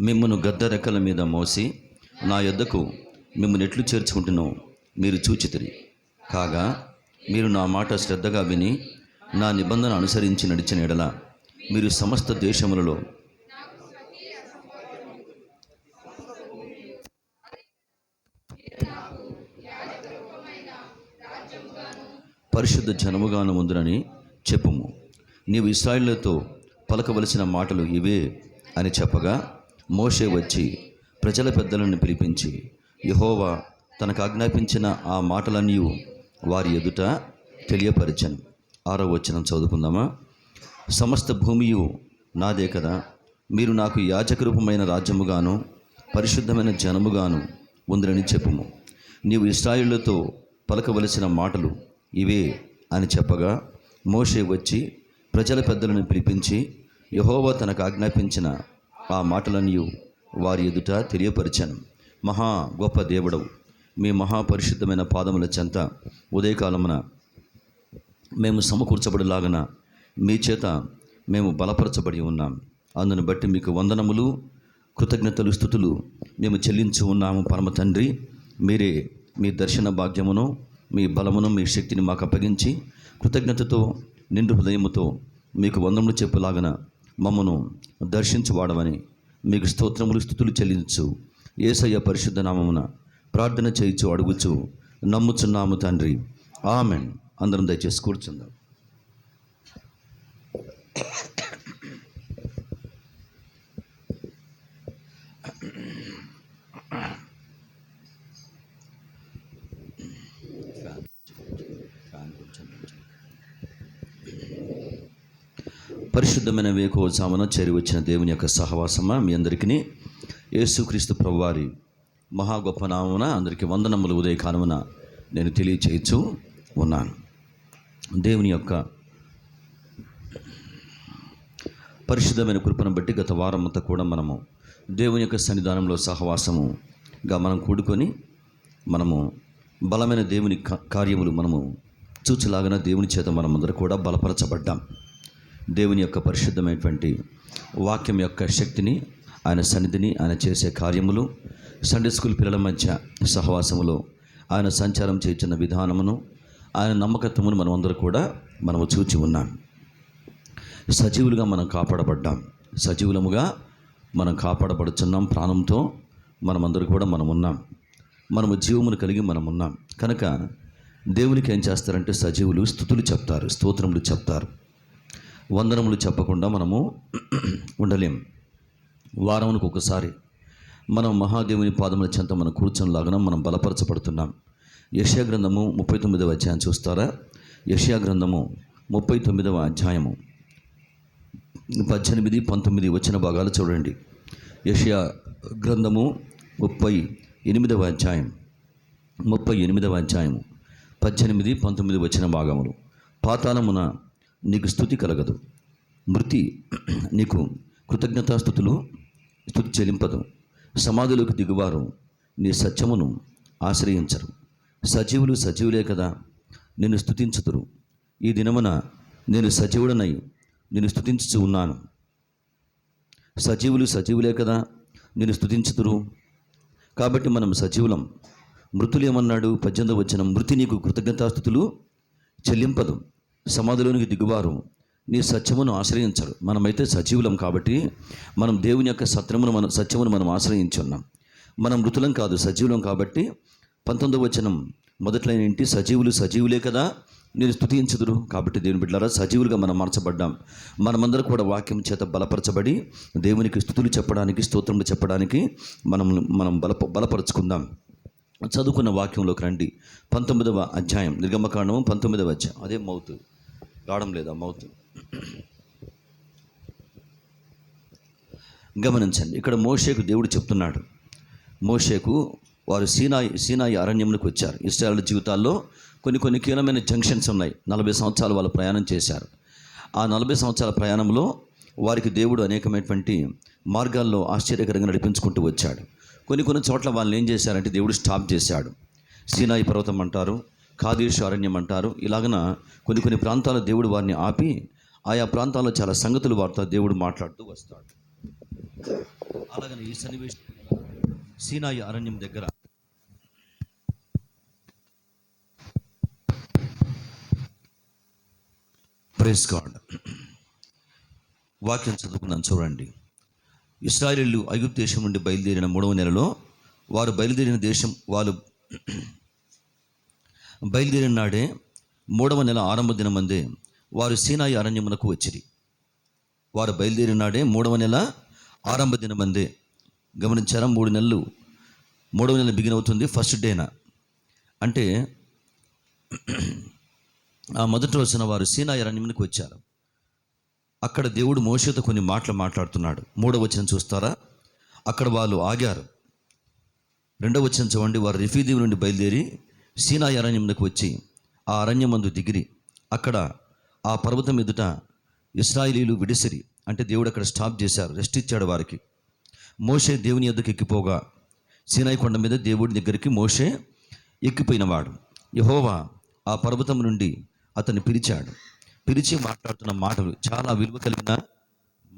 మిమ్మును గద్ద రెక్కల మీద మోసి నా యొద్దకు మిమ్మల్ని ఎట్లు చేర్చుకుంటున్నో మీరు చూచితిరి. కాగా మీరు నా మాట శ్రద్ధగా విని నా నిబంధన అనుసరించి నడిచిన ఎడల మీరు సమస్త దేశములలో పరిశుద్ధ జనముగాను ఉందునని చెప్పుము. నీవు ఇశ్రాయేలుతో పలకవలసిన మాటలు ఇవే అని చెప్పగా, మోషే వచ్చి ప్రజల పెద్దలను పిలిపించి యెహోవా తనకు ఆజ్ఞాపించిన ఆ మాటలన్నీ వారి ఎదుట తెలియపరిచెను. 6వ వచనం చదువుకుందామా? సమస్త భూమియు నాదే కదా, మీరు నాకు యాజకరూపమైన రాజ్యముగాను పరిశుద్ధమైన జనముగాను ఉందని చెప్పుము. నీవు ఇశ్రాయేలుతో పలకవలసిన మాటలు ఇవే అని చెప్పగా, మోషే వచ్చి ప్రజల పెద్దలను పిలిపించి యెహోవా తనకు ఆజ్ఞాపించిన ఆ మాటలన్నీ వారి ఎదుట తెలియపరిచాను. మహా గొప్ప దేవుడవు, మీ మహాపరిశుద్ధమైన పాదముల చెంత ఉదయకాలమున మేము సమకూర్చబడిలాగన మీ చేత మేము బలపరచబడి ఉన్నాం. అందును బట్టి మీకు వందనములు, కృతజ్ఞతలు, స్తుతులు మేము చెల్లించి ఉన్నాము. పరమ తండ్రి, మీరే మీ దర్శన భాగ్యమును, మీ బలమును, మీ శక్తిని మాకు అప్పగించి కృతజ్ఞతతో నిండు హృదయముతో మీకు వందనములు చెప్పులాగన మమ్మను దర్శించువాడవని మీకు స్తోత్రములు, స్తుతులు చెల్లించు యేసయ్య పరిశుద్ధ నామమున ప్రార్థన చేయించు అడుగుచు నమ్ముచున్నాము తండ్రి, ఆమెన్. అందరం దయచేసి కూర్చుందాం. పరిశుద్ధమైన వేకోజామున చేరి వచ్చిన దేవుని యొక్క సహవాసమా మీ అందరికీ యేసుక్రీస్తు ప్రభువారి మహా గొప్ప నామమున అందరికీ వందనములు ఉదయకాలమున నేను తెలియచేయచ్చు ఉన్నాను. దేవుని యొక్క పరిశుద్ధమైన కృపను బట్టి గత వారం అంతా కూడా మనము దేవుని యొక్క సన్నిధానంలో సహవాసముగా మనం కూడుకొని మనము బలమైన దేవుని కార్యములు మనము చూచలాగిన దేవుని చేత మనమందరూ కూడా బలపరచబడ్డాం. దేవుని యొక్క పరిశుద్ధమైనటువంటి వాక్యం యొక్క శక్తిని, ఆయన సన్నిధిని, ఆయన చేసే కార్యములు, సండే స్కూల్ పిల్లల మధ్య సహవాసములో ఆయన సంచారం చేస్తున్న విధానమును, ఆయన నమ్మకత్వమును మనమందరూ కూడా మనము చూచి ఉన్నాం. సజీవులుగా మనం కాపాడబడ్డాం, సజీవులముగా మనం కాపాడబడుచున్నాం. ప్రాణంతో మనమందరూ కూడా మనం ఉన్నాం, మనము జీవమును కలిగి మనం ఉన్నాం. కనుక దేవునికి ఏం చేస్తారంటే సజీవులు స్తుతులు చెప్తారు, స్తోత్రములు చెప్తారు. వందనములు చెప్పకుండా మనము ఉండలేం. వారమునికి ఒకసారి మనం మహాదేవుని పాదముల చెంత మనం కూర్చొనిలాగా మనం బలపరచబడుతున్నాం. యెషయా గ్రంథము 39వ అధ్యాయం చూస్తారా? యెషయా గ్రంథము 39వ అధ్యాయము 18, 19 వచ్చిన భాగాలు చూడండి. యెషయా గ్రంథము 38వ అధ్యాయం 38వ అధ్యాయము 18, 19 వచ్చిన భాగములు. పాతాళమున నీకు స్తుతి కలగదు, మృతి నీకు కృతజ్ఞతాస్థుతులు స్తుతి చెల్లింపదు. సమాధులకు దిగువారు నీ సత్యమును ఆశ్రయించరు. సజీవులు సజీవులే కదా నిన్ను స్తుతించుదురు. ఈ దినమున నేను సజీవుడనై నిన్ను స్తుతించుచు ఉన్నాను. సజీవులు సజీవులే కదా నిన్ను స్తుతించుదురు. కాబట్టి మనం సజీవులం. మృతులు ఏమన్నాడు? 18వ వచనం, మృతి నీకు కృతజ్ఞతాస్థుతులు చెల్లింపదు. సమాధిలోనికి దిగువారు నీ సత్యమును ఆశ్రయించరు. మనమైతే సజీవులం కాబట్టి మనం దేవుని యొక్క సత్యమును మనం ఆశ్రయించున్నాం. మనం మృతులం కాదు, సజీవులం. కాబట్టి 19వ వచనం మొదట్లో ఏంటి? సజీవులు సజీవులే కదా నేను స్తుతించుదురు. కాబట్టి దేవుని బిడ్డలారా, సజీవులుగా మనం మార్చబడ్డాం. మనమందరం కూడా వాక్యం చేత బలపరచబడి దేవునికి స్తుతులు చెప్పడానికి, స్తోత్రములు చెప్పడానికి మనం బలపరుచుకుందాం. చదువుకున్న వాక్యంలోకి రండి. 19వ అధ్యాయం నిర్గమకాండము 19వ అధ్యాయం. అదే మౌతు రావడం లేదా? మౌతు గమనించండి. ఇక్కడ మోషేకు దేవుడు చెప్తున్నాడు. మోషేకు వారు సీనాయి అరణ్యంలోకి వచ్చారు. ఇశ్రాయేలు జీవితాల్లో కొన్ని కీలమైన జంక్షన్స్ ఉన్నాయి. 40 సంవత్సరాలు వాళ్ళు ప్రయాణం చేశారు. ఆ 40 సంవత్సరాల ప్రయాణంలో వారికి దేవుడు అనేకమైనటువంటి మార్గాల్లో ఆశ్చర్యకరంగా నడిపించుకుంటూ వచ్చాడు. కొన్ని చోట్ల వాళ్ళని ఏం చేశారంటే దేవుడు స్టాప్ చేశాడు. సీనాయి పర్వతం అంటారు, కాదేషు అరణ్యం అంటారు. ఇలాగన కొన్ని ప్రాంతాల్లో దేవుడు వారిని ఆపి ఆయా ప్రాంతాల్లో చాలా సంగతులు వారితో దేవుడు మాట్లాడుతూ వస్తాడు. అలాగని ఈ సన్నివేశం సీనాయి అరణ్యం దగ్గర ప్రైజ్ గాడ్. వాక్యం చదువుకున్నాను చూడండి. ఇశ్రాయేలీయులు ఐగుప్తు దేశం నుండి బయలుదేరిన 3వ నెలలో వారు బయలుదేరిన నాడే 3వ నెల ఆరంభ దినమందే వారు సీనాయి అరణ్యమునకు వచ్చిరి. వారు బయలుదేరిన నాడే 3వ నెల ఆరంభ దినమందే. గమనించారా? 3 నెలలు, 3వ నెల బిగిన్ అవుతుంది ఫస్ట్ డేన. అంటే ఆ మొదటి రోజున వారు సీనాయి అరణ్యమునకు వచ్చారు. అక్కడ దేవుడు మోషేతో కొన్ని మాటలు మాట్లాడుతున్నాడు. 3వ వచనం చూస్తారా? అక్కడ వాళ్ళు ఆగారు. 2వ వచనం చూడండి. వారు రిఫీదీం నుండి బయలుదేరి సీనాయి అరణ్యమునకు వచ్చి ఆ అరణ్యమందు దిగిరి. అక్కడ ఆ పర్వతం ఎదుట ఇశ్రాయేలీయులు విడిసిరి. అంటే దేవుడు అక్కడ స్టాప్ చేశారు, రెస్ట్ ఇచ్చాడు వారికి. మోషే దేవుని యొద్దకు ఎక్కిపోగా సీనాయి కొండ మీద దేవుడి దగ్గరికి మోషే ఎక్కిపోయినవాడు. యెహోవా ఆ పర్వతం నుండి అతన్ని పిలిచి మాట్లాడుతున్న మాటలు చాలా విలువ కలిగిన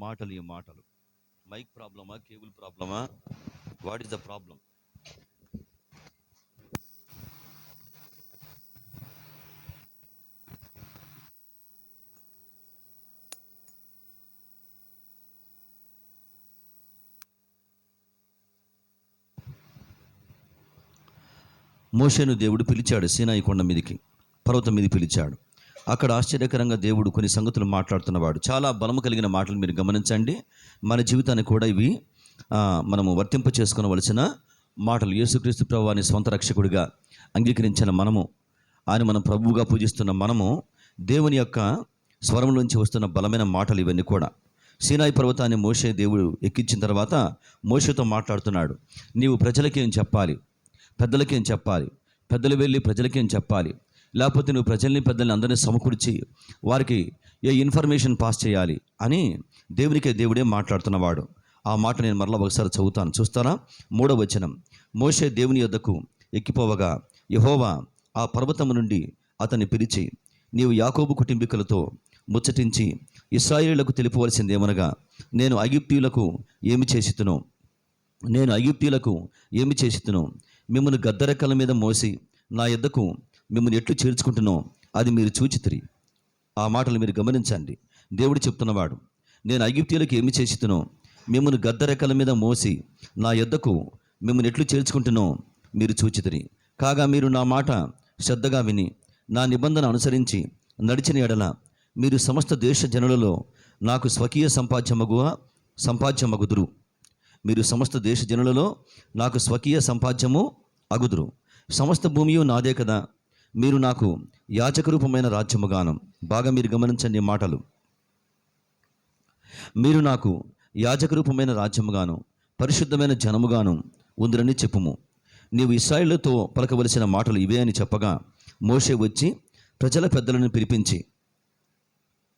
మాటలు. ఈ మాటలు మైక్ ప్రాబ్లమా, కేబుల్ ప్రాబ్లమా, వాట్ ఈస్ ద ప్రాబ్లం? మోషేను దేవుడు పిలిచాడు సీనాయి కొండ మీదకి, పర్వతం మీద పిలిచాడు. అక్కడ ఆశ్చర్యకరంగా దేవుడు కొన్ని సంగతులు మాట్లాడుతున్నవాడు. చాలా బలము కలిగిన మాటలు మీరు గమనించండి. మన జీవితానికి కూడా ఇవి మనము వర్తింప చేసుకోవలసిన మాటలు. యేసుక్రీస్తు ప్రభువుని స్వంత రక్షకుడిగా అంగీకరించిన మనము, ఆయన మనం ప్రభువుగా పూజిస్తున్న మనము, దేవుని యొక్క స్వరంలోంచి వస్తున్న బలమైన మాటలు ఇవన్నీ కూడా. సీనాయి పర్వతాన్ని మోషే దేవుడు ఎక్కించిన తర్వాత మోషేతో మాట్లాడుతున్నాడు. నీవు ప్రజలకేం చెప్పాలి, పెద్దలకేం చెప్పాలి, పెద్దలు వెళ్ళి ప్రజలకేం చెప్పాలి, లేకపోతే నువ్వు పెద్దల్ని అందరినీ సమకూర్చి వారికి ఏ ఇన్ఫర్మేషన్ పాస్ చేయాలి అని దేవుడే మాట్లాడుతున్నవాడు. ఆ మాట నేను మరలా ఒకసారి చదువుతాను, చూస్తారా? 3వ వచనం. మోషే దేవుని యొద్దకు ఎక్కిపోవగా యెహోవా ఆ పర్వతము నుండి అతన్ని పిలిచి, నీవు యాకోబు కుటుంబీకులతో ముచ్చటించి ఇశ్రాయేలీయులకు తెలుపవలసిందేమనగా, నేను ఐగుప్తీయులకు ఏమి చేసితునో మిమ్మల్ని గద్దరెక్కల మీద మోసి నా యొద్దకు మిమ్మల్ని ఎట్లు చేర్చుకుంటున్నో అది మీరు చూచితిరి. ఆ మాటలు మీరు గమనించండి. దేవుడు చెప్తున్నవాడు, నేను ఐగుప్తీయులకు ఏమి చేసితునో మిమ్మల్ని గద్దరెక్కల మీద మోసి నా యొద్దకు మిమ్మల్ని ఎట్లు చేర్చుకుంటున్నో మీరు చూచితిరి. కాగా మీరు నా మాట శ్రద్ధగా విని నా నిబంధన అనుసరించి నడిచిన ఎడల మీరు సమస్త దేశ జనులలో నాకు స్వకీయ సంపాద్యమగుదురు. మీరు సమస్త దేశ జనులలో నాకు స్వకీయ సంపాద్యము అగుదురు. సమస్త భూమియు నాదే కదా. మీరు నాకు యాజక రూపమైన రాజ్యముగాను, బాగా మీరు గమనించండి మాటలు, మీరు నాకు యాజక రూపమైన రాజ్యముగాను పరిశుద్ధమైన జనముగాను ఉందిరని చెప్పుము. నీవు ఇశ్రాయేలుతో పలకవలసిన మాటలు ఇవే అని చెప్పగా మోషే వచ్చి ప్రజల పెద్దలను పిలిపించి,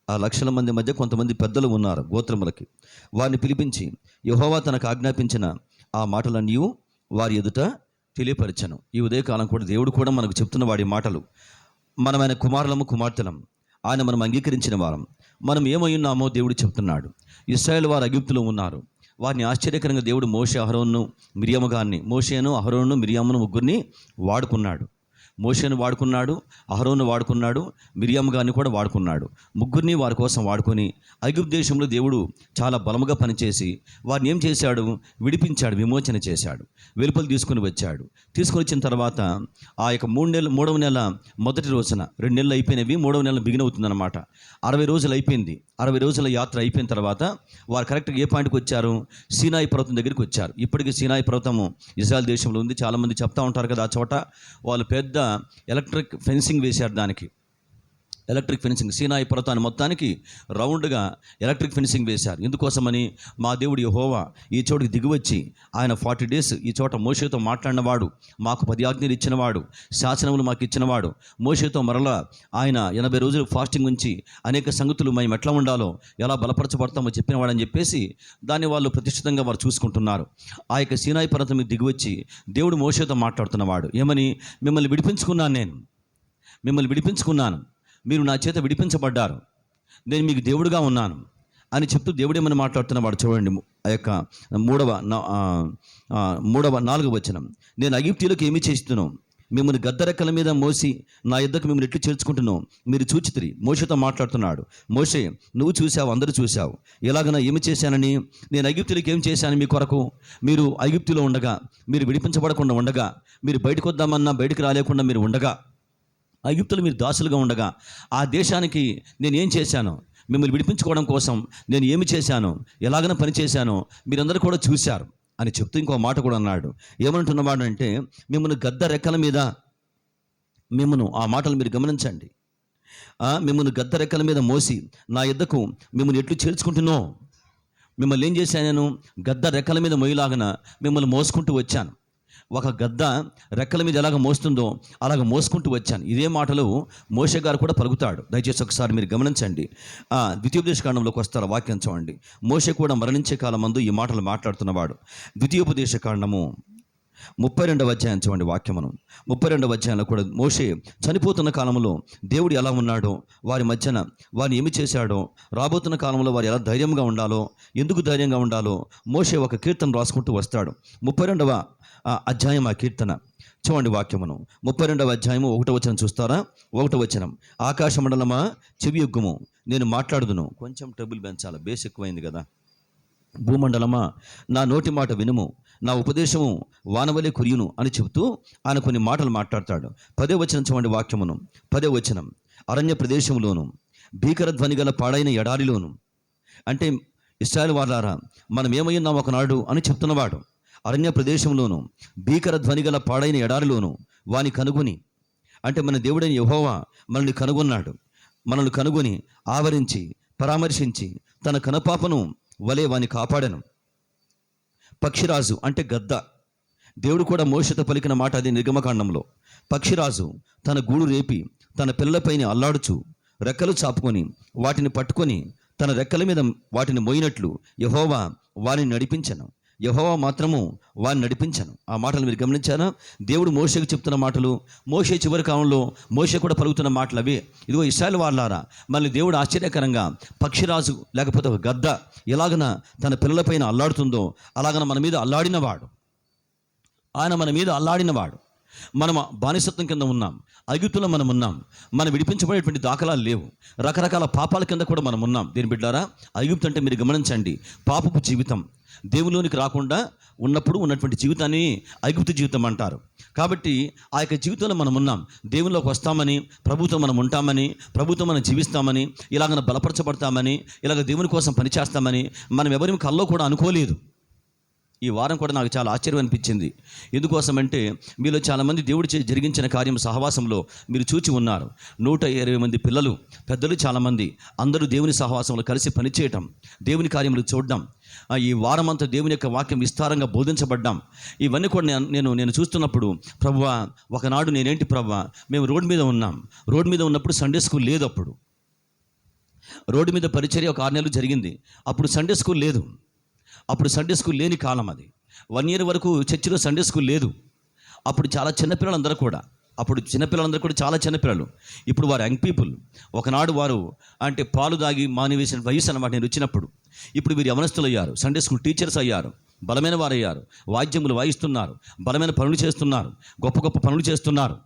ఆ లక్షల మంది మధ్య కొంతమంది పెద్దలు ఉన్నారు గోత్రములకి, వారిని పిలిపించి యెహోవా తనకు ఆజ్ఞాపించిన ఆ మాటలన్నీ వారి ఎదుట తెలియపరచను. ఈ ఉదయకాలం కూడా దేవుడు కూడా మనకు చెప్తున్న వాడి మాటలు. మనం ఆయన కుమార్తెలం, ఆయన మనం అంగీకరించిన వారం, మనం ఏమై ఉన్నామో దేవుడు చెప్తున్నాడు. ఇశ్రాయేలు వారు ఐగుప్తులో ఉన్నారు. వారిని ఆశ్చర్యకరంగా దేవుడు మోషేను అహరోను మిరియామును ముగ్గురిని వాడుకున్నాడు. మోషేను వాడుకున్నాడు, అహరోను వాడుకున్నాడు, మిరియాము గారిని కూడా వాడుకున్నాడు. ముగ్గురిని వారి కోసం వాడుకొని ఐగుప్తు దేశంలో దేవుడు చాలా బలముగా పనిచేసి వారిని ఏం చేశాడు? విడిపించాడు, విమోచన చేశాడు, వెలుపలు తీసుకొని వచ్చిన తర్వాత ఆ యొక్క 3వ నెల మొదటి రోజున 2 నెలలు అయిపోయినవి, 3వ నెల బిగిన్ అవుతుందన్నమాట. 60 రోజులు అయిపోయింది. 60 రోజుల యాత్ర అయిపోయిన తర్వాత వారు కరెక్ట్గా ఏ పాయింట్కి వచ్చారు? సీనాయి పర్వతం దగ్గరికి వచ్చారు. ఇప్పటికీ సీనాయి పర్వతము ఇజ్రాయెల్ దేశంలో ఉంది. చాలామంది చెప్తా ఉంటారు కదా, ఆ చోట వాళ్ళు పెద్ద ఎలక్ట్రిక్ ఫెన్సింగ్ వేశారు. దానికి ఎలక్ట్రిక్ ఫెన్సింగ్, సీనాయి పర్వతాన్ని మొత్తానికి రౌండ్గా ఎలక్ట్రిక్ ఫెన్సింగ్ వేశారు. ఎందుకోసమని, మా దేవుడు యెహోవా ఈ చోటుకి దిగివచ్చి ఆయన 40 డేస్ ఈ చోట మోషేతో మాట్లాడినవాడు, మాకు 10 ఆజ్ఞలు ఇచ్చినవాడు, శాసనములు మాకు ఇచ్చినవాడు. మోషేతో మరలా ఆయన 80 రోజులు ఫాస్టింగ్ ఉంచి అనేక సంగతులు మేము ఎట్లా ఉండాలో, ఎలా బలపరచబడతామో చెప్పినవాడని చెప్పేసి దాన్ని వాళ్ళు ప్రతిష్ఠితంగా వారు చూసుకుంటున్నారు. ఆ యొక్క సీనాయి పర్వతం మీద దిగివచ్చి దేవుడు మోషేతో మాట్లాడుతున్నవాడు ఏమని? మిమ్మల్ని విడిపించుకున్నాను, మీరు నా చేత విడిపించబడ్డారు, నేను మీకు దేవుడుగా ఉన్నాను అని చెప్తూ దేవుడు ఏమని మాట్లాడుతున్నవాడు చూడండి. ఆ యొక్క నాలుగవ వచనం, నేను ఐగుప్తీయులకు ఏమి చేస్తున్నాను, మిమ్మల్ని గద్దరెక్కల మీద మోసి నా యుద్ధకు మిమ్మల్ని ఎట్లు చేర్చుకుంటున్నావు మీరు చూచితిరి. మోషేతో మాట్లాడుతున్నాడు. మోషే, నువ్వు చూసావు, అందరూ చూసావు, ఎలాగైనా ఏమి చేశానని. నేను ఐగుప్తులకు ఏం చేశాను మీ కొరకు? మీరు ఐగుప్తులో ఉండగా, మీరు విడిపించబడకుండా ఉండగా, మీరు బయటకు వద్దామన్నా బయటకు రాలేకుండా మీరు ఉండగా, ఐగుప్తులు మీరు దాసులుగా ఉండగా, ఆ దేశానికి నేను ఏం చేశాను, మిమ్మల్ని విడిపించుకోవడం కోసం నేను ఏమి చేశాను, ఎలాగైనా పని చేశానో మీరందరూ కూడా చూశారు అని చెప్తూ ఇంకో మాట కూడా అన్నాడు. ఏమంటున్నవాడు అంటే, మిమ్మల్ని గద్ద రెక్కల మీద, ఆ మాటలు మీరు గమనించండి, మిమ్మల్ని గద్ద రెక్కల మీద మోసి నా యుద్ధకు మిమ్మల్ని ఎట్లు చేర్చుకుంటున్నావు. మిమ్మల్ని ఏం చేశాను నేను? గద్ద రెక్కల మీద మొయ్యలాగన మిమ్మల్ని మోసుకుంటూ వచ్చాను. ఒక గద్ద రెక్కల మీద ఎలాగ మోస్తుందో అలాగ మోసుకుంటూ వచ్చాను. ఇదే మాటలు మోషే గారు కూడా పలుకుతాడు. దయచేసి ఒకసారి మీరు గమనించండి. ద్వితీయోపదేశకాండంలోకి వస్తారు, వాక్యం చూడండి. మోషే కూడా మరణించే కాలం మందు ఈ మాటలు మాట్లాడుతున్నవాడు. ద్వితీయోపదేశకాండము 32వ అధ్యాయం చూడండి వాక్యమును. 32వ అధ్యాయంలో కూడా మోషే చనిపోతున్న కాలంలో దేవుడు ఎలా ఉన్నాడో, వారి మధ్యన వారిని ఏమి చేశాడో, రాబోతున్న కాలంలో వారు ఎలా ధైర్యంగా ఉండాలో, ఎందుకు ధైర్యంగా ఉండాలో మోషే ఒక కీర్తన రాసుకుంటూ వస్తాడు. 32వ అధ్యాయం ఆ కీర్తన చూడండి వాక్యమును. 32వ అధ్యాయము 1వ వచనం చూస్తారా? 1వ వచనం, ఆకాశ మండలమా చెవి యొగ్గుము, నేను మాట్లాడుదును. కొంచెం టేబుల్ పెంచాలి, బేస్ ఎక్కువైంది కదా. భూమండలమా నా నోటి మాట వినుము, నా ఉపదేశము వానవలే కురియును అని చెబుతూ ఆయన కొన్ని మాటలు మాట్లాడతాడు. 10వ వచనం చూడండి వాక్యమును. 10వ వచనం, అరణ్య ప్రదేశంలోను భీకర ధ్వని గల పాడైన ఎడారిలోను. అంటే ఇశ్రాయేలు వారలారా, మనం ఏమై ఉన్నాం ఒకనాడు అని చెప్తున్నవాడు. అరణ్య ప్రదేశంలోను భీకర ధ్వని గల పాడైన ఎడారిలోను వాని కనుగొని, అంటే మన దేవుడైన యెహోవా మనల్ని కనుగొన్నాడు. మనల్ని కనుగొని ఆవరించి పరామర్శించి తన కనుపాపను వలె వాని కాపాడను. పక్షిరాజు అంటే గద్ద. దేవుడు కూడా మోషేతో పలికిన మాట అది నిర్గమకాండంలో. పక్షిరాజు తన గూడు రేపి తన పిల్లలపైన అల్లాడుచు రెక్కలు చాపుకొని వాటిని పట్టుకొని తన రెక్కల మీద వాటిని మోయినట్లు యెహోవా వారిని నడిపించను. యెహోవా మాత్రము వారిని నడిపించను. ఆ మాటలు మీరు గమనించారా? దేవుడు మోషేకు చెప్తున్న మాటలు, మోషే చివరి కాలంలో మోషే కూడా పలుకుతున్న మాటలు అవే. ఇదిగో ఇశ్రాయేలు వారలారా, మళ్ళీ దేవుడు ఆశ్చర్యకరంగా పక్షిరాజు లేకపోతే ఒక గద్ద ఎలాగన తన పిల్లలపైన అల్లాడుతుందో అలాగన మన మీద అల్లాడినవాడు. ఆయన మన మీద అల్లాడినవాడు. మనం బానిసత్వం కింద ఉన్నాం, ఐగుప్తులో మనం ఉన్నాం. మనం విడిపించబడేటువంటి దాఖలాలు లేవు. రకరకాల పాపాల కింద కూడా మనం ఉన్నాం. దీని బిడ్డారా, ఐగుప్తు అంటే మీరు గమనించండి, పాపపు జీవితం. దేవునిలోనికి రాకుండా ఉన్నప్పుడు ఉన్నటువంటి జీవితాన్ని ఐగుప్తు జీవితం అంటారు. కాబట్టి ఆ యొక్క జీవితంలో మనం ఉన్నాం. దేవునిలోకి వస్తామని, ప్రభుత్వం మనం ఉంటామని, ప్రభుత్వం మనం జీవిస్తామని, ఇలాగ బలపరచబడతామని, ఇలాగ దేవుని కోసం పనిచేస్తామని మనం ఎవరి కల్లో కూడా అనుకోలేదు. ఈ వారం కూడా నాకు చాలా ఆశ్చర్యం అనిపించింది. ఎందుకోసమంటే మీలో చాలామంది దేవుడు జరిగించిన కార్యం సహవాసంలో మీరు చూచి ఉన్నారు. 120 మంది పిల్లలు, పెద్దలు చాలామంది, అందరూ దేవుని సహవాసంలో కలిసి పనిచేయటం, దేవుని కార్యములు చూడడం, ఈ వారమంతా దేవుని యొక్క వాక్యం విస్తారంగా బోధించబడ్డాం. ఇవన్నీ కూడా నేను చూస్తున్నప్పుడు, ప్రభువా, ఒకనాడు నేనేంటి ప్రభువా, మేము రోడ్డు మీద ఉన్నాం. రోడ్డు మీద ఉన్నప్పుడు సండే స్కూల్ లేదు. అప్పుడు రోడ్డు మీద పరిచర్య ఒక 6 నెలలు జరిగింది. అప్పుడు సండే స్కూల్ లేదు. అప్పుడు సండే స్కూల్ లేని కాలం అది. 1 year వరకు చర్చిలో సండే స్కూల్ లేదు. అప్పుడు చాలా చిన్నపిల్లలందరూ కూడా చాలా చిన్నపిల్లలు. ఇప్పుడు వారు యంగ్ పీపుల్. ఒకనాడు వారు అంటే పాలు దాగి మానివేసిన వయసు అన్నమాట నేను వచ్చినప్పుడు. ఇప్పుడు వీరు యవనస్తులు అయ్యారు, సండే స్కూల్ టీచర్స్ అయ్యారు, బలమైన వారు అయ్యారు, వాయిద్యములు వాయిస్తున్నారు, బలమైన పనులు చేస్తున్నారు, గొప్ప గొప్ప పనులు చేస్తున్నారు.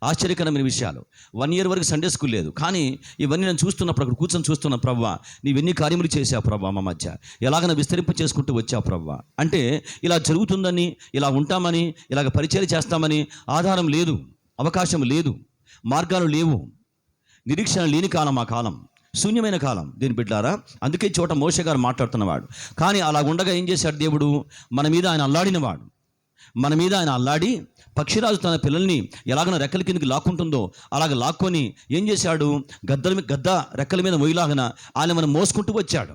ఆశ్చర్యకరమైన విషయాలు. 1 year వరకు సండే స్కూల్ లేదు. కానీ ఇవన్నీ నేను చూస్తున్నప్పుడు, అక్కడ కూర్చొని చూస్తున్నా, ప్రభువా, నీవెన్ని కార్యములు చేసావు ప్రభువా, మా మధ్య ఎలాగైనా విస్తరింప చేసుకుంటూ వచ్చావు ప్రభువా. అంటే ఇలా జరుగుతుందని, ఇలా ఉంటామని, ఇలాగ పరిచయం చేస్తామని ఆధారం లేదు, అవకాశం లేదు, మార్గాలు లేవు. నిరీక్షణ లేని కాలం ఆ కాలం, శూన్యమైన కాలం. దీని బిడ్డారా, అందుకే చోట మోషే గారు మాట్లాడుతున్నవాడు. కానీ అలా ఉండగా ఏం చేశాడు దేవుడు? మన మీద ఆయన అల్లాడినవాడు. మన మీద ఆయన అల్లాడి, పక్షిరాజు తన పిల్లల్ని ఎలాగైనా రెక్కల కిందకి లాక్కుంటుందో అలాగ లాక్కొని ఏం చేశాడు? గద్ద రెక్కల మీద మొయ్యలాగన ఆయన మనం మోసుకుంటూ వచ్చాడు.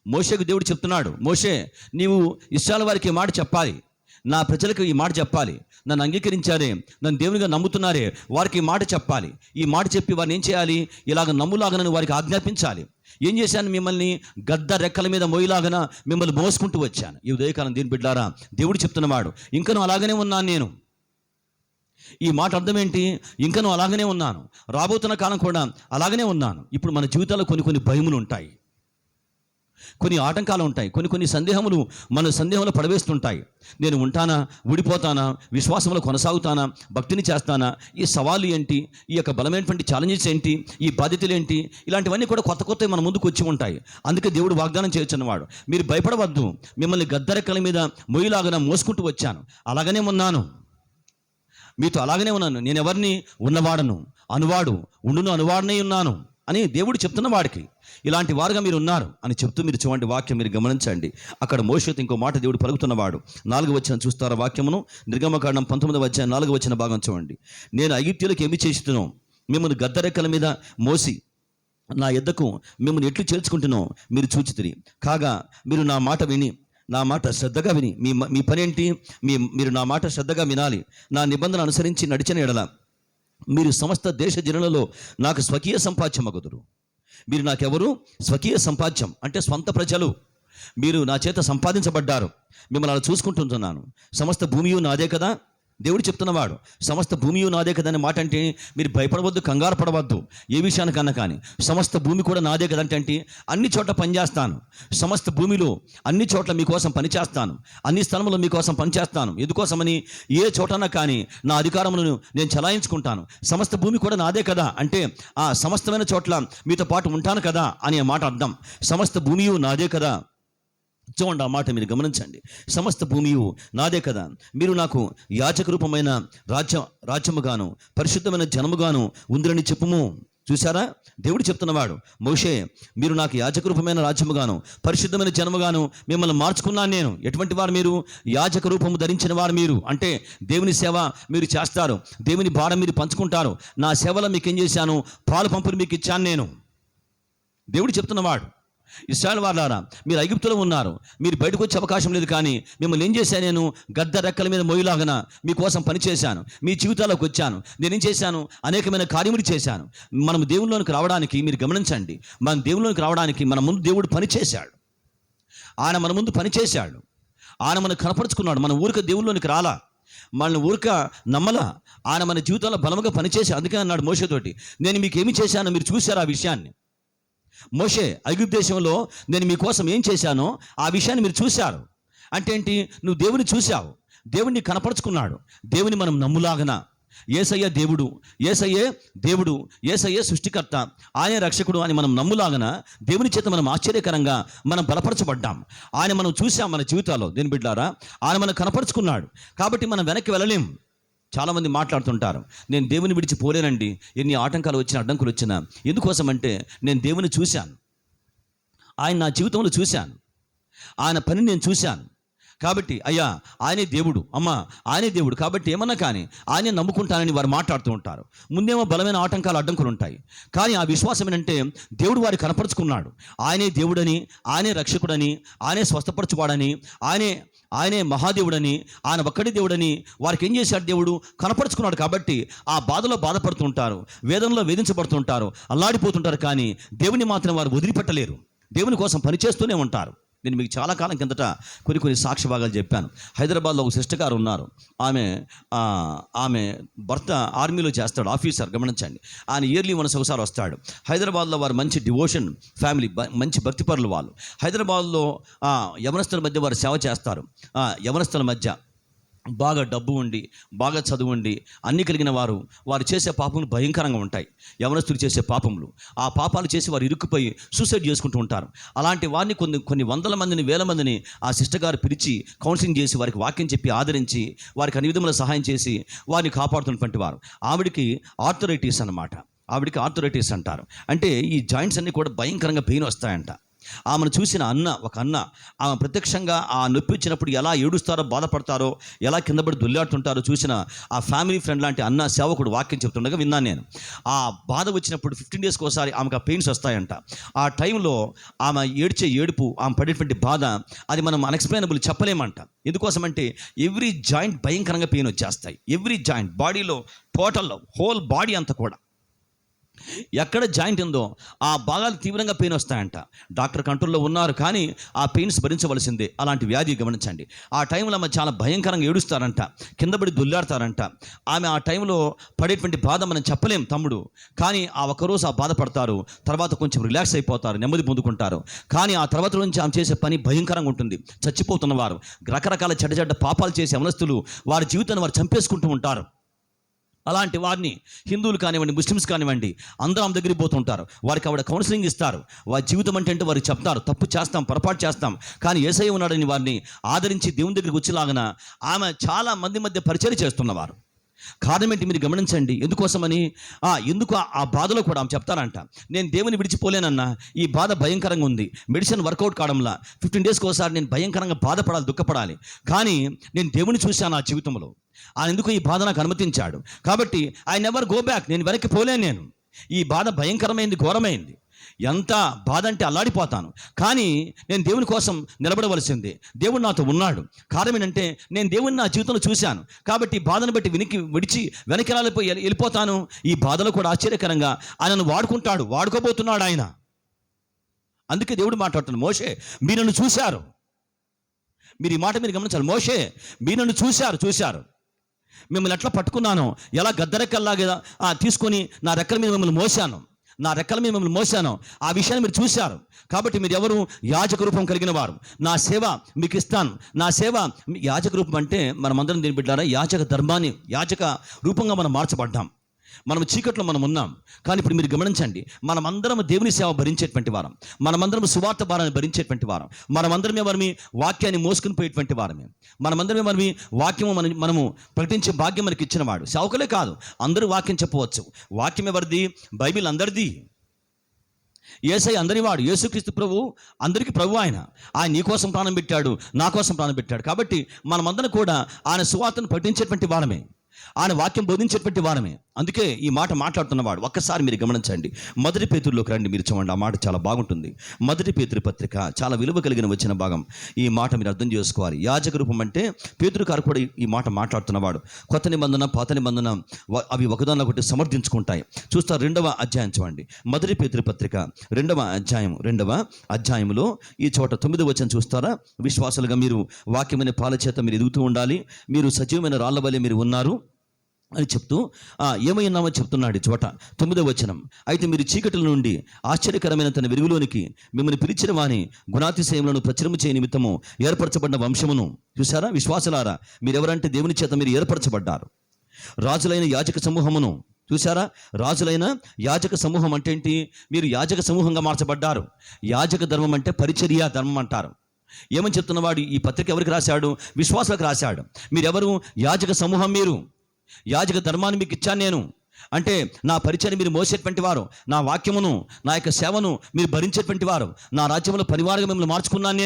మోషేకు దేవుడు చెప్తున్నాడు, మోషే, నీవు ఇశ్రాయేలు వారికి ఈ మాట చెప్పాలి, నా ప్రజలకు ఈ మాట చెప్పాలి, నన్ను అంగీకరించారే, నన్ను దేవునిగా నమ్ముతున్నారే, వారికి ఈ మాట చెప్పాలి. ఈ మాట చెప్పి వారిని ఏం చేయాలి? ఇలాగ నమ్ములాగనని వారికి ఆజ్ఞాపించాలి. ఏం చేశాను? మిమ్మల్ని గద్ద రెక్కల మీద మోయిలాగన మిమ్మల్ని మోసుకుంటూ వచ్చాను. ఈ ఉదయకాలం దీని బిడ్డారా, దేవుడు చెప్తున్నవాడు, ఇంకను అలాగనే ఉన్నాను నేను. ఈ మాట అర్థం ఏంటి? ఇంకను అలాగనే ఉన్నాను, రాబోతున్న కాలం కూడా అలాగనే ఉన్నాను. ఇప్పుడు మన జీవితాల్లో కొన్ని భయములు ఉంటాయి. కొన్ని ఆటంకాలు ఉంటాయి, కొన్ని సందేహములు మన సందేహంలో పడవేస్తుంటాయి. నేను ఉంటానా, ఊడిపోతానా, విశ్వాసంలో కొనసాగుతానా, భక్తిని చేస్తానా, ఈ సవాళ్ళు ఏంటి, ఈ యొక్క బలమైనటువంటి ఛాలెంజెస్ ఏంటి, ఈ బాధ్యతలు ఏంటి, ఇలాంటివన్నీ కూడా కొత్త మన ముందుకు వచ్చి ఉంటాయి. అందుకే దేవుడు వాగ్దానం చేయొచ్చున్నవాడు, మీరు భయపడవద్దు, మిమ్మల్ని గద్దరెక్కల మీద మొయ్యిలాగా మోసుకుంటూ వచ్చాను, అలాగనే ఉన్నాను, మీతో అలాగనే ఉన్నాను, నేను ఎవరిని ఉన్నవాడను, అనువాడు ఉండును అనువాడనే ఉన్నాను అని దేవుడు చెప్తున్న వాడికి ఇలాంటి వారుగా మీరు ఉన్నారు అని చెప్తూ మీరు చూడండి వాక్యం మీరు గమనించండి. అక్కడ మోషేతో ఇంకో మాట దేవుడు పలుకుతున్నవాడు. 4వ వచనం చూస్తారా వాక్యమును? నిర్గమకాండం 19వ అధ్యాయం 4వ వచన భాగం చూడండి. నేను ఐగుప్తీయులకు ఏమి చేస్తున్నాను, మిమ్మల్ని గద్దరెక్కల మీద మోసి నా యొద్దకు మిమ్మల్ని ఎట్లు చేర్చుకుంటున్నావు మీరు చూచితిరి. కాగా మీరు నా మాట విని, నా మాట శ్రద్ధగా విని, మీ పని ఏంటి, మీరు నా మాట శ్రద్ధగా వినాలి, నా నిబంధన అనుసరించి నడిచిన ఎడల మీరు సమస్త దేశ జనులలో నాకు స్వకీయ సంపాద్యమగుదురు. మీరు నాకెవరు? స్వకీయ సంపాద్యం అంటే స్వంత ప్రజలు. మీరు నా చేత సంపాదించబడ్డారు, మిమ్మల్ని అలా చూసుకుంటున్నాను. సమస్త భూమియు నాదే కదా, దేవుడు చెప్తున్నవాడు. సమస్త భూమియు నాదే కదా అనే మాట అంటే మీరు భయపడవద్దు, కంగారు పడవద్దు ఏ విషయానికన్నా. కానీ సమస్త భూమి కూడా నాదే కదంటే అన్ని చోట్ల పనిచేస్తాను, సమస్త భూమిలో అన్ని చోట్ల మీకోసం పనిచేస్తాను, అన్ని స్థలంలో మీకోసం పనిచేస్తాను. ఎందుకోసమని? ఏ చోటన్నా కానీ నా అధికారములను నేను చలాయించుకుంటాను. సమస్త భూమి కూడా నాదే కదా అంటే ఆ సమస్తమైన చోట్ల మీతో పాటు ఉంటాను కదా అనే మాట అర్థం. సమస్త భూమియు నాదే కదా. చూడండి, ఆ మాట మీరు గమనించండి. సమస్త భూమియు నాదే కదా, మీరు నాకు యాజక రూపమైన రాజ్యముగాను పరిశుద్ధమైన జనముగాను ఉందిరని చెప్పుము. చూసారా, దేవుడు చెప్తున్నవాడు, మోషే మీరు నాకు యాజక రూపమైన రాజ్యముగాను పరిశుద్ధమైన జనముగాను మిమ్మల్ని మార్చుకున్నాను నేను. ఎటువంటి వారు మీరు? యాజక రూపము ధరించిన వారు మీరు. అంటే దేవుని సేవ మీరు చేస్తారు, దేవుని భారం మీరు పంచుకుంటారు. నా సేవలో మీకు ఏం చేశాను? పాలు పంపులు మీకు ఇచ్చాను నేను. దేవుడు చెప్తున్నవాడు, ఇశ్రాయేలు వారులారా మీరు ఐగుప్తులో ఉన్నారు, మీరు బయటకు వచ్చే అవకాశం లేదు, కానీ మిమ్మల్ని ఏం చేశాను? నేను గద్ద రెక్కల మీద మొయ్యిలాగన మీకోసం పనిచేశాను, మీ జీవితాల్లోకి వచ్చాను. నేనేం చేశాను? అనేకమైన కార్యములు చేశాను. మనం దేవునిలోనికి రావడానికి మీరు గమనించండి, మనం దేవునిలోనికి రావడానికి మన ముందు దేవుడు పనిచేశాడు. ఆయన మన ముందు పనిచేశాడు, ఆయన మనకు కనపరుచుకున్నాడు. మన ఊరిక దేవునిలోనికి రాలా, మనల్ని ఊరిక నమ్మలా, ఆయన మన జీవితంలో బలముగా పనిచేసి. అందుకే అన్నాడు మోషేతోటి, నేను మీకు ఏమి చేశానో మీరు చూశారు ఆ విషయాన్ని. మోషే, ఐగుప్తు దేశంలో నేను మీకోసం ఏం చేశానో ఆ విషయాన్ని మీరు చూశారు. అంటే ఏంటి? నువ్వు దేవుని చూశావు, దేవుడిని కనపరుచుకున్నాడు. దేవుని మనం నమ్ములాగన యేసయ్య దేవుడు, యేసయ్యే దేవుడు, యేసయ్యే సృష్టికర్త, ఆయనే రక్షకుడు అని మనం నమ్ములాగన దేవుని చేత మనం ఆశ్చర్యకరంగా మనం బలపరచబడ్డాం. ఆయన మనం చూసాం మన జీవితాల్లో. దేని బిడ్డారా, ఆయన మనం కనపరుచుకున్నాడు. కాబట్టి మనం వెనక్కి వెళ్ళలేం. చాలామంది మాట్లాడుతుంటారు, నేను దేవుని విడిచి పోలేనండి, ఎన్ని ఆటంకాలు వచ్చినా అడ్డంకులు వచ్చినా. ఎందుకోసం అంటే నేను దేవుని చూశాను, ఆయన నా జీవితంలో చూశాను, ఆయన పని నేను చూశాను. కాబట్టి అయ్యా ఆయనే దేవుడు, అమ్మా ఆయనే దేవుడు, కాబట్టి ఏమన్నా కానీ ఆయనే నమ్ముకుంటానని వారు మాట్లాడుతూ ఉంటారు. ముందేమో బలమైన ఆటంకాలు అడ్డంకులు ఉంటాయి, కానీ ఆ విశ్వాసం ఏంటంటే దేవుడు వారి కనపరుచుకున్నాడు. ఆయనే దేవుడని, ఆయనే రక్షకుడని, ఆయనే స్వస్థపరచువాడని, ఆయనే మహాదేవుడని, ఆయన ఒక్కడే దేవుడని వారికి ఏం చేశాడు? దేవుడు కనపరుచుకున్నాడు. కాబట్టి ఆ బాధలో బాధపడుతుంటారు, వేదనలో వేధించబడుతుంటారు, అల్లాడిపోతుంటారు, కానీ దేవుని మాత్రం వారు వదిలిపెట్టలేరు. దేవుని కోసం పనిచేస్తూనే ఉంటారు. నేను మీకు చాలా కాలం కిందట కొన్ని సాక్ష్య భాగాలు చెప్పాను. హైదరాబాద్లో ఒక సిస్టర్ గారు ఉన్నారు. ఆమె భర్త ఆర్మీలో చేస్తాడు, ఆఫీసర్. గమనించండి, ఆయన ఇయర్లీ వన్స్ ఒకసారి వస్తాడు. హైదరాబాద్లో వారు మంచి డివోషన్ ఫ్యామిలీ, మంచి భక్తిపరులు వాళ్ళు. హైదరాబాద్లో యవనస్తుల మధ్య వారు సేవ చేస్తారు. యవనస్తుల మధ్య బాగా డబ్బు ఉండి, బాగా చదువు ఉండి, అన్నీ కలిగిన వారు చేసే పాపములు భయంకరంగా ఉంటాయి. యవనస్తులు చేసే పాపములు, ఆ పాపాలు చేసి వారు ఇరుక్కుపోయి సూసైడ్ చేసుకుంటూ ఉంటారు. అలాంటి వారిని కొన్ని వందల మందిని, వేల మందిని ఆ సిస్టర్ గారు పిలిచి కౌన్సిలింగ్ చేసి వారికి వాక్యం చెప్పి ఆదరించి వారికి అన్ని విధముల సహాయం చేసి వారిని కాపాడుతున్నటువంటి వారు. ఆవిడికి ఆర్థరైటిస్ అన్నమాట. ఆవిడికి ఆర్థరైటిస్ అంటారు. అంటే ఈ జాయింట్స్ అన్నీ కూడా భయంకరంగా పెయిన్ వస్తాయంట. ఆమెను చూసిన ఒక అన్న ఆమె ప్రత్యక్షంగా ఆ నొప్పి వచ్చినప్పుడు ఎలా ఏడుస్తారో, బాధపడతారో, ఎలా కిందపడి దొల్లాడుతుంటారో చూసిన ఆ ఫ్యామిలీ ఫ్రెండ్ లాంటి అన్న సేవకుడు వాక్యం చెప్తుండగా విన్నాను నేను. ఆ బాధ వచ్చినప్పుడు 15 డేస్కి ఒకసారి ఆమెకు ఆ పెయిన్స్ వస్తాయంట. ఆ టైంలో ఆమె ఏడ్చే ఏడుపు, ఆమె పడేటువంటి బాధ, అది మనం అన్ఎక్స్ప్లెయినబుల్ చెప్పలేమంట. ఎందుకోసమంటే ఎవ్రీ జాయింట్ భయంకరంగా పెయిన్ వచ్చేస్తాయి. ఎవ్రీ జాయింట్ బాడీలో, టోటల్లో హోల్ బాడీ అంతా కూడా. ఎక్కడ జాయింట్ ఉందో ఆ భాగాలు తీవ్రంగా పెయిన్ వస్తాయంట. డాక్టర్ కంట్రోల్లో ఉన్నారు, కానీ ఆ పెయిన్స్ భరించవలసిందే. అలాంటి వ్యాధి గమనించండి. ఆ టైంలో ఆమె చాలా భయంకరంగా ఏడుస్తారంట, కింద పడి దొల్లాడతారంట. ఆమె ఆ టైంలో పడేటువంటి బాధ మనం చెప్పలేం తమ్ముడు, కానీ ఆ ఒక్కరోజు ఆ బాధపడతారు, తర్వాత కొంచెం రిలాక్స్ అయిపోతారు, నెమ్మది పొందుకుంటారు. కానీ ఆ తర్వాత నుంచి ఆమె చేసే పని భయంకరంగా ఉంటుంది. చచ్చిపోతున్నవారు, రకరకాల చెడ్డ పాపాలు చేసే అవనస్తులు వారి జీవితాన్ని వారు చంపేసుకుంటూ ఉంటారు. అలాంటి వారిని హిందువులు కానివ్వండి, ముస్లిమ్స్ కానివ్వండి, అందరూ ఆమె దగ్గరికి పోతుంటారు. వారికి ఆవిడ కౌన్సిలింగ్ ఇస్తారు. వారి జీవితం అంటే వారికి చెప్తారు, తప్పు చేస్తాం, పొరపాటు చేస్తాం, కానీ యేసయ్య ఉన్నాడని వారిని ఆదరించి దేవుని దగ్గరికి వచ్చేలాగన ఆమె చాలా మంది మధ్య పరిచయం చేస్తున్నవారు. కారణం ఏంటి మీరు గమనించండి. ఎందుకోసమని ఎందుకు ఆ బాధలో కూడా ఆమె చెప్తారంట, నేను దేవుని విడిచిపోలేనన్నా, ఈ బాధ భయంకరంగా ఉంది, మెడిసిన్ వర్కౌట్ కావడంలా 15 డేస్కి ఒకసారి నేను భయంకరంగా బాధపడాలి, దుఃఖపడాలి, కానీ నేను దేవుని చూశాను ఆ జీవితంలో, ఆయన ఎందుకు ఈ బాధ నాకు అనుమతించాడు, కాబట్టి ఐ నెవర్ గో బ్యాక్, నేను వెనక్కి పోలేను. నేను ఈ బాధ భయంకరమైంది, ఘోరమైంది, ఎంత బాధ అంటే అల్లాడిపోతాను, కానీ నేను దేవుని కోసం నిలబడవలసిందే. దేవుడు నాతో ఉన్నాడు. కారణం ఏంటంటే నేను దేవుని నా జీవితంలో చూశాను, కాబట్టి ఈ బాధను బట్టి విడిచి వెనక్కి వెళ్ళిపోతాను. ఈ బాధలో కూడా ఆశ్చర్యకరంగా ఆయనను వాడుకోబోతున్నాడు ఆయన. అందుకే దేవుడు మాట్లాడుతున్నాడు, మోషే మీరు నన్ను చూశారు. మీరు ఈ మాట మీరు గమనించాలి. మోషే మీరు నన్ను చూశారు, మిమ్మల్ని ఎట్లా పట్టుకున్నాను, ఎలా గద్దరెక్కల్లాగా తీసుకొని నా రెక్కల మీద మిమ్మల్ని మోసాను, ఆ విషయాన్ని మీరు చూశారు. కాబట్టి మీరు ఎవరు? యాజక రూపం కలిగిన వారు. నా సేవ మీకు ఇస్తాను. నా సేవ యాజక రూపం అంటే మనమందరం దీని బిడ్డారా, యాజక ధర్మాన్ని, యాజక రూపంగా మనం మార్చబడ్డాం. మనం చీకట్లో మనం ఉన్నాం, కానీ ఇప్పుడు మీరు గమనించండి, మనమందరం దేవుని సేవ భరించేటువంటి వారం, మనమందరం సువార్త భారాన్ని భరించేటువంటి వారం, మనమందరమే మనమి వాక్యాన్ని మోసుకుని పోయేటువంటి వారమే, మనమందరమే మనమి వాక్యము మనము ప్రకటించే భాగ్యం మనకి ఇచ్చిన వాడు. సేవకులే కాదు, అందరూ వాక్యం చెప్పవచ్చు. వాక్యం ఎవరిది? బైబిల్ అందరిది. యేసయ్య అందరి వాడు, యేసుక్రీస్తు ప్రభు అందరికీ ప్రభు. ఆయన నీ కోసం ప్రాణం పెట్టాడు, నా కోసం ప్రాణం పెట్టాడు. కాబట్టి మనమందరం కూడా ఆయన సువార్తను ప్రకటించేటువంటి వారమే, ఆయన వాక్యం బోధించేటువంటి వారమే. అందుకే ఈ మాట మాట్లాడుతున్నవాడు. ఒక్కసారి మీరు గమనించండి, 1 పేతురులోకి రండి, మీరు చూడండి. ఆ మాట చాలా బాగుంటుంది. 1 పేతురు పత్రిక చాలా విలువ కలిగిన వచ్చిన భాగం. ఈ మాట మీరు అర్థం చేసుకోవాలి. యాజక రూపం అంటే పేతురు గారు కూడా ఈ మాట మాట్లాడుతున్నవాడు. కొత్త నిబంధన, పాత నిబంధన అవి ఒకదాన్ని ఒకటి సమర్థించుకుంటాయి. చూస్తారు 2వ అధ్యాయం చూడండి. 1 పేతురు పత్రిక 2వ అధ్యాయంలో ఈ చోట 9వ వచనం చూస్తారా? విశ్వాసాలుగా మీరు వాక్యమైన పాల చేత మీరు ఎదుగుతూ ఉండాలి, మీరు సజీవమైన రాళ్ల వలె మీరు ఉన్నారు అని చెప్తూ ఏమైనామో చెప్తున్నాడు. చోట 9వ వచనం, అయితే మీరు చీకటిల నుండి ఆశ్చర్యకరమైన తన వెలుగులోనికి మిమ్మల్ని పిలిచిన వాని గుణాతిశయములను ప్రచురము చేయ నిమిత్తము ఏర్పరచబడిన వంశమును. చూసారా విశ్వాసులారా, మీరెవరంటే దేవుని చేత మీరు ఏర్పరచబడ్డారు. రాజులైన యాజక సమూహమును. చూసారా, రాజులైన యాజక సమూహం అంటే ఏంటి? మీరు యాజక సమూహంగా మార్చబడ్డారు. యాజక ధర్మం అంటే పరిచర్య ధర్మం అంటారు. ఏమని చెప్తున్నవాడు? ఈ పత్రిక ఎవరికి రాశాడు? విశ్వాసులకు రాశాడు. మీరెవరు? యాజక సమూహం. మీరు యాజక ధర్మాన్ని మీకు ఇచ్చాను నేను. అంటే నా పరిచయం మీరు మోసేటువంటి వారు, నా వాక్యమును, నా యొక్క సేవను మీరు భరించేటువంటి వారు. నా రాజ్యంలో పనివారుగా మిమ్మల్ని మార్చుకున్నాను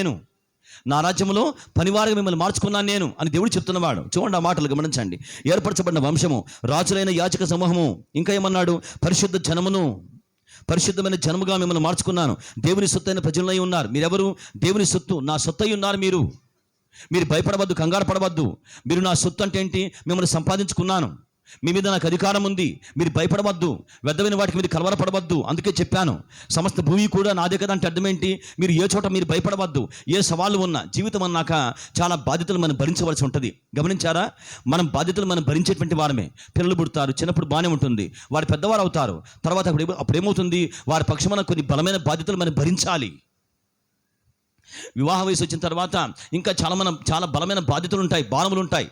నేను అని దేవుడు చెప్తున్నవాడు. చూడండి, ఆ మాటలు గమనించండి. ఏర్పరచబడిన వంశము, రాజులైన యాజక సమూహము, ఇంకా ఏమన్నాడు? పరిశుద్ధ జనమును, పరిశుద్ధమైన జనముగా మిమ్మల్ని మార్చుకున్నాను. దేవుని సొత్తు అయిన ప్రజలై ఉన్నారు. మీరెవరు? దేవుని సొత్తు, నా సొత్తు అయి ఉన్నారు. మీరు భయపడవద్దు, కంగారు పడవద్దు. మీరు నా సొత్తు అంటే ఏంటి? మిమ్మల్ని సంపాదించుకున్నాను, మీ మీద నాకు అధికారం ఉంది. మీరు భయపడవద్దు, వ్యర్థమైన వాటికి మీరు కలవరపడవద్దు. అందుకే చెప్పాను, సమస్త భూమి కూడా నాదే కదా అంటే అర్థం ఏంటి? మీరు ఏ చోట మీరు భయపడవద్దు. ఏ సవాళ్ళు ఉన్నా, జీవితం అన్నాక చాలా బాధ్యతలు మనం భరించవలసి ఉంటుంది. గమనించారా? మనం బాధ్యతలు మనం భరించేటువంటి వారమే. పిల్లలు పుడతారు, చిన్నప్పుడు బాగానే ఉంటుంది, వారు పెద్దవారు అవుతారు. తర్వాత అప్పుడు ఏమవుతుంది? వారి పక్షమున కొన్ని బలమైన బాధ్యతలు మనం భరించాలి. వివాహ వయసు వచ్చిన తర్వాత ఇంకా చాలా బలమైన బాధ్యతలు ఉంటాయి, భారములు ఉంటాయి.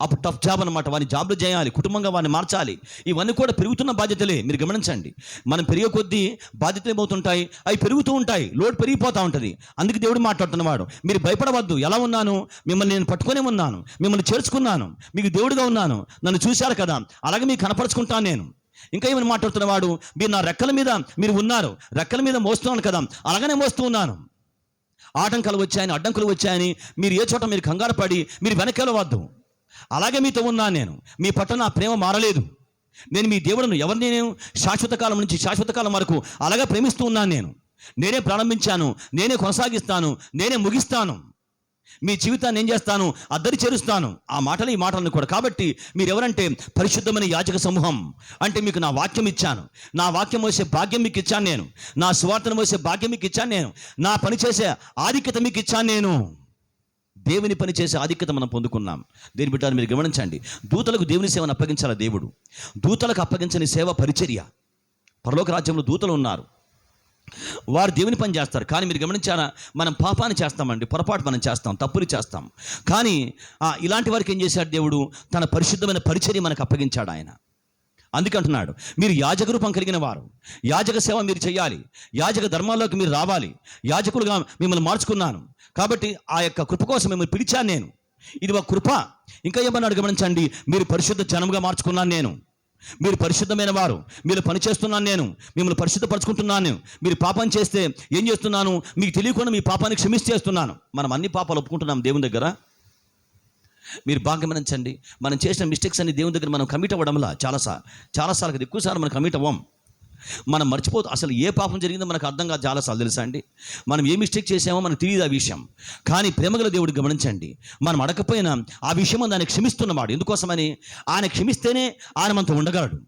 అప్పుడు టఫ్ జాబ్ అనమాట. వారిని జాబ్లు చేయాలి, కుటుంబంగా వారిని మార్చాలి. ఇవన్నీ కూడా పెరుగుతున్న బాధ్యతలే. మీరు గమనించండి, మనం పెరిగే కొద్దీ బాధ్యతలు ఏమవుతుంటాయి? అవి పెరుగుతూ ఉంటాయి, లోడ్ పెరిగిపోతూ ఉంటుంది. అందుకే దేవుడు మాట్లాడుతున్నవాడు, మీరు భయపడవద్దు. ఎలా ఉన్నాను? మిమ్మల్ని నేను పట్టుకునే ఉన్నాను, మిమ్మల్ని చేర్చుకున్నాను, మీకు దేవుడిగా ఉన్నాను, నన్ను చూశారు కదా, అలాగే మీకు కనపరుచుకుంటాను నేను. ఇంకా ఏమని మాట్లాడుతున్నవాడు? మీరు నా రెక్కల మీద మీరు ఉన్నారు, రెక్కల మీద మోస్తున్నాను కదా, అలాగనే మోస్తూ ఉన్నాను. ఆటంకాలు వచ్చాయని, అడ్డంకులు వచ్చాయని మీరు ఏ చోట మీరు కంగారు పడి మీరు వెనకెళ్ళవద్దు. అలాగే మీతో ఉన్నాను నేను. మీ పట్ల నా ప్రేమ మారలేదు. నేను మీ దేవుడును. ఎవరిని? నేను శాశ్వత కాలం నుంచి శాశ్వత కాలం వరకు అలాగే ప్రేమిస్తూ ఉన్నాను. నేనే ప్రారంభించాను, నేనే కొనసాగిస్తాను, నేనే ముగిస్తాను. మీ జీవితాన్ని ఏం చేస్తాను, అద్దరి చేరుస్తాను. ఆ మాటలు ఈ మాటలను కూడా. కాబట్టి మీరు ఎవరంటే పరిశుద్ధమైన యాజక సమూహం. అంటే మీకు నా వాక్యం ఇచ్చాను, నా వాక్యం మోసే భాగ్యం మీకు ఇచ్చాను నేను, నా సువార్తను మోసే భాగ్యం మీకు ఇచ్చాను నేను, నా పని చేసే ఆధిక్యత మీకు ఇచ్చాను నేను. దేవుని పని చేసే ఆధిక్యత మనం పొందుకున్నాం. దేని బిడ్డలు మీరు గమనించండి. దూతలకు దేవుని సేవను అప్పగించాల దేవుడు. దూతలకు అప్పగించని సేవ పరిచర్య. పరలోక రాజ్యంలో దూతలు ఉన్నారు, వారు దేవుని పని చేస్తారు. కానీ మీరు గమనించారా, మనం పాపాన్ని చేస్తామండి, పొరపాటు మనం చేస్తాం, తప్పులు చేస్తాం. కానీ ఇలాంటి వారికి ఏం చేశాడు దేవుడు, తన పరిశుద్ధమైన పరిచర్య మనకు అప్పగించాడు ఆయన. అందుకంటున్నాడు, మీరు యాజక రూపం కలిగిన వారు, యాజక సేవ మీరు చేయాలి, యాజక ధర్మాల్లోకి మీరు రావాలి, యాజకులుగా మిమ్మల్ని మార్చుకున్నాను. కాబట్టి ఆ యొక్క కృప కోసం మిమ్మల్ని పిలిచాను నేను. ఇది ఒక కృప. ఇంకా ఏమన్నాడు గమనించండి, మీరు పరిశుద్ధ జనముగా మార్చుకున్నాను నేను, మీరు పరిశుద్ధమైన వారు, మీరు పని చేస్తున్నాను నేను, మిమ్మల్ని పరిశుద్ధపరచుకుంటున్నాను. మీరు పాపం చేస్తే ఏం చేస్తున్నాను, మీకు తెలియకుండా మీ పాపాన్ని క్షమించేస్తున్నాను. మనం అన్ని పాపాలు ఒప్పుకుంటున్నాం దేవుని దగ్గర. మీరు బాగా గమనించండి, మనం చేసిన మిస్టేక్స్ అన్ని దేవుని దగ్గర మనం కమిట్ అవ్వడంలా చాలాసార్లు కదా, ఎక్కువసార్లు మనం కమిట్ అవ్వం. మనం మర్చిపోతూ అసలు ఏ పాపం జరిగిందో మనకు అర్థం కాదు చాలాసార్లు, తెలుసా అండి. మనం ఏ మిస్టేక్ చేసామో మనకు తెలియదు ఆ విషయం. కానీ ప్రేమగల దేవుడు గమనించండి, మనం అడగకపోయినా ఆ విషయం ఆయన క్షమిస్తున్నవాడు. ఎందుకోసమని, ఆయన క్షమిస్తేనే ఆయన మనతో ఉండగలడు,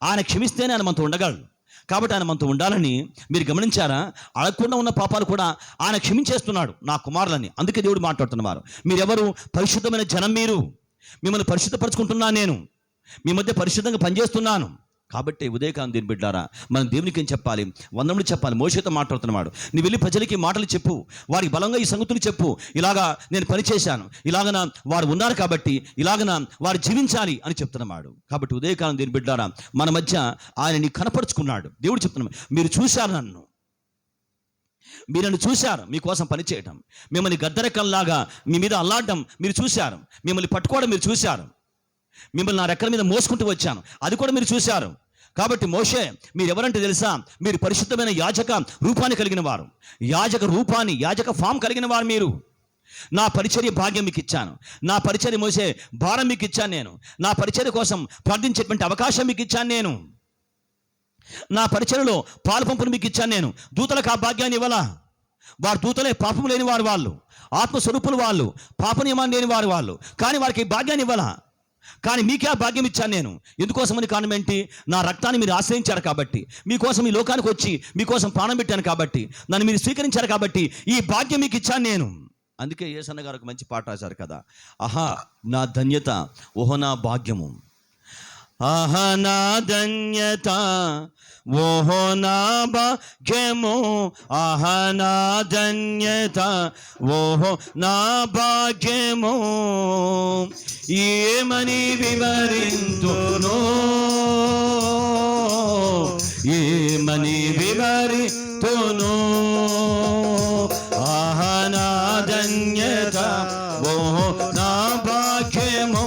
ఆయన క్షమిస్తేనే ఆయన మనతో ఉండగలడు. కాబట్టి ఆయన మనతో ఉండాలని మీరు గమనించారా, అడగకుండా ఉన్న పాపాలు కూడా ఆయన క్షమించేస్తున్నాడు, నా కుమారులని. అందుకే దేవుడు మాట్లాడుతున్నవారు, మీరెవరు, పరిశుద్ధమైన జనం, మీరు, మిమ్మల్ని పరిశుద్ధపరచుకుంటున్నాను నేను, మీ మధ్య పరిశుద్ధంగా పనిచేస్తున్నాను. కాబట్టి ఉదయకాలం దేని బిడ్డారా, మనం దేవునికి ఏం చెప్పాలి, వందములు చెప్పాలి. మోషేతో మాట్లాడుతున్నవాడు, నువ్వు వెళ్ళి ప్రజలకి మాటలు చెప్పు, వారికి బలంగా ఈ సంగతులు చెప్పు, ఇలాగా నేను పని చేశాను, ఇలాగన వారు ఉన్నారు కాబట్టి ఇలాగన వారు జీవించాలి అని చెప్తున్నవాడు. కాబట్టి ఉదయకాలం దేని బిడ్డారా, మన మధ్య ఆయనని కనపరుచుకున్నాడు. దేవుడు చెప్తున్నాడు, మీరు చూశారు నన్ను, మీరు నన్ను చూశారు, మీకోసం పనిచేయటం, మిమ్మల్ని గద్దరెక్కల్లాగా మీ మీద అల్లాడడం మీరు చూశారు, మిమ్మల్ని పట్టుకోవడం మీరు చూశారు, మిమ్మల్ని నా రెక్కల మీద మోసుకుంటూ వచ్చాను, అది కూడా మీరు చూశారు. కాబట్టి మోషే, మీరు ఎవరంటే తెలుసా, మీరు పరిశుద్ధమైన యాజక రూపాన్ని కలిగిన వారు, యాజక రూపాన్ని, యాజక ఫామ్ కలిగిన వారు మీరు. నా పరిచర్య భాగ్యం మీకు ఇచ్చాను, నా పరిచర్య మోసే భారం మీకు ఇచ్చాను నేను, నా పరిచర్య కోసం ప్రార్థించేటువంటి అవకాశం మీకు ఇచ్చాను నేను, నా పరిచర్యలో పాలు పంపును మీకు ఇచ్చాను నేను. దూతలకు ఆ భాగ్యాన్ని ఇవ్వాలా? వారు దూతలే, పాపం లేని వారు వాళ్ళు, ఆత్మస్వరూపులు వాళ్ళు, పాప నియమాన్ని లేని వారు వాళ్ళు. కానీ వారికి భాగ్యాన్ని ఇవ్వాలా? కానీ మీకే ఆ భాగ్యం ఇచ్చాను నేను. ఎందుకోసమని, కారణం ఏంటి, నా రక్తాన్ని మీరు ఆశ్రయించారు కాబట్టి, మీకోసం ఈ లోకానికి వచ్చి మీకోసం ప్రాణం పెట్టాను కాబట్టి, నన్ను మీరు స్వీకరించారు కాబట్టి ఈ భాగ్యం మీకు ఇచ్చాను నేను. అందుకే యేసన్న గారు ఒక మంచి పాట రాశారు కదా, ఆహా నా ధన్యత, ఓహో నా భాగ్యము, ఆహా నా ధన్యత, ఓహో నా భాగ్యము, ఆహా నా ధన్యత, ఓహో నా భాగ్యము, ఏమని వివరింతును, ఏమని వివరింతును, ఆహా నా ధన్యత, ఓహో నా భాగ్యము,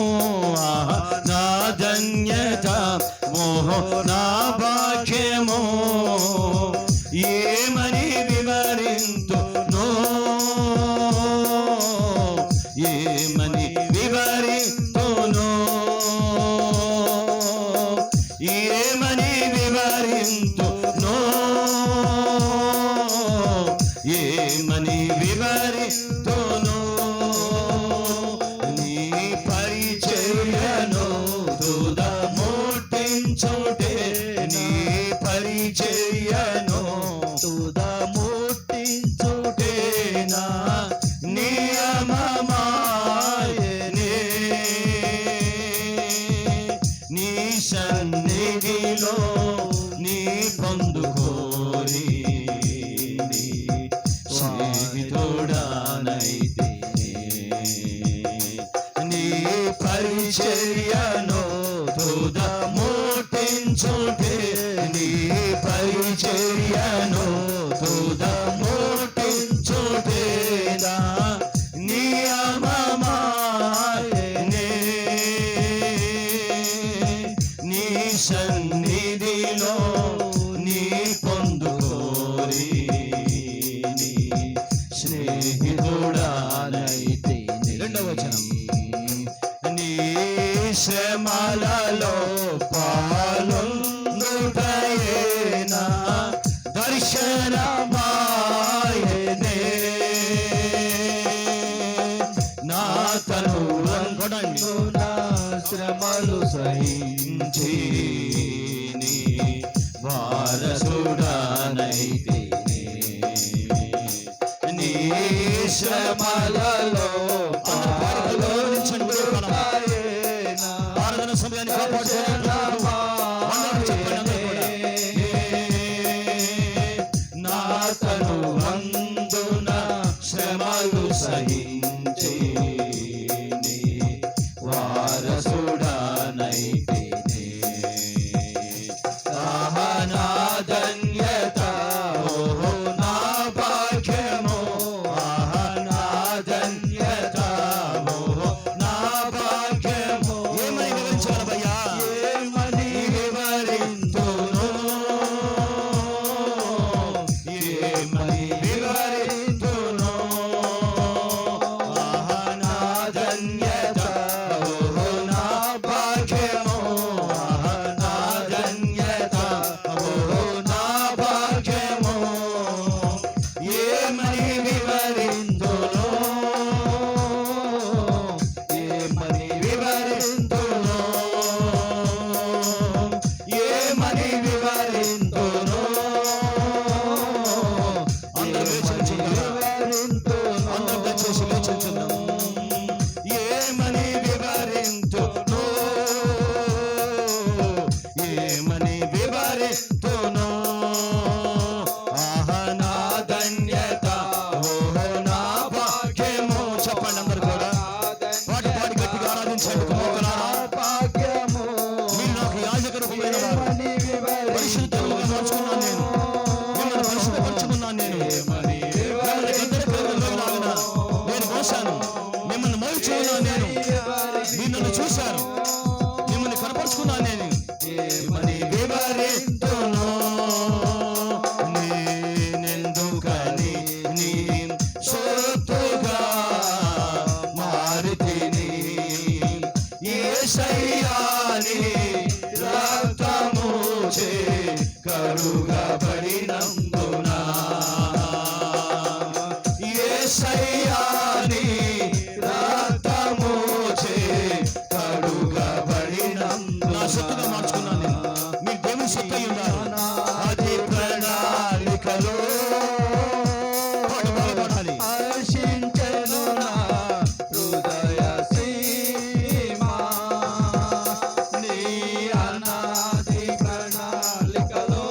ఆహా నా ధన్యత, ఓహో నా భాగ్యము, ఏమని వివరింతును, ఏమని వివరింతును, ఏమని వివరింతును, ఏమని వివరింతును, నీ పరిచర్యను తుద ముట్టించుటే, నీ పరిచర్యను తుద ముట్టించుటే, నా నియమమాయనే, నీ సన్నిధిలో నీ పొందుకోరి, నీ స్నేహితుడానైతే, నీ పరిచర్యను తుద ముట్టించుటే, నీ పరిచర్యను తుద ముట్టించుటే, నా నియమమాయనే, నీ సన్నిధిలో నీ పొందుకోరి, నీ స్నేహితుడానైతే. రెండవ వచనం, నీ నీ వారసుడనైతిని. నీ శ్రమలలో ఆరాధన సమయాన్ని నా తను వందున శ్రమలు సహించి నీ వారసుడనైతిని. ఆహా నా ధన్యత, ఓహో నా భాగ్యము, ఆహా నా ధన్యత, ఓహో నా భాగ్యము. ఏమని వివరించాలయ్యా? ఏమని వివరింతును, ఏమని వివరింతును. ఆహా నా ధన్యత, ఓహో నా భాగ్యము, ఆహా నా ధన్యత, ఓహో నా భాగ్యము. ఏమని వివరింతును, ఏమని వివరింతును, ఏమని వివరింతును. అందరూ దయచేసి లేచించున్నాం. ఏమని వివరింతును, ఏమని వివరిస్తును. ఆహా నా ధన్యత, ఓహో నా భాగ్యము. చెప్పండి అందరు కూడా పాటి పాడి గట్టిగా ఆరాధించండి. భాగ్యము మీరు నాకు యాజకరూపమైన వారు. పరిశుద్ధంగా మార్చుకున్నాను నేను, మిమ్మల్ని పరిశుద్ధపరుచుకున్నాను నేను. మిమ్మల్ని గద్దెరలాగిన నేను మోసాను, మిమ్మల్ని మోయించుకున్నాను నేను. మీరు నన్ను చూశారు, మిమ్మల్ని కనపరుచుకున్నాను నేను. ఏమని వివరిస్తును, నేనెందుకని నీ సొత్తుగా మారితిని. యేసయ్యా నీ రక్తము చే కడుగబడినందున, యేసయ్యా నీ రక్తము చే కడుగబడినందున. నా సొత్తుగా మార్చుకున్నాను నేను. మీరు దేవుని సొత్తు అయి ఉన్నారు. అది ప్రణాళికలో పాడాలి. హర్షించెను నా హృదయ సీమా, నీ అనాది ప్రణాళికలో.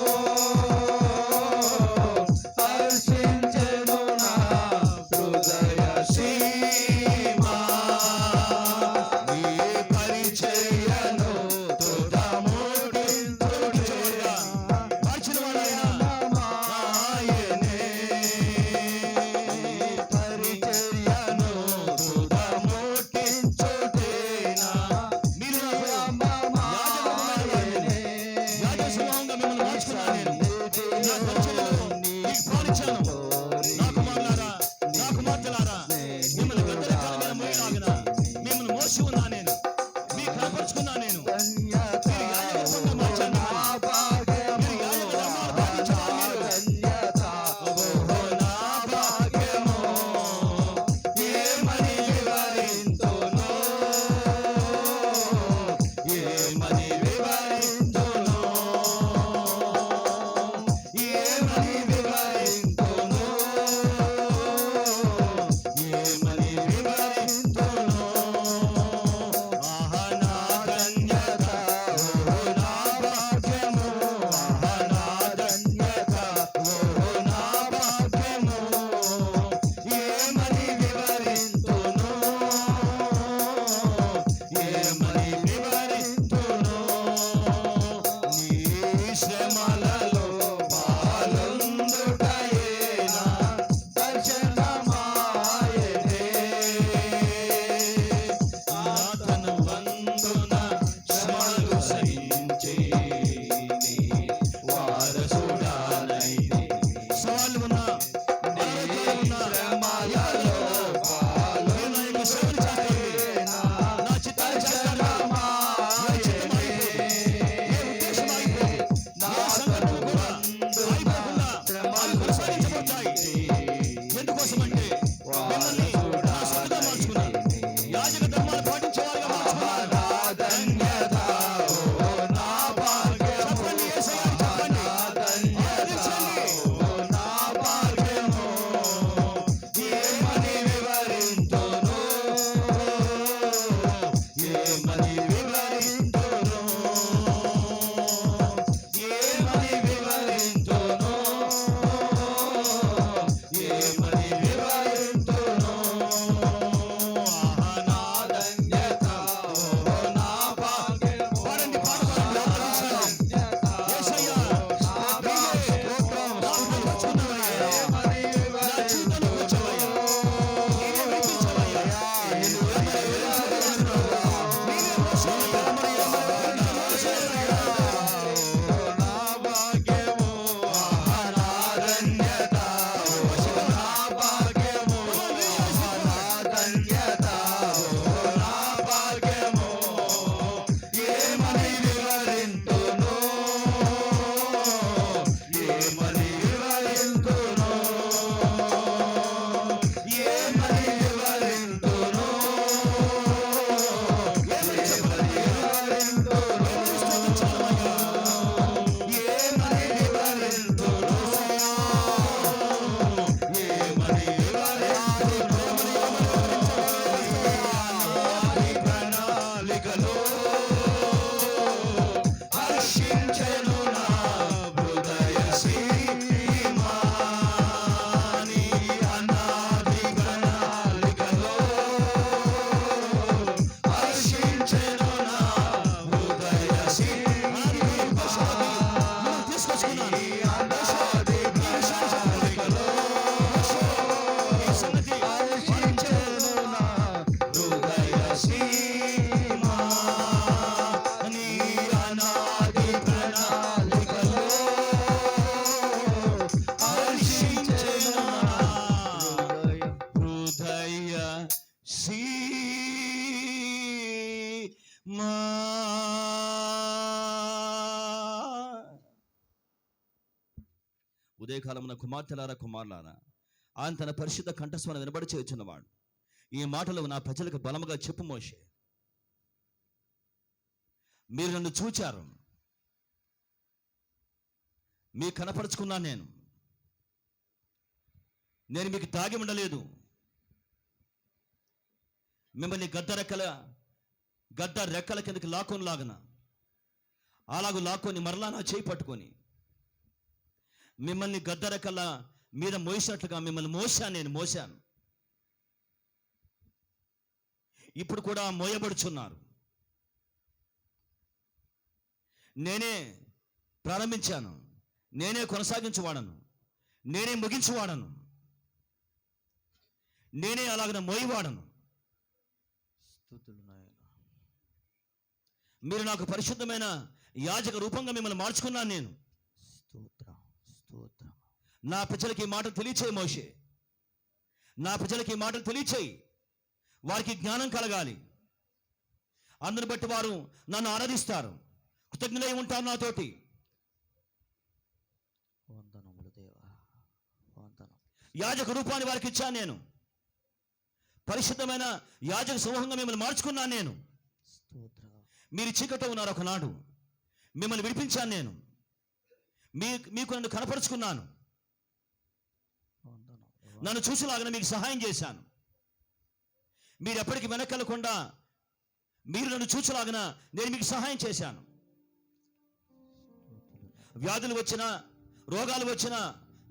హర్షించెను నా హృదయ ఉదయకాలమున కుమార్తెలారా కుమారులారా, ఆయన తన పరిశుద్ధ కంఠస్వరం వినబడి చేయుచున్నవాడు. ఈ మాటలు నా ప్రజలకు బలముగా చెప్పు మోషే. మీరు నన్ను చూచారు, మీకు కనపరుచుకున్నాను. నేను మీకు దాగి ఉండలేదు. మిమ్మల్ని గద్ద రెక్కల కిందకి లాక్కొని లాగన అలాగూ లాక్కొని మరలా నా చేయి పట్టుకొని మిమ్మల్ని గద్ద రెక్కల మీద మోసినట్లుగా మిమ్మల్ని మోసాను. ఇప్పుడు కూడా మోయబడుచున్నారు. నేనే ప్రారంభించాను, నేనే కొనసాగించువాడను, నేనే ముగించువాడను, నేనే అలాగన మోయివాడను. స్తుతులు నాయన. మీరు నాకు పరిశుద్ధమైన యాజక రూపంగా మిమ్మల్ని మార్చుకున్నాను. నేను స్తోత్రం. నా ప్రజలకి ఈ మాటలు తెలియచేయి మోషే. నా ప్రజలకి ఈ మాటలు తెలియచేయి. వారికి జ్ఞానం కలగాలి. అందుని బట్టి వారు నన్ను ఆరాధిస్తారు, కృతజ్ఞులై ఉంటారు నాతోటి. వందనములు దేవా, వందనం. యాజక రూపాన్ని వారికి ఇచ్చాను. నేను పరిశుద్ధమైన యాజక సమూహంగా మిమ్మల్ని మార్చుకున్నాను. నేను స్తోత్రం. మీరు చీకట్లో ఉన్నారు ఒకనాడు, మిమ్మల్ని విడిపించాను. నేను మీకు నన్ను కనపరుచుకున్నాను. నన్ను చూసేలాగా మీకు సహాయం చేశాను. మీరు ఎప్పటికీ వెనకెళ్ళకుండా మీరు నన్ను చూసేలాగా నేను మీకు సహాయం చేశాను. వ్యాధులు వచ్చినా, రోగాలు వచ్చినా,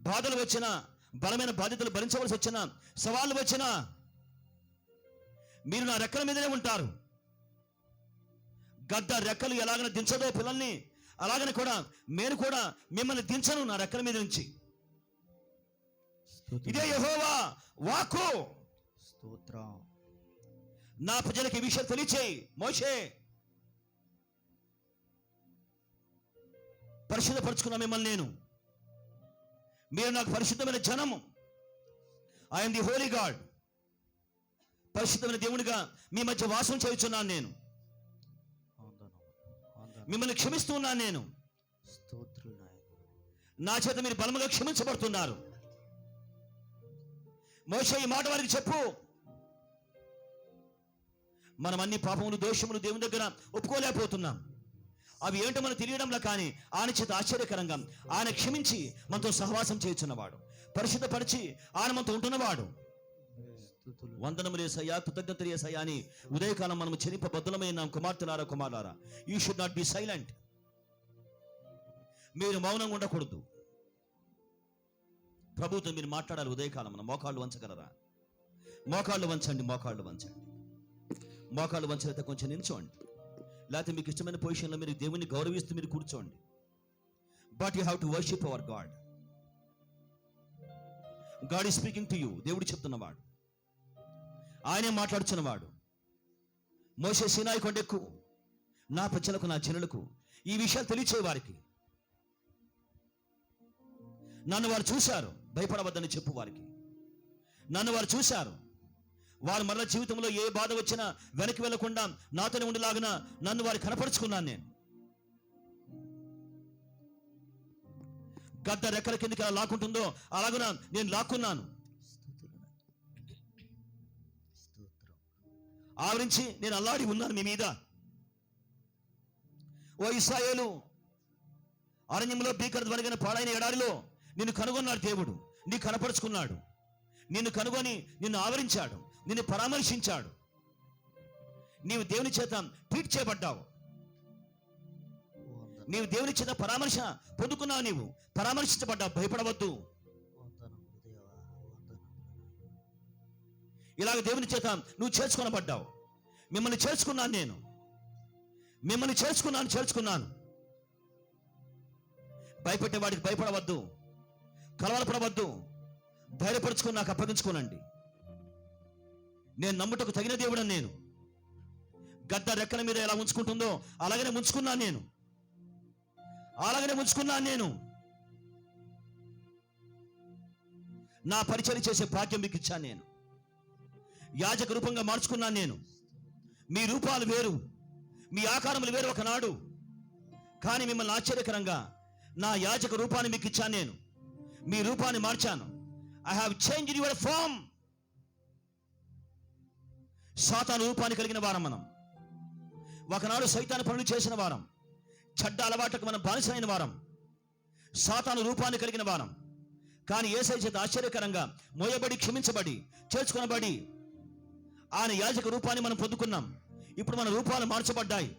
బాధలు వచ్చినా, బలమైన బాధ్యతలు భరించవలసి వచ్చినా, సవాళ్ళు వచ్చినా మీరు నా రెక్కల మీదనే ఉంటారు. గద్ద రెక్కలు ఎలాగైనా దించదో పిల్లల్ని, అలాగనే కూడా నేను కూడా మిమ్మల్ని దించను నా రెక్కల మీద నుంచి. ఇదే యెహోవా వాక్కు. స్తోత్రం. నా ప్రజలకు ఈ విషయం తెలియచేయి మోషే. పరిశుద్ధపరచుకున్నా మిమ్మల్ని నేను. మీరు నాకు పరిశుద్ధమైన జనము. I'm the Holi God. పరిశుద్ధమైన దేవునిగా మీ మధ్య వాసం చేయుచున్నాను. నేను మిమ్మల్ని క్షమిస్తూ ఉన్నాను. నేను స్తోత్రులు నాయన. నా చేత మీరు బలముగా క్షమించబడుతున్నారు. మోషే ఈ మాట వారికి చెప్పు. మనం అన్ని పాపములు, దోషములు దేవుని దగ్గర ఒప్పుకోలేకపోతున్నాం. అవి ఏంటో మనకు తెలియడంలో, కానీ ఆయన చేత ఆశ్చర్యకరంగా ఆయన క్షమించి మనతో సహవాసం చేయుచున్నవాడు, పరిశుద్ధపరిచి ఆయన మనతో ఉంటున్నవాడు. వందనములు యేసయ్యా, కృతజ్ఞతలు యేసయ్యా అని ఉదయకాలం మనం చెనింపబద్ధులమైన కుమార్తెలారా కుమారులారా, you should not be silent. మీరు మౌనంగా ఉండకూడదు. ప్రభుతో మీరు మాట్లాడాలి. ఉదయకాలం మనం మోకాళ్ళు వంచగలరా? మోకాళ్ళు వంచండి, మోకాళ్ళు వంచండి. మోకాళ్ళు వంచలేతే కొంచెం నిల్చోండి, లేకపోతే మీకు ఇష్టమైన పొజిషన్లో మీరు దేవుని గౌరవిస్తూ మీరు కూర్చోండి. But you have to worship hour God. God is speaking to you. దేవుడు చెప్తున్నవాడు, ఆయనే మాట్లాడుచున్నవాడు. మోషే సీనాయి కొండెక్కు, నా ప్రజలకు, నా జనులకు ఈ విషయాలు తెలియచేయ వారికి. నన్ను వారు చూశారు, భయపడవద్దని చెప్పు వారికి. నన్ను వారు చూశారు, వారు మరల జీవితంలో ఏ బాధ వచ్చినా వెనక్కి వెళ్లకుండా నాతోనే ఉండేలాగిన నన్ను వారు కనపరుచుకున్నాను. నేను గద్ద రెక్కల కిందకి ఎలా లాక్కుంటుందో అలాగున నేను లాక్కున్నాను. ఆవరించి నేను అల్లాడి ఉన్నాను మీ మీద. ఓ ఇశ్రాయేలు, అరణ్యంలో భీకర ధ్వనిగిన పాడైన ఎడారిలో నిన్ను కనుగొన్నాడు దేవుడు. నీ కనపరుచుకున్నాడు. నిన్ను కనుగొని నిన్ను ఆవరించాడు, నిన్ను పరామర్శించాడు. నీవు దేవుని చేత ట్రీట్ చేయబడ్డావు. నీవు దేవుని చేత పరామర్శ పొందుకున్నావు. నీవు పరామర్శించబడ్డావు. భయపడవద్దు. ఇలాగ దేవుని చేత నువ్వు చేర్చుకొనబడ్డావు. మిమ్మల్ని చేర్చుకున్నాను. నేను మిమ్మల్ని చేర్చుకున్నాను. భయపెట్టే వాడికి భయపడవద్దు, కలవరపడవద్దు. ధైర్యపరుచుకొని నాకు అప్పగించుకోనండి. నేను నమ్ముటకు తగిన దేవుడని. నేను గద్ద రెక్కల మీద ఎలా ఉంచుకుంటుందో అలాగనే ఉంచుకున్నాను. నేను నా పరిచర్య చేసే భాగ్యం మీకు ఇచ్చాను. నేను యాజక రూపంగా మార్చుకున్నాను. నేను మీ రూపాలు వేరు, మీ ఆకారములు వేరు ఒకనాడు, కానీ మిమ్మల్ని ఆశ్చర్యకరంగా నా యాజక రూపాన్ని మీకు ఇచ్చాను. నేను మీ రూపాన్ని మార్చాను. I have changed your form. సాతాను రూపాన్ని కలిగిన వారం మనం. ఒకనాడు సైతాను పనులు చేసిన వారం, చెడ్డ అలవాట్లకు మనం బానిసైన వారం, సాతాను రూపాన్ని కలిగిన వారం. కానీ యేసయ్య చేత ఆశ్చర్యకరంగా మోయబడి, క్షమించబడి, చేర్చుకొనబడి ఆయన యాజక రూపాన్ని మనం పొందుకున్నాం. ఇప్పుడు మన రూపాలు మార్చబడ్డాయి.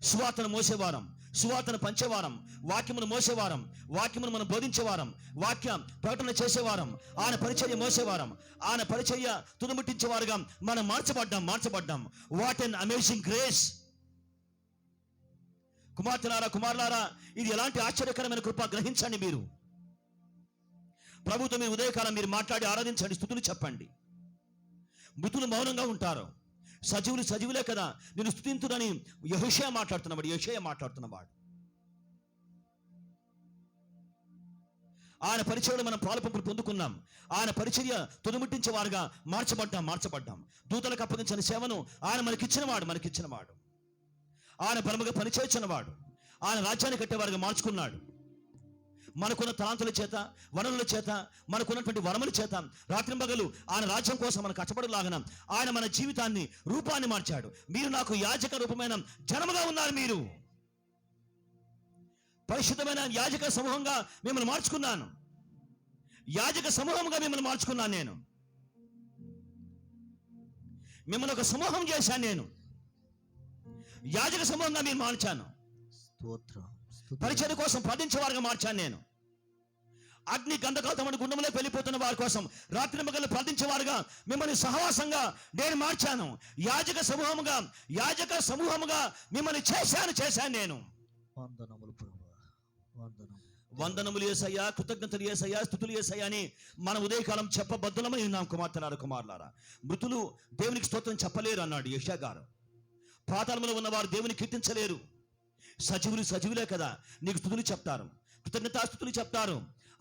సువార్తను మోసేవారం, సువార్తను పంచేవారం, వాక్యమును మోసేవారం, వాక్యమును మనం బోధించేవారం, వాక్య ప్రకటన చేసేవారం, ఆయన పరిచర్య మోసేవారం, ఆయన పరిచర్య తుదముట్టించేవారుగా మనం మార్చబడ్డాం. What an amazing grace. కుమార్తెలారా, కుమారులారా, ఇది ఎలాంటి ఆశ్చర్యకరమైన కృప గ్రహించండి. మీరు ప్రభుతో మీరు ఉదయకాలం మీరు మాట్లాడి ఆరాధించండి, స్తుతులు చెప్పండి. మృతులు మౌనంగా ఉంటారు, సజీవులు సజీవులే కదా నేను స్తుతింతునని యెషయా మాట్లాడుతున్నవాడు. ఆయన పరిచర్యలో మనం పాలుపంపులు పొందుకున్నాం. ఆయన పరిచర్య తుదముట్టించే వారుగా మార్చబడ్డాం. దూతలకు అప్పగించిన సేవను ఆయన మనకిచ్చినవాడు. ఆయన బలముగా పనిచేయుచున్నవాడు. ఆయన రాజ్యాన్ని కట్టేవారుగా మార్చుకున్నాడు. మనకున్న తలాంతుల చేత, వనరుల చేత, మనకున్నటువంటి వరముల చేత రాత్రింబగలు ఆయన రాజ్యం కోసం మనం కష్టపడలాగన ఆయన మన జీవితాన్ని, రూపాన్ని మార్చాడు. మీరు నాకు యాజక రూపమైన జనముగా ఉన్నారు. మీరు పరిశుద్ధమైన యాజక సమూహంగా మిమ్మల్ని మార్చుకున్నాను. యాజక సమూహంగా మిమ్మల్ని మార్చుకున్నాను. నేను మిమ్మల్ని ఒక సమూహం చేశాను. నేను యాజక సమూహంగా మీరు మార్చాను. పరిచర్య కోసం ప్రార్థించే వారిగా మార్చాను. నేను అగ్ని గంధకాలతో గుండంలో వెళ్ళిపోతున్న వారి కోసం రాత్రి మగళ్ళు ప్రార్థించేవారుగా మిమ్మల్ని సహవాసంగా నేను మార్చాను. యాజక సమూహముగా మిమ్మల్ని చేశాను. నేను వందనములు యేసయ్యా, కృతజ్ఞతలు యేసయ్యా, స్తుతులు యేసయ్యా అని మన ఉదయకాలం చెప్పబద్ధులమై ఉన్నాం. కుమార్తెలారా, మృతులు దేవునికి స్తోత్రం చెప్పలేరు అన్నాడు యెషయా గారు. పాతాళంలో ఉన్నవారు దేవుని కీర్తించలేరు. సజీవులే కదా నీకు స్తుతులు చెప్తారు, కృతజ్ఞతాస్తుతులు చెప్తారు,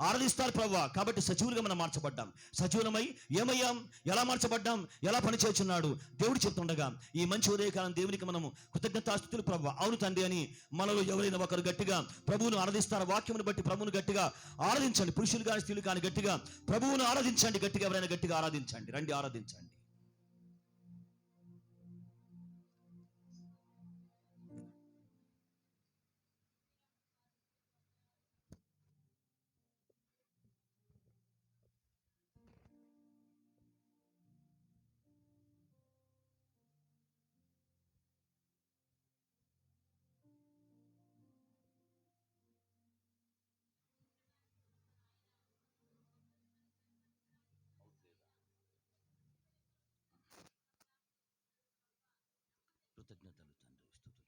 ఆరాధిస్తారు ప్రభువా. కాబట్టి సజీవులుగా మనం మార్చబడ్డాం. సజీవులమై ఏమయ్యాం, ఎలా మార్చబడ్డాం, ఎలా పనిచేస్తున్నాడు దేవుడు చెప్తుండగా ఈ మంచి ఉదయకాలం దేవునికి మనము కృతజ్ఞతాస్తుతులు ప్రభువా. అవును తండ్రి అని మనలో ఎవరైనా ఒకరు గట్టిగా ప్రభువును ఆరాధిస్తారు. వాక్యమును బట్టి ప్రభువును గట్టిగా ఆరాధించండి. పురుషులు కానీ స్త్రీలు కానీ గట్టిగా ప్రభువును ఆరాధించండి. గట్టిగా ఎవరైనా గట్టిగా ఆరాధించండి. రండి, ఆరాధించండి. కృతజ్ఞతలు తండ్రి, స్తుతులు.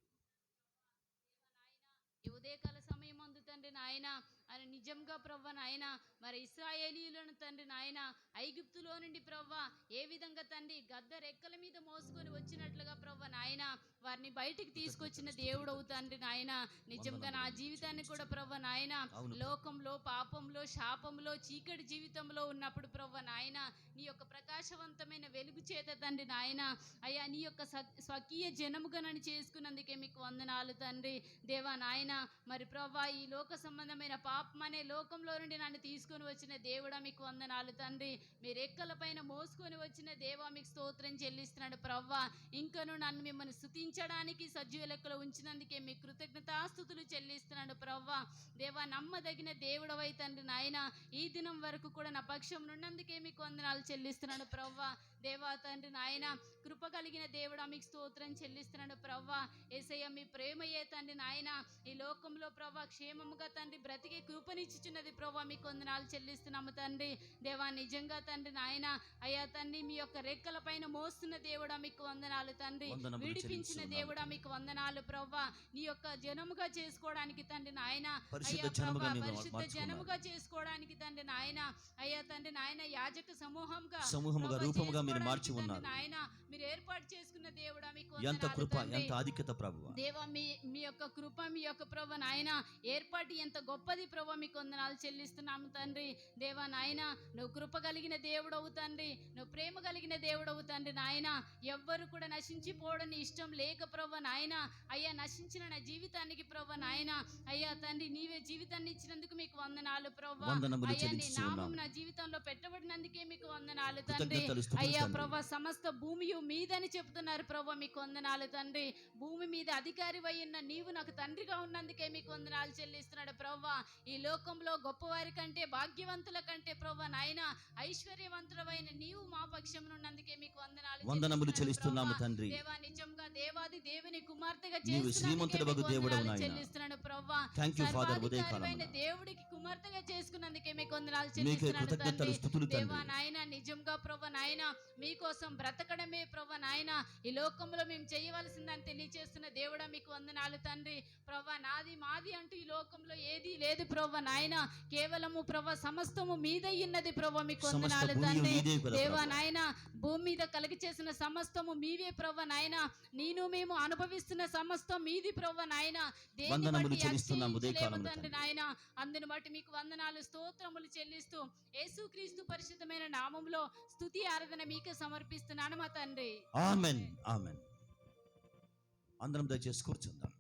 ఈ ఉదయకాల సమయం అందు తండ్రి నాయన ఆయన నిజంగా ప్రవ్వ నాయన మరి ఇశ్రాయేలీయులను తండ్రి నాయన ఐగుప్తులో నుండి ప్రవ్వ ఏ విధంగా తండ్రి గద్ద రెక్కల మీద మోసుకొని వచ్చినట్లుగా ప్రవ్వ నాయన వారిని బయటికి తీసుకొచ్చిన దేవుడవు తండ్రి నాయన. నిజంగా నా జీవితాన్ని కూడా ప్రవ్వ నాయన లోకంలో, పాపంలో, శాపంలో, చీకటి జీవితంలో ఉన్నప్పుడు ప్రవ్వ నాయన నీ యొక్క ప్రకాశవంతమైన వెలుగు చేత తండ్రి నాయన అయ్యా నీ యొక్క స్వకీయ జనముగా నన్ను చేసుకున్నందుకే మీకు వందనాలు తండ్రి. దేవా నాయన మరి ప్రవ్వా ఈ లోక సంబంధమైన పాపం అనే లోకంలో నుండి నన్ను తీసుకొని వచ్చిన దేవుడా మీకు వందనాలు తండ్రి. మీ రెక్కల పైన మోసుకొని వచ్చిన దేవా మీకు స్తోత్రం చెల్లిస్తున్నాడు ప్రవ్వా. ఇంకను నన్ను మిమ్మల్ని స్తుతించడానికి సజీవ లెక్కలో ఉంచినందుకే మీ కృతజ్ఞతాస్తుతులు చెల్లిస్తున్నాడు ప్రవ్వా. దేవా నమ్మదగిన దేవుడవై తండ్రి నాయన ఈ దినం వరకు కూడా నా పక్షం ఉన్నందుకే మీకు వందనాలు చెల్లిస్తున్నాడు ప్రవ్వా. దేవా తండ్రి నాయన కృప కలిగిన దేవుడా మీకు స్తోత్రం చెల్లిస్తున్నాడు ప్రవ్వా. యేసయ్య మీ ప్రేమయే తండ్రి నాయన ఈ లోకంలో ప్రవ్వా క్షేమముగా తండ్రి బ్రతికే కృపనిచ్చుచున్నది ప్రవ్వా మీకు వందనాలు చెల్లిస్తున్నాము తండ్రి. దేవా నిజంగా తండ్రి నాయన అయ్యా తండ్రి మీ యొక్క రెక్కల పైన మోస్తున్న దేవుడా మీకు వందనాలు తండ్రి. విడిపించిన దేవుడా మీకు వందనాలు ప్రవ్వా. నీ యొక్క జనముగా చేసుకోవడానికి తండ్రి నాయన అయ్యా ప్రవ్వా పరిశుద్ధ జనముగా చేసుకోవడానికి తండ్రి నాయన అయ్యా తండ్రి నాయన యాజక సమూహంగా రూపముగా మీరు మార్చి ఉన్నారు నాయన. మీరు ఏర్పాటు చేసుకున్న దేవుడా మీకు ఎంత కృప, ఎంత ఆధిక్యత ప్రభువా. దేవా మీ యొక్క కృప, మీ యొక్క ప్రభు నాయన ఏర్పాటు ఎంత గొప్పది ప్రభు మీకు వందనాలు చెల్లిస్తున్నాము తండ్రి. దేవా నాయన నువ్వు కృప కలిగిన దేవుడవు తండ్రి, నువ్వు ప్రేమ కలిగిన కలిగిన దేవుడవు తండ్రి నాయన. ఎవ్వరు కూడా నశించిపోవడం ఇష్టం లేక ప్రభు నాయన. అయ్యా నశించిన నా జీవితానికి ప్రభు నాయన, అయ్యా తండ్రి నీవే జీవితాన్ని ఇచ్చినందుకు మీకు వందనాలు ప్రభు. వందనములు అయ్యా నీ చెల్లిస్తూ నామం ఉన్నాము. నా జీవితంలో పెట్టబడినందుకే మీకు వందనాలు తండ్రి. కృతజ్ఞతలు, స్తుతులు అయ్యా తండ్రి. ప్రభు సమస్త భూమి మీదని చెప్తున్నారు ప్రభు, మీకు వందనాలు తండ్రి. భూమి మీద అధికారి ఉన్న నీవు నాకు తండ్రిగా ఉన్నందుకే మీకు వందనాలు చెల్లిస్తున్నాడు ప్రభు. ఈ లోకంలో గొప్పవారి కంటే భాగ్యవంతుల కంటే ప్రభు నాయన ఐశ్వర్యవంతుడమైన నీవు మా పక్షం ఉన్నందుకే మీకు వందనములు చెల్లిస్తున్నాము తండ్రి. దేవా నిజంగా దేవాది దేవుని కుమార్తెగా నీవు శ్రీమంతుడవగు దేవుడవు నాయనా. చెల్లిస్తున్నాను ప్రభు. Thank you, Father, సర్వాధికారమైన దేవుడికి కుమార్తెగా చేసుకున్నందుకే మీకు వందనాలు నీకే చెల్లిస్తున్నాను కృతజ్ఞతలు, తండ్రి. స్తుతులు దేవా తండ్రి. నాయన నిజంగా ప్రభు నాయన మీకోసం బ్రతకడమే ప్రభు నాయన ఈ లోకంలో మేము చేయవలసిందని తెలియజేస్తున్న దేవుడా మీకు వందనాలు తండ్రి. ప్రభు నాది మాది అంటూ ఈ లోకంలో ఏది లేదు ప్రభు నాయన. కేవలము ప్రభు సమస్తము మీదయ్యున్నది ప్రభు, మీకు సమస్త వందనాలు భూమి తండ్రి. మీదే కదా దేవా ప్రభు. నాయన భూమి మీద కలిగి చేసిన సమస్తము మీవే ప్రభు నాయన. నేను మేము అనుభవిస్తున్న సమస్తం మీది ప్రభు నాయన. దేన్ని వందనములు బట్టి చెల్లిస్తున్నాము అతిశయించలేము ఉదయకాలమున తండ్రి తండ్రి. నాయన. అందును బట్టి మీకు వందనాలు స్తోత్రములు చెల్లిస్తూ యేసుక్రీస్తు పరిశుద్ధమైన నామములో స్తుతి ఆరాధన మీకే సమర్పిస్తున్నాను మా తండ్రి. Amen, amen. అందరం దయచేసి కూర్చుందాం.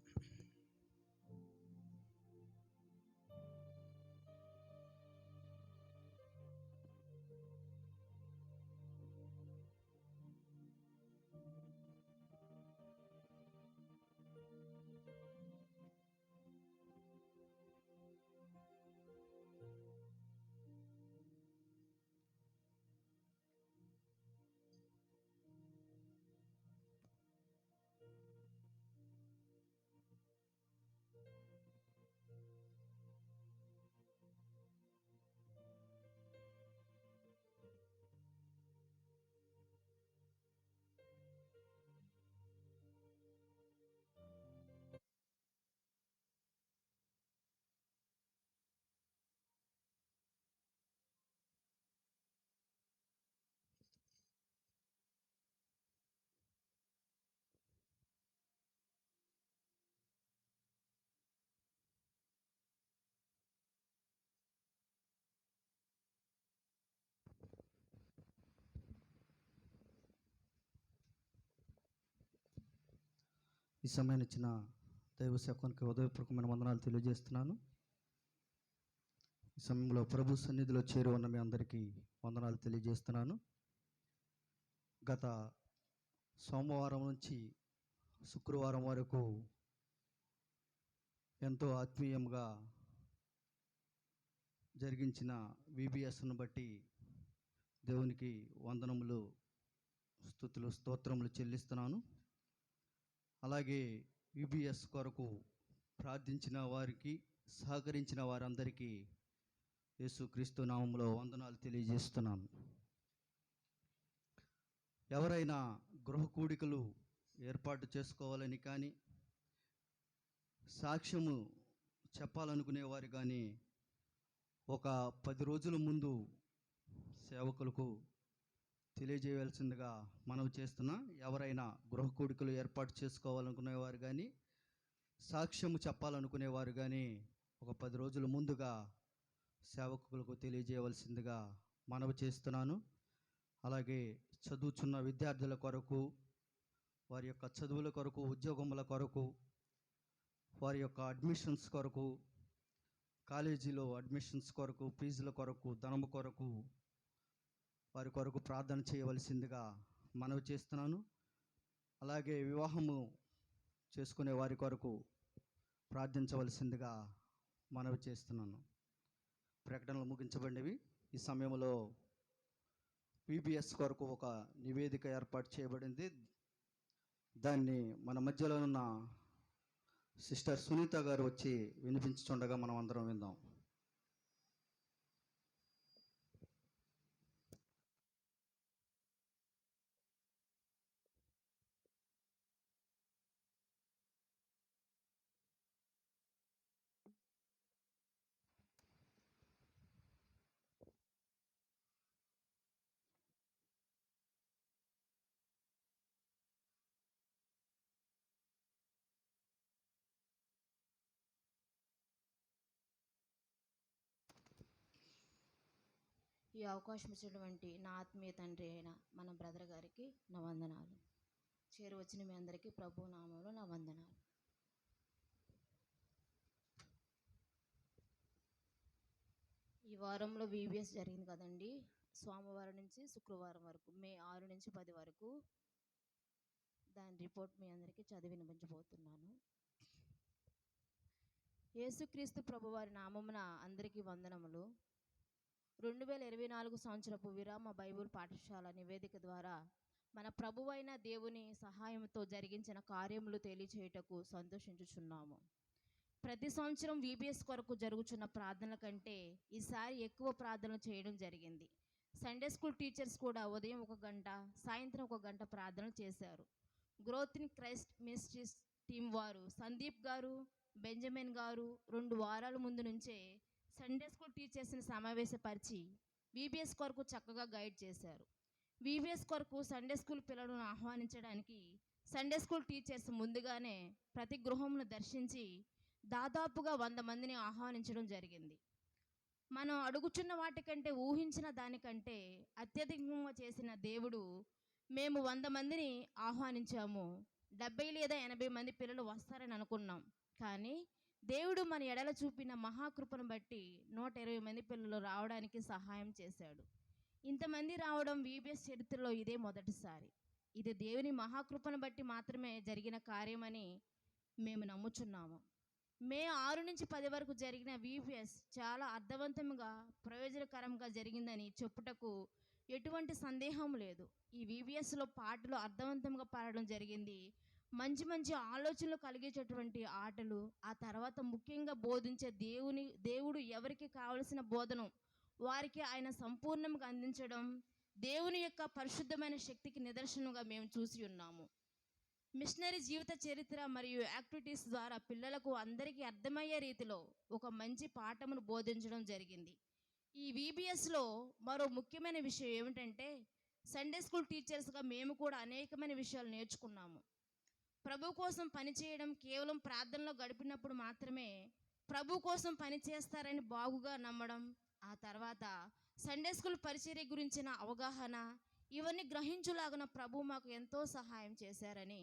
ఈ సమయాన్ని ఇచ్చిన దైవ సేవకునికి ఉదయపూర్వకమైన వందనాలు తెలియజేస్తున్నాను. ఈ సమయంలో ప్రభు సన్నిధిలో చేరి ఉన్న మీ అందరికీ వందనాలు తెలియజేస్తున్నాను. గత సోమవారం నుంచి శుక్రవారం వరకు ఎంతో ఆత్మీయంగా జరిగించిన విబిఎస్ను బట్టి దేవునికి వందనములు, స్తుతులు, స్తోత్రములు చెల్లిస్తున్నాను. అలాగే యూబీఎస్ కొరకు ప్రార్థించిన వారికి, సహకరించిన వారందరికీ యేసుక్రీస్తు నామములో వందనాలు తెలియజేస్తున్నాను. ఎవరైనా గృహ కూడికలు ఏర్పాటు చేసుకోవాలని కానీ, సాక్ష్యము చెప్పాలనుకునేవారు కానీ ఒక 10 రోజుల ముందు సేవకులకు తెలియజేయవలసిందిగా మనవి చేస్తున్నా. ఎవరైనా గృహ కూడికలు ఏర్పాటు చేసుకోవాలనుకునేవారు కానీ, సాక్ష్యము చెప్పాలనుకునేవారు కానీ ఒక 10 రోజుల ముందుగా సేవకులకు తెలియజేయవలసిందిగా మనవి చేస్తున్నాను. అలాగే చదువుచున్న విద్యార్థుల కొరకు, వారి యొక్క చదువుల కొరకు, ఉద్యోగముల కొరకు, వారి యొక్క అడ్మిషన్స్ కొరకు, కాలేజీలో అడ్మిషన్స్ కొరకు, ఫీజుల కొరకు, ధనము కొరకు, వారి కొరకు ప్రార్థన చేయవలసిందిగా మనవి చేస్తున్నాను. అలాగే వివాహము చేసుకునే వారి కొరకు ప్రార్థించవలసిందిగా మనవి చేస్తున్నాను. ప్రకటనలు ముగించబడినవి. ఈ సమయంలో విబిఎస్ కొరకు ఒక నివేదిక ఏర్పాటు చేయబడింది. దాన్ని మన మధ్యలో ఉన్న సిస్టర్ సునీత గారు వచ్చి వినిపించుచుండగా మనం అందరం విందాం. ఈ అవకాశం ఇచ్చినటువంటి నా ఆత్మీయ తండ్రి అయిన మన బ్రదర్ గారికి నా వందనాలు. చేరువచ్చిన మీ అందరికీ ప్రభు నామంలో నా వందనాలు. ఈ వారంలో VBS జరిగింది కదండి, సోమవారం నుంచి శుక్రవారం వరకు, మే 6 నుంచి 10 వరకు. దాని రిపోర్ట్ మీ అందరికీ చదివి వినిపించబోతున్నాను. యేసుక్రీస్తు ప్రభువారి నామమున అందరికీ వందనములు. 2024 సంవత్సరపు విరామ బైబిల్ పాఠశాల నివేదిక ద్వారా మన ప్రభువైన దేవుని సహాయంతో జరిగించిన కార్యములు తెలియచేయుటకు సంతోషించుచున్నాము. ప్రతి సంవత్సరం VBS కొరకు జరుగుతున్న ప్రార్థనల కంటే ఈసారి ఎక్కువ ప్రార్థనలు చేయడం జరిగింది. సండే స్కూల్ టీచర్స్ కూడా ఉదయం 1 గంట, సాయంత్రం 1 గంట ప్రార్థనలు చేశారు. Growth in Christ ministries team వారు సందీప్ గారు, బెంజమిన్ గారు 2 వారాల ముందు నుంచే సండే స్కూల్ టీచర్స్ని సమావేశపరిచి VBS కొరకు చక్కగా గైడ్ చేశారు. VBS కొరకు సండే స్కూల్ పిల్లలను ఆహ్వానించడానికి సండే స్కూల్ టీచర్స్ ముందుగానే ప్రతి గృహమును దర్శించి దాదాపుగా 100 మందిని ఆహ్వానించడం జరిగింది. మనం అడుగుచున్న వాటికంటే ఊహించిన దానికంటే అత్యధికంగా చేసిన దేవుడు, మేము 100 మందిని ఆహ్వానించాము, 70 లేదా 80 మంది పిల్లలు వస్తారని అనుకున్నాం. కానీ దేవుడు మన ఎడల చూపిన మహాకృపను బట్టి 120 మంది పిల్లలు రావడానికి సహాయం చేశాడు. ఇంతమంది రావడం VBS చరిత్రలో ఇదే మొదటిసారి. ఇది దేవుని మహాకృపను బట్టి మాత్రమే జరిగిన కార్యమని మేము నమ్ముచున్నాము. మే 6 నుంచి 10 వరకు జరిగిన VBS చాలా అర్థవంతంగా, ప్రయోజనకరంగా జరిగిందని చెప్పుటకు ఎటువంటి సందేహం లేదు. ఈ VBSలో పాటలు అర్థవంతంగా పాడడం జరిగింది. మంచి మంచి ఆలోచనలు కలిగేటటువంటి ఆటలు, ఆ తర్వాత ముఖ్యంగా బోధించే దేవుడు ఎవరికి కావలసిన బోధను వారికి ఆయన సంపూర్ణంగా అందించడం దేవుని యొక్క పరిశుద్ధమైన శక్తికి నిదర్శనంగా మేము చూసి ఉన్నాము. మిషనరీ జీవిత చరిత్ర మరియు యాక్టివిటీస్ ద్వారా పిల్లలకు అందరికీ అర్థమయ్యే రీతిలో ఒక మంచి పాఠమును బోధించడం జరిగింది. ఈ VBSలో మరో ముఖ్యమైన విషయం ఏమిటంటే, సండే స్కూల్ టీచర్స్గా మేము కూడా అనేకమైన విషయాలు నేర్చుకున్నాము. ప్రభు కోసం పనిచేయడం కేవలం ప్రార్థనలో గడిపినప్పుడు మాత్రమే ప్రభు కోసం పని చేస్తారని బాగుగా నమ్మడం, ఆ తర్వాత సండే స్కూల్ పరిచర్య గురించిన అవగాహన, ఇవన్నీ గ్రహించులాగున ప్రభు మాకు ఎంతో సహాయం చేశారని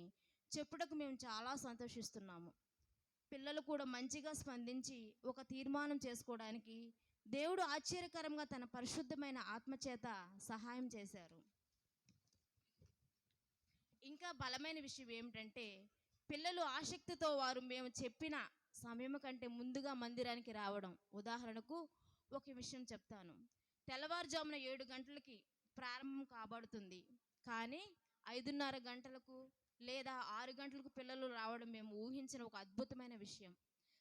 చెప్పుటకు మేము చాలా సంతోషిస్తున్నాము. పిల్లలు కూడా మంచిగా స్పందించి ఒక తీర్మానం చేసుకోవడానికి దేవుడు ఆశ్చర్యకరంగా తన పరిశుద్ధమైన ఆత్మచేత సహాయం చేశారు. ఇంకా బలమైన విషయం ఏమిటంటే, పిల్లలు ఆసక్తితో వారు మేము చెప్పిన సమయం కంటే ముందుగా మందిరానికి రావడం. ఉదాహరణకు ఒక విషయం చెప్తాను. తెల్లవారుజామున 7 గంటలకి ప్రారంభం కాబడుతుంది, కానీ 5:30 గంటలకు లేదా 6 గంటలకు పిల్లలు రావడం మేము ఊహించిన ఒక అద్భుతమైన విషయం.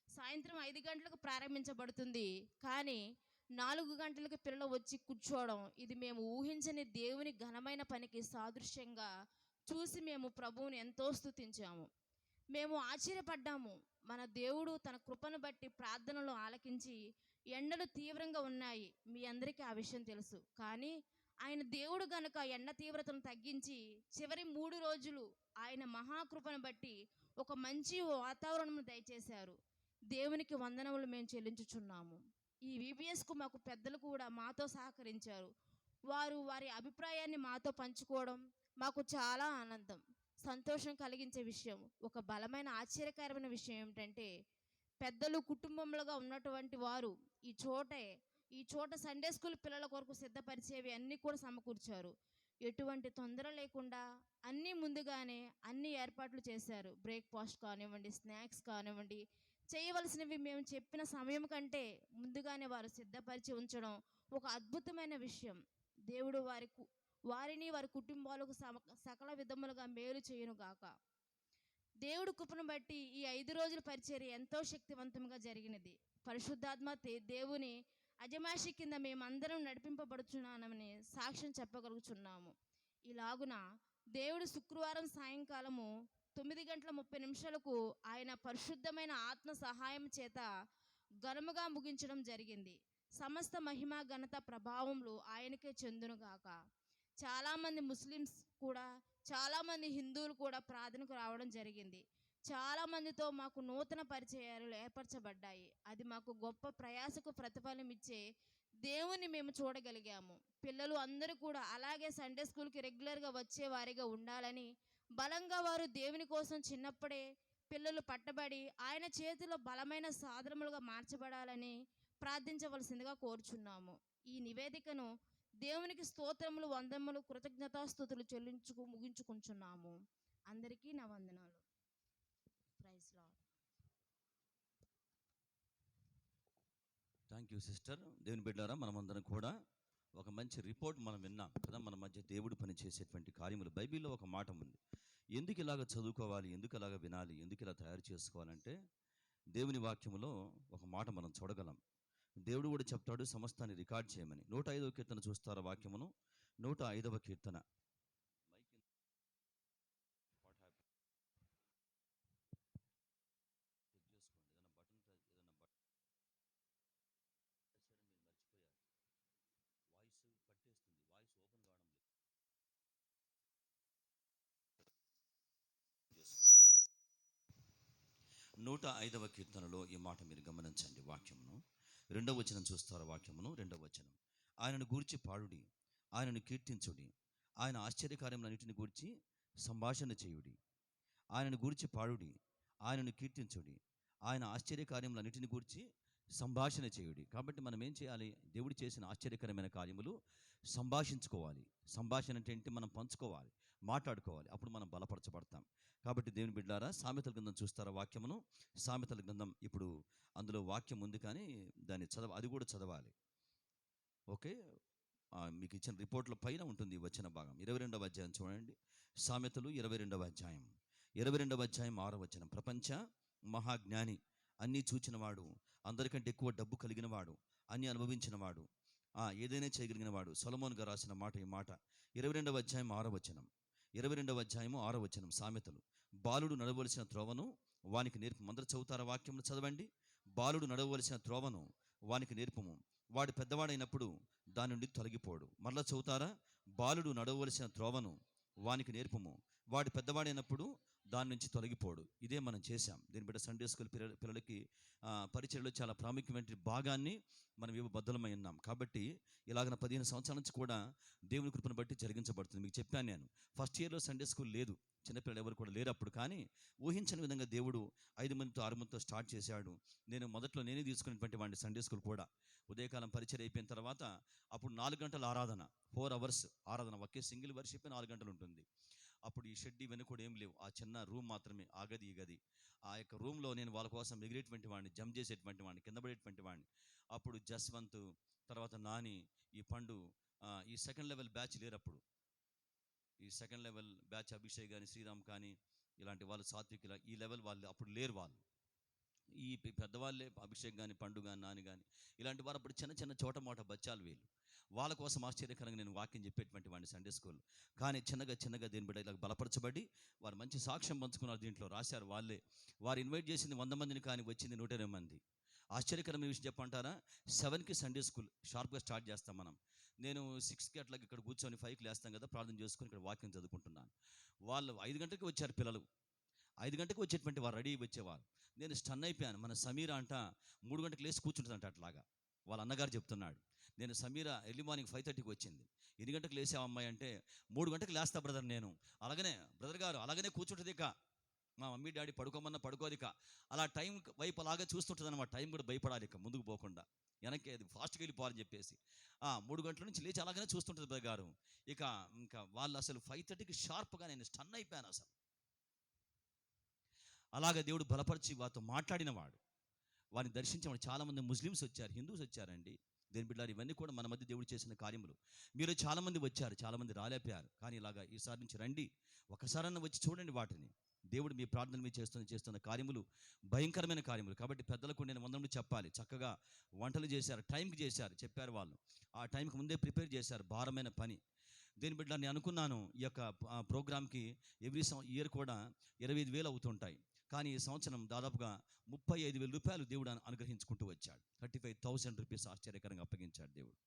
సాయంత్రం 5 గంటలకు ప్రారంభించబడుతుంది, కానీ 4 గంటలకు పిల్లలు వచ్చి కూర్చోవడం, ఇది మేము ఊహించని దేవుని ఘనమైన పనికి సాదృశ్యంగా చూసి మేము ప్రభువుని ఎంతో స్తుతించాము. మేము ఆశ్చర్యపడ్డాము. మన దేవుడు తన కృపను బట్టి ప్రార్థనలు ఆలకించి, ఎండలు తీవ్రంగా ఉన్నాయి, మీ అందరికీ ఆ విషయం తెలుసు, కానీ ఆయన దేవుడు గనుక ఎండ తీవ్రతను తగ్గించి చివరి 3 రోజులు ఆయన మహాకృపను బట్టి ఒక మంచి వాతావరణం దయచేశారు. దేవునికి వందనములు మేము చెల్లించుచున్నాము. ఈ VBSకు మాకు పెద్దలు కూడా మాతో సహకరించారు. వారు వారి అభిప్రాయాన్ని మాతో పంచుకోవడం మాకు చాలా ఆనందం, సంతోషం కలిగించే విషయం. ఒక బలమైన ఆశ్చర్యకరమైన విషయం ఏమిటంటే, పెద్దలు కుటుంబంలోగా ఉన్నటువంటి వారు ఈ చోట సండే స్కూల్ పిల్లల కొరకు సిద్ధపరిచేవి అన్నీ కూడా సమకూర్చారు. ఎటువంటి తొందర లేకుండా అన్నీ ముందుగానే అన్ని ఏర్పాట్లు చేశారు. బ్రేక్ఫాస్ట్ కానివ్వండి, స్నాక్స్ కానివ్వండి, చేయవలసినవి మేము చెప్పిన సమయం కంటే ముందుగానే వారు సిద్ధపరిచి ఉంచడం ఒక అద్భుతమైన విషయం. దేవుడు వారిని వారి కుటుంబాలకు సకల విధములుగా మేలు చేయునుగాక. దేవుడు కృపను బట్టి ఈ 5 రోజుల పరిచర్య ఎంతో శక్తివంతంగా జరిగినది. పరిశుద్ధాత్మ దేవుని అజమాషి కింద మేమందరం నడిపింపబడుచున్నామని సాక్ష్యం చెప్పగలుగుతున్నాము. ఇలాగున దేవుడు శుక్రవారం సాయంకాలము 9:30 ఆయన పరిశుద్ధమైన ఆత్మ సహాయం చేత ఘనముగా ముగించడం జరిగింది. సమస్త మహిమ ఘనత ప్రభావములు ఆయనకే చెందునుగాక. చాలామంది ముస్లిమ్స్ కూడా, చాలామంది హిందువులు కూడా ప్రార్థనకు రావడం జరిగింది. చాలామందితో మాకు నూతన పరిచయాలు ఏర్పరచబడ్డాయి. అది మాకు గొప్ప ప్రయాసకు ప్రతిఫలం ఇచ్చే దేవుని మేము చూడగలిగాము. పిల్లలు అందరూ కూడా అలాగే సండే స్కూల్కి రెగ్యులర్గా వచ్చే వారిగా ఉండాలని బలంగా వారు దేవుని కోసం చిన్నప్పుడే పిల్లలు పట్టబడి ఆయన చేతిలో బలమైన సాధనములుగా మార్చబడాలని ప్రార్థించవలసిందిగా కోరుచున్నాము. ఈ నివేదికను దేవునికి స్తోత్రములు, వందములు, కృతజ్ఞతాస్తుతులు ముగించుకుంటున్నాము. అందరికీ నా వందనాలు. Praise Lord. Thank you sister. దేవుని బిడ్డారా, మనమందరం కూడా ఒక మంచి రిపోర్ట్ మనం విన్నాం కదా. మన మధ్య దేవుడు పని చేసేటువంటి కార్యములు బైబిల్లో ఒక మాట ఉంది. ఎందుకు ఇలాగ చదువుకోవాలి, ఎందుకు ఇలాగ వినాలి, ఎందుకు ఇలా తయారు చేసుకోవాలంటే దేవుని వాక్యములో ఒక మాట మనం చూడగలం. దేవుడు కూడా చెప్తాడు సమస్తాన్ని రికార్డ్ చేయమని. 105వ కీర్తన చూస్తారా వాక్యమును? 105వ కీర్తన. వాయిస్ పట్టేస్తుంది, వాయిస్ ఓపెన్ కావడం లేదు. 105వ కీర్తనలో ఈ మాట మీరు గమనించండి. వాక్యమును 2వ వచనం చూస్తారు. వాక్యమును 2వ వచనం. ఆయనను గూర్చి పాడుడి, ఆయనను కీర్తించుడి, ఆయన ఆశ్చర్యకార్యములన్నిటిని గూర్చి సంభాషణ చేయుడి. ఆయనను గూర్చి పాడుడి, ఆయనను కీర్తించుడి, ఆయన ఆశ్చర్యకార్యములన్నిటిని గూర్చి సంభాషణ చేయుడి. కాబట్టి మనం ఏం చేయాలి? దేవుడు చేసిన ఆశ్చర్యకరమైన కార్యములు సంభాషించుకోవాలి. సంభాషణ అంటే ఏంటి? మనం పంచుకోవాలి, మాట్లాడుకోవాలి. అప్పుడు మనం బలపరచబడతాం. కాబట్టి దేవుని బిడ్డారా, సామెతల గ్రంథం చూస్తారా వాక్యమును? సామెతల గ్రంథం, ఇప్పుడు అందులో వాక్యం ఉంది కానీ దాన్ని అది కూడా చదవాలి. ఓకే, మీకు ఇచ్చిన రిపోర్ట్ల పైన ఉంటుంది వచ్చిన భాగం. 22వ అధ్యాయం చూడండి. సామెతలు 22వ అధ్యాయం, 22వ అధ్యాయం 6వ వచనం. ప్రపంచ మహాజ్ఞాని, అన్నీ చూచినవాడు, అందరికంటే ఎక్కువ డబ్బు కలిగినవాడు, అన్నీ అనుభవించినవాడు, ఏదైనా చేయగలిగినవాడు, సొలొమోను గారు రాసిన మాట ఈ మాట. 22వ అధ్యాయం 6వ వచనం, 22వ అధ్యాయము 6వ వచనం. సామెతలు. బాలుడు నడవలసిన త్రోవను వానికి నేర్పము. అందరూ చదువుతారా వాక్యమును? చదవండి. బాలుడు నడవలసిన త్రోవను వానికి నేర్పము, వాడు పెద్దవాడైనప్పుడు దాని నుండి తొలగిపోడు. మరలా చదువుతారా? బాలుడు నడవలసిన త్రోవను వానికి నేర్పము, వాడు పెద్దవాడైనప్పుడు దాని నుంచి తొలగిపోడు. ఇదే మనం చేశాం. దీని బిడ్డ సండే స్కూల్ పిల్లలకి పరిచయలో చాలా ప్రాముఖ్యమైన భాగాన్ని మనం ఇవ్వబద్ధమై ఉన్నాం. కాబట్టి ఇలాగ 15 సంవత్సరాల నుంచి కూడా దేవుని కృపను బట్టి జరిగించబడుతుంది. మీకు చెప్పాను నేను, ఫస్ట్ ఇయర్లో సండే స్కూల్ లేదు, చిన్నపిల్లలు ఎవరు కూడా లేరు అప్పుడు. కానీ ఊహించని విధంగా దేవుడు 5 మందితో 6 మందితో స్టార్ట్ చేశాడు. నేను మొదట్లో నేనే తీసుకున్నటువంటి వాడిని సండే స్కూల్ కూడా. ఉదయకాలం పరిచయం అయిపోయిన తర్వాత అప్పుడు 4 గంటల ఆరాధన, 4 hours ఆరాధన. ఒకే సింగిల్ వర్షిప్ 4 గంటలు ఉంటుంది. అప్పుడు ఈ షెడ్ ఇవన్నీ కూడా ఏం లేవు, ఆ చిన్న రూమ్ మాత్రమే, ఆ గది ఈ గది. ఆ యొక్క రూమ్లో నేను వాళ్ళ కోసం ఎగిరేటువంటి వాడిని, జంప్ చేసేటువంటి వాడిని, కింద పడేటువంటి వాడిని. అప్పుడు జస్వంత్, తర్వాత నాని, ఈ పండు, ఈ సెకండ్ లెవెల్ బ్యాచ్ లేరు అప్పుడు. ఈ సెకండ్ లెవెల్ బ్యాచ్ అభిషేక్ కానీ, శ్రీరామ్ కానీ, ఇలాంటి వాళ్ళు, సాత్విక్, ఇలా ఈ లెవెల్ వాళ్ళు అప్పుడు లేరు. వాళ్ళు ఈ పెద్దవాళ్ళే, అభిషేక్ కానీ, పండు కానీ, నాని కానీ, ఇలాంటి వారు అప్పుడు చిన్న చిన్న చోట మోట బచ్చాలు వీళ్ళు. వాళ్ళ కోసం ఆశ్చర్యకరంగా నేను వాక్యం చెప్పేటువంటి వాడిని సండే స్కూల్. కానీ చిన్నగా దేని బిడ్డ ఇలా బలపరచబడి వారు మంచి సాక్ష్యం పంచుకున్నారు. దీంట్లో రాశారు వాళ్ళే. వారు ఇన్వైట్ చేసింది 100 మందిని, కానీ వచ్చింది 120 మంది. ఆశ్చర్యకరమైన విషయం చెప్పంటారా? 7కి సండే స్కూల్ షార్ప్గా స్టార్ట్ చేస్తాం మనం. నేను 6కి అట్లా ఇక్కడ కూర్చొని 5కి లేస్తాం కదా, ప్రార్థన చేసుకొని ఇక్కడ వాక్యం చదువుకుంటున్నాను. వాళ్ళు 5 గంటలకు వచ్చారు పిల్లలు. 5 గంటలకు వచ్చేటువంటి వారు రెడీ వచ్చేవారు. నేను స్టన్ అయిపోయాను. మన సమీరా అంట 3 గంటలకు లేచి కూర్చుంటుందంట. అట్లాగా వాళ్ళ అన్నగారు చెప్తున్నాడు. నేను సమీరా ఎర్లీ మార్నింగ్ 5:30కి వచ్చింది. 8 గంటలకు లేసావు అమ్మాయి అంటే, 3 గంటలకు లేస్తా బ్రదర్ నేను. అలాగనే బ్రదర్ గారు అలాగనే కూర్చుంటుంది. ఇక మా మమ్మీ డాడీ పడుకోమన్నా పడుకోదు. ఇక అలా టైం వైపు అలాగే చూస్తుంటుంది అనమాట. టైం కూడా భయపడాలి, ఇక ముందుకు పోకుండా వెనక్కి అది ఫాస్ట్గా వెళ్ళిపోవాలని చెప్పేసి 3 గంటల నుంచి లేచి అలాగనే చూస్తుంటుంది బ్రదర్ గారు. ఇంకా వాళ్ళు అసలు 5:30కి షార్ప్గా నేను స్టన్ అయిపోయాను అసలు. అలాగే దేవుడు బలపరిచి వారితో మాట్లాడినవాడు, వారిని దర్శించేవాడు. చాలామంది ముస్లిమ్స్ వచ్చారు, హిందూస్ వచ్చారండి. దేని బిడ్డలారు, ఇవన్నీ కూడా మన మధ్య దేవుడు చేసిన కార్యములు. మీరు చాలామంది వచ్చారు, చాలామంది రాలేపారు. కానీ ఇలాగా ఈసారి నుంచి రండి, ఒకసారన్నా వచ్చి చూడండి వాటిని. దేవుడు మీ ప్రార్థన మీద చేస్తున్న కార్యములు భయంకరమైన కార్యములు. కాబట్టి పెద్దలకు నేను వందనములు చెప్పాలి. చక్కగా వంటలు చేశారు, టైంకి చేశారు, చెప్పారు వాళ్ళు. ఆ టైంకి ముందే ప్రిపేర్ చేశారు. భారమైన పని. దేని బిడ్డ, నేను అనుకున్నాను ఈ యొక్క ప్రోగ్రామ్కి ఎవ్రీ ఇయర్ కూడా 25,000 అవుతుంటాయి. కానీ ఈ సంవత్సరం దాదాపుగా 35,000 రూపాయలు దేవుడు అనుగ్రహించుకుంటూ వచ్చాడు. 35,000 రూపీస్ ఆశ్చర్యకరంగా అప్పగించాడు దేవుడు.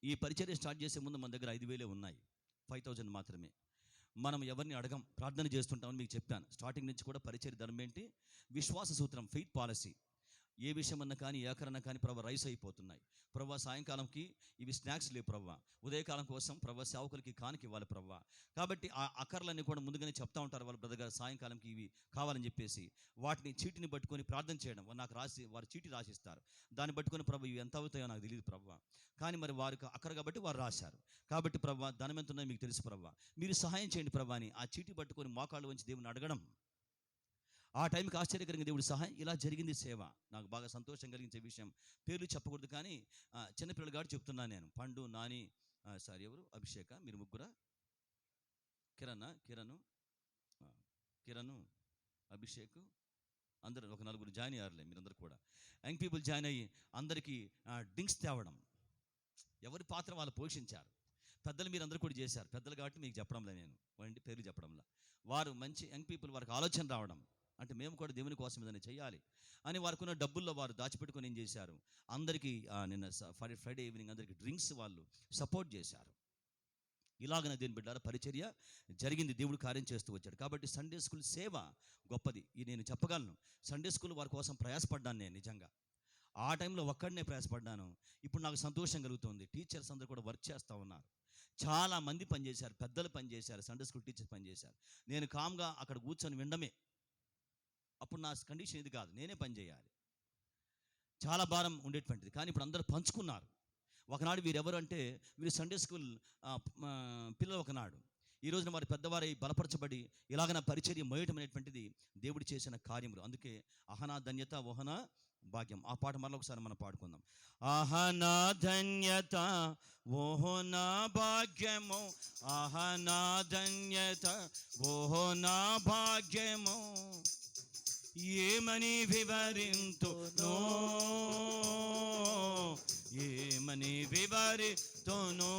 ఈ పరిచర్య స్టార్ట్ చేసే ముందు మన దగ్గర 5,000 ఉన్నాయి, 5,000 మాత్రమే. మనం ఎవరిని అడగం, ప్రార్థన చేస్తుంటామని మీకు చెప్పాను. స్టార్టింగ్ నుంచి కూడా పరిచర్య ధర్మం ఏంటి? విశ్వాస సూత్రం, ఫెయిత్ పాలసీ. ఏ విషయమన్నా కానీ ఏకరన్నా కానీ ప్రభు రైస్ అయిపోతున్నాయి. ప్రభు సాయంకాలంకి ఇవి స్నాక్స్ లేవు ప్రభు, ఉదయకాలం కోసం ప్రభు సేవకులకి కానుక ఇవ్వాలి ప్రభు. కాబట్టి ఆ అక్కర్లన్నీ కూడా ముందుగానే చెప్తా ఉంటారు వాళ్ళ బ్రదర్ గారు, సాయంకాలంకి ఇవి కావాలని చెప్పేసి వాటిని చీటిని పట్టుకొని ప్రార్థన చేయడం. నాకు రాసి వారు చీటి రాసిస్తారు, దాన్ని పట్టుకొని ప్రభు ఇవి ఎంత అవుతాయో నాకు తెలియదు ప్రభు, కానీ మరి వారికి అక్కర కాబట్టి వారు రాశారు. కాబట్టి ప్రభు ధనం ఎంత ఉందో మీకు తెలుసు ప్రభు, మీరు సహాయం చేయండి ప్రభు అని ఆ చీటి పట్టుకొని మోకాళ్ళు వంచి దేవుని అడగడం. ఆ టైంకి ఆశ్చర్యకరంగా దేవుడి సహాయం. ఇలా జరిగింది సేవ. నాకు బాగా సంతోషం కలిగించే విషయం, పేర్లు చెప్పకూడదు కానీ చిన్నపిల్లలు గారు చెప్తున్నాను నేను. పండు, నాని, ఎవరు, అభిషేక, మీరు ముగ్గురా, కిరణ్, అభిషేక్, అందరూ ఒక నలుగురు జాయిన్ అయ్యారులే. మీరందరూ కూడా యంగ్ పీపుల్ జాయిన్ అయ్యి అందరికీ డ్రింక్స్ తేవడం. ఎవరి పాత్ర వాళ్ళు పోషించారు. పెద్దలు మీరు అందరూ కూడా చేశారు. పెద్దలు కాబట్టి మీకు చెప్పడంలే, నేను వాడి పేర్లు చెప్పడంలా. వారు మంచి యంగ్ పీపుల్, వారికి ఆలోచన రావడం, అంటే మేము కూడా దేవుని కోసం ఏదైనా చేయాలి అని వారికి డబ్బుల్లో వారు దాచిపెట్టుకొని ఏం చేశారు, అందరికీ నిన్న ఫ్రైడే ఈవినింగ్ అందరికీ డ్రింక్స్ వాళ్ళు సపోర్ట్ చేశారు. ఇలాగనే దేని బిడ్డారా పరిచర్య జరిగింది. దేవుడు కార్యం చేస్తూ వచ్చాడు. కాబట్టి సండే స్కూల్ సేవ గొప్పది. నేను చెప్పగలను, సండే స్కూల్ వారి కోసం ప్రయాసపడ్డాను నేను. నిజంగా ఆ టైంలో ఒక్కడనే ప్రయాసపడ్డాను. ఇప్పుడు నాకు సంతోషం కలుగుతుంది. టీచర్స్ అందరూ కూడా వర్క్ చేస్తూ ఉన్నారు. చాలా మంది పనిచేశారు, పెద్దలు పనిచేశారు, సండే స్కూల్ టీచర్స్ పనిచేశారు. నేను కామ్గా అక్కడ కూర్చొని వినడమే. అప్పుడు నా కండిషన్ ఇది కాదు, నేనే పని చేయాలి, చాలా భారం ఉండేటువంటిది. కానీ ఇప్పుడు అందరూ పంచుకున్నారు. ఒకనాడు వీరెవరు అంటే వీరు సండే స్కూల్ పిల్లలు ఒకనాడు. ఈ రోజున వారి పెద్దవారై బలపరచబడి ఇలాగ నా పరిచర్య మోయటం అనేటువంటిది దేవుడు చేసిన కార్యములు. అందుకే అహనా ధన్యత ఓహనా భాగ్యం. ఆ పాట మరొకసారి మనం పాడుకుందాం. అహనా ధన్యత ఓహనా భాగ్యము, అహనా ధన్యత ఓహనా భాగ్యము, ఏమని వివరింతునో, ఏమని వివరితునో,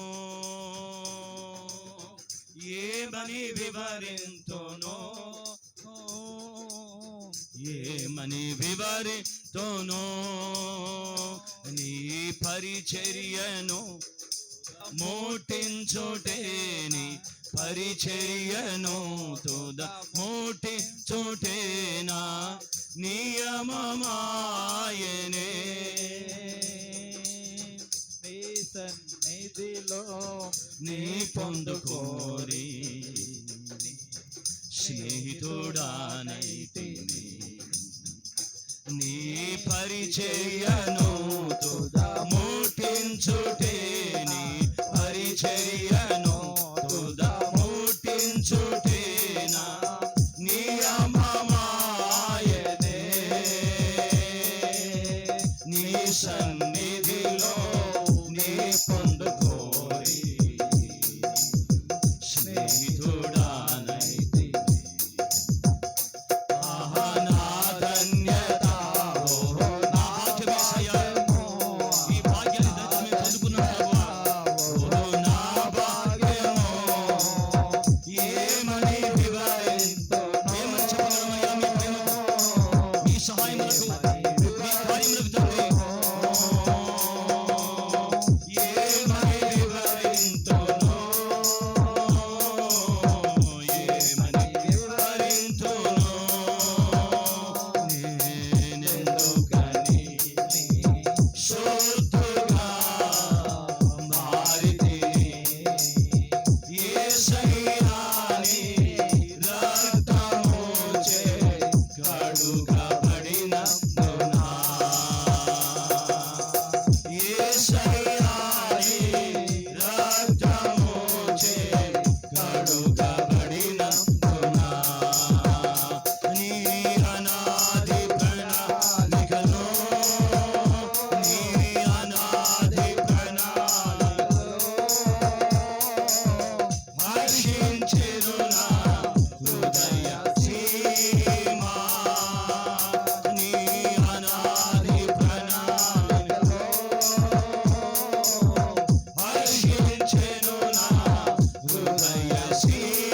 ఏమని వివరింతునో, ఏమని వివరితునో, నీ పరిచర్యను మోటించుటేని పరిచర్యను తుద మోటించుటేనా నియమమాయనే, నీ సన్నిధిలో నీ పొందుకోరి స్నేహితుడానైతిని, నీ పరిచర్యను తుద మోటించుటేని పరిచర్యను తుద మోటించుటేనా నియమమాయనే, నీ సన్నిధిలో నీ పొందుకోరి స్నేహితుడానైతిని. ఆహా నా ధన్యత ఓహో నా భాగ్యమేసయ్యా, ఈ భాగ్యాన్ని దయచేసి మేము పొందుకున్నాం ప్రభువా. ఓహో నా భాగ్యము, ఏమని వివరింతునో, ఏమని చెప్పగలమయ్యా మీ ప్రేమకు, మీ సహాయములకు, మీ కార్యములకు తండ్రి. ఏమని వివరింతునో, ఏమని వివరింతునో, నేనెందుకని శుద్ధుగా మారితిని, యేసయ్యా నీ రక్తముచే కడుగబడినందున, యేసయ్యా నీ రక్తముచే కడుగబడినందున, నీ అనాది ప్రణాళికలో, నీ అనాది ప్రణాళికలో హర్షించెను నా హృదయ సీమా, నీ అనాది ప్రణాళికలో హర్షించెను నా హృదయ సీమా.